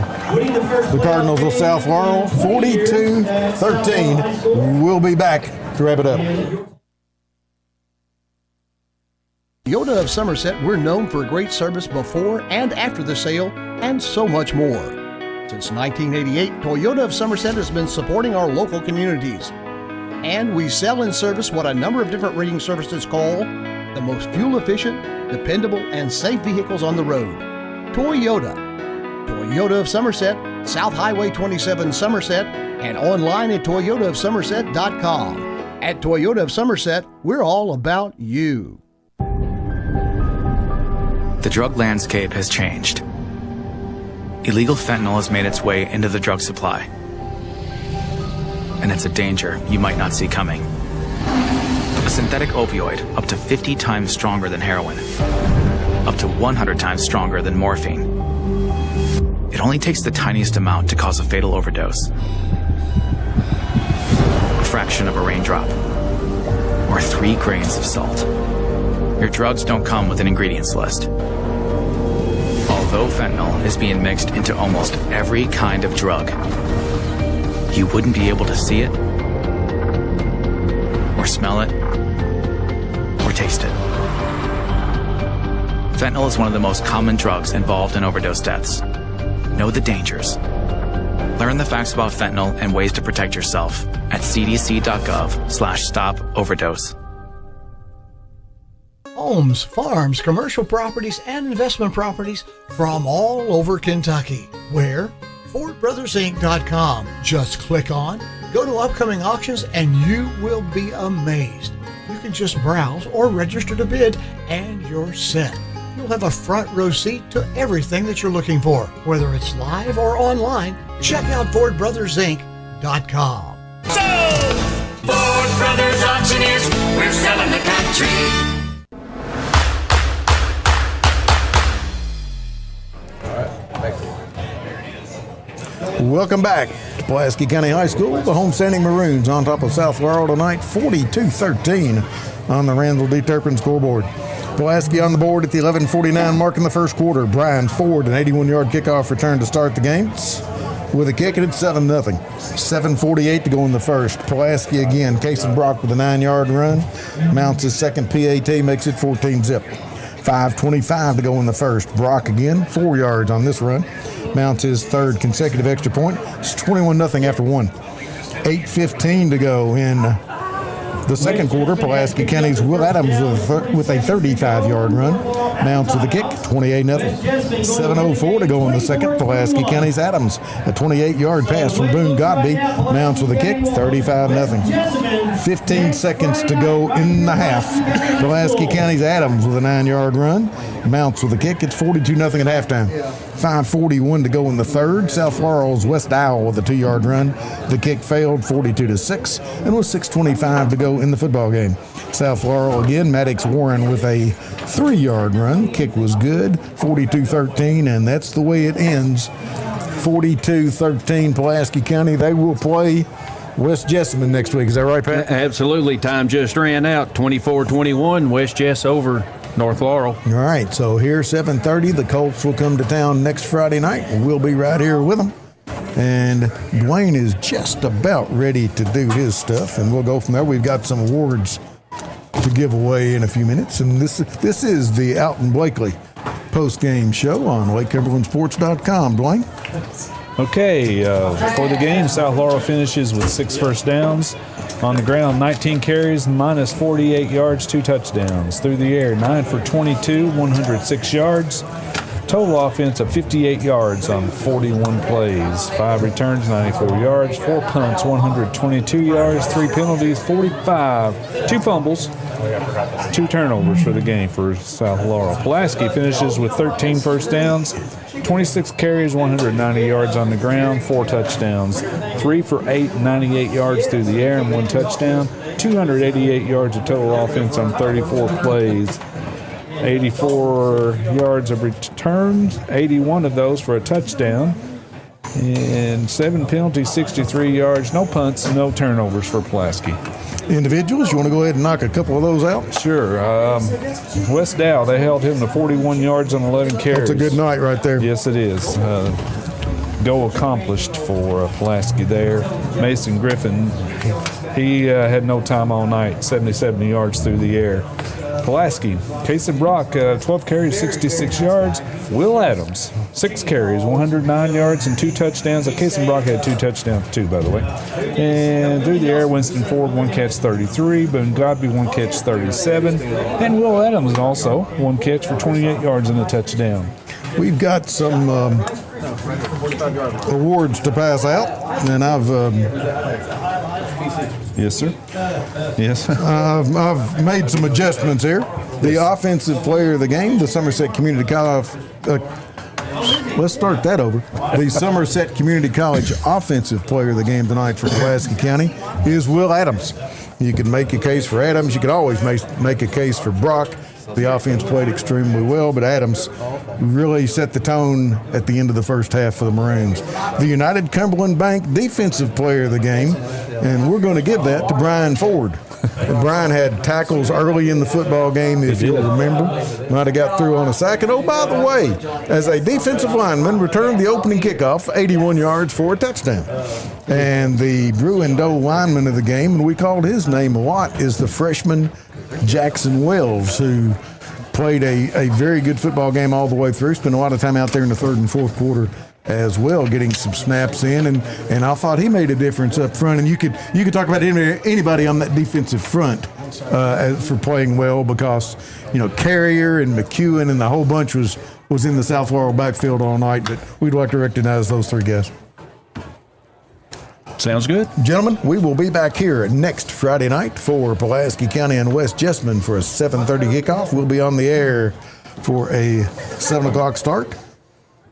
the Cardinals of South Laurel 42-13. We'll be back to wrap it up. Toyota of Somerset, we're known for great service before and after the sale, and so much more. Since 1988, Toyota of Somerset has been supporting our local communities. And we sell and service what a number of different rating services call the most fuel-efficient, dependable, and safe vehicles on the road. Toyota. Toyota of Somerset, South Highway 27 Somerset, and online at toyotaofsomerset.com. At Toyota of Somerset, we're all about you. The drug landscape has changed. Illegal fentanyl has made its way into the drug supply. And it's a danger you might not see coming. A synthetic opioid up to 50 times stronger than heroin. Up to 100 times stronger than morphine. It only takes the tiniest amount to cause a fatal overdose. A fraction of a raindrop. Or 3 grains of salt. Your drugs don't come with an ingredients list. Although fentanyl is being mixed into almost every kind of drug, you wouldn't be able to see it, or smell it, or taste it. Fentanyl is one of the most common drugs involved in overdose deaths. Know the dangers. Learn the facts about fentanyl and ways to protect yourself at cdc.gov/stopoverdose. Homes, farms, commercial properties, and investment properties from all over Kentucky. Where? FordBrothersInc.com. Just click on, go to upcoming auctions, and you will be amazed. You can just browse or register to bid, and you're set. You'll have a front row seat to everything that you're looking for, whether it's live or online. Check out FordBrothersInc.com. Ford Brothers Auctioneers, we're selling the country. Welcome back to Pulaski County High School. The homestanding Maroons on top of South Laurel tonight, 42-13 on the Randall D. Turpin scoreboard. Pulaski on the board at the 11:49 mark in the first quarter. Brian Ford, an 81-yard kickoff return to start the game with a kick, and it's 7-0. 7:48 to go in the first. Pulaski again. Cason Brock with a 9-yard run. Mounts his second PAT, makes it 14-zip. 5:25 to go in the first. Brock again, 4 yards on this run. Mounts his third consecutive extra point. It's 21-0 after one. 8:15 to go in the second quarter. Pulaski County's Will Adams with a 35-yard run. Mounts with a kick, 28-0. 7:04 to go in the second. Pulaski County's Adams, a 28-yard pass from Boone Godby. Mounts with a kick, 35-0. 15 seconds to go in the half. Pulaski County's Adams with a 9-yard run. Mounts with a kick, it's 42-0 at halftime. 5:41 to go in the third. South Laurel's West Owl with a 2-yard run. The kick failed, 42-6, and with 6:25 to go in the football game. South Laurel again. Maddox Warren with a 3-yard run. Kick was good, 42-13, and that's the way it ends. 42-13 Pulaski County. They will play West Jessamine next week. Is that right, Pat? Absolutely. Time just ran out. 24-21. West Jess over North Laurel. All right, so here 7:30. The Colts will come to town next Friday night. We'll be right here with them. And Dwayne is just about ready to do his stuff, and we'll go from there. We've got some awards to give away in a few minutes, and this is the Alton Blakely post-game show on LakeCumberlandSports.com. Dwayne? Okay, for the game, South Laurel finishes with 6 first downs. On the ground, 19 carries, minus 48 yards, 2 touchdowns. Through the air, 9 for 22, 106 yards. Total offense of 58 yards on 41 plays. 5 returns, 94 yards. 4 punts, 122 yards. 3 penalties, 45. 2 fumbles, 2 turnovers for the game for South Laurel. Pulaski finishes with 13 first downs, 26 carries, 190 yards on the ground, 4 touchdowns. 3 for 8, 98 yards through the air and 1 touchdown. 288 yards of total offense on 34 plays. 84 yards of returns, 81 of those for a touchdown, and 7 penalties, 63 yards, no punts, no turnovers for Pulaski. Individuals, you want to go ahead and knock a couple of those out? Sure. West Dow, they held him to 41 yards on 11 carries. That's a good night right there. Yes, it is. Goal accomplished for Pulaski there. Mason Griffin, he had no time all night, 77 yards through the air. Pulaski, Cason Brock, 12 carries, 66 yards. Will Adams, 6 carries, 109 yards and 2 touchdowns. Cason Brock had 2 touchdowns too, by the way. And through the air, Winston Ford, 1 catch, 33. Boone Godby, 1 catch, 37. And Will Adams also, 1 catch for 28 yards and a touchdown. We've got some awards to pass out, and I've yes, sir. Yes. I've made some adjustments here. The offensive player of the game, the Somerset Community College. Let's start that over. The Somerset Community College offensive player of the game tonight for Pulaski County is Will Adams. You can make a case for Adams. You could always make a case for Brock. The offense played extremely well, but Adams really set the tone at the end of the first half for the Maroons. The United Cumberland Bank defensive player of the game, and we're going to give that to Brian Ford. Brian had tackles early in the football game, if you'll remember. Might have got through on a sack. And, oh, by the way, as a defensive lineman, returned the opening kickoff, 81 yards for a touchdown. And the Bruin Doe lineman of the game, and we called his name a lot, is the freshman Jackson Wells, who played a very good football game all the way through. Spent a lot of time out there in the third and fourth quarter as well, getting some snaps in, and I thought he made a difference up front. And you could talk about anybody on that defensive front for playing well because, Carrier and McEwen and the whole bunch was in the South Laurel backfield all night, but we'd like to recognize those three guys. Sounds good. Gentlemen, we will be back here next Friday night for Pulaski County and West Jessamine for a 7:30 kickoff. We'll be on the air for a 7 o'clock start.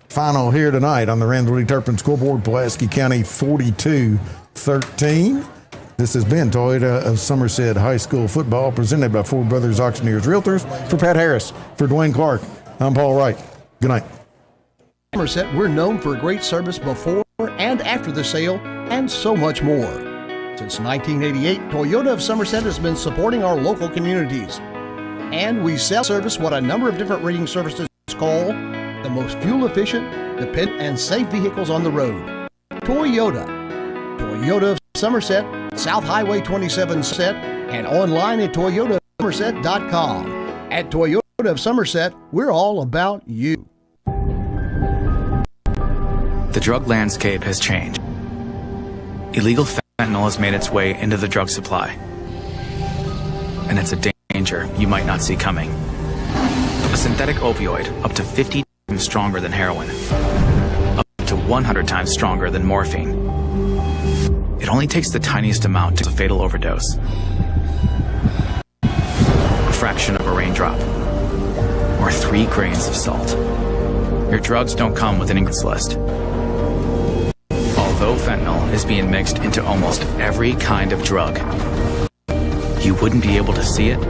Final here tonight on the Ramsey Turpin scoreboard, Pulaski County 42-13. This has been Toyota of Somerset High School football presented by Ford Brothers Auctioneers Realtors. For Pat Harris, for Dwayne Clark, I'm Paul Wright. Good night. Somerset, we're known for great service before and after the sale and so much more. Since 1988, Toyota of Somerset has been supporting our local communities. And we sell service what a number of different rating services call the most fuel-efficient, dependent, and safe vehicles on the road. Toyota of Somerset, South Highway 27 Set, and online at toyotasomerset.com. At Toyota of Somerset, we're all about you. The drug landscape has changed. Illegal fentanyl has made its way into the drug supply. And it's a danger you might not see coming. A synthetic opioid up to 50 times stronger than heroin. Up to 100 times stronger than morphine. It only takes the tiniest amount to a fatal overdose. A fraction of a raindrop. Or 3 grains of salt. Your drugs don't come with an ingredients list. Although fentanyl is being mixed into almost every kind of drug, you wouldn't be able to see it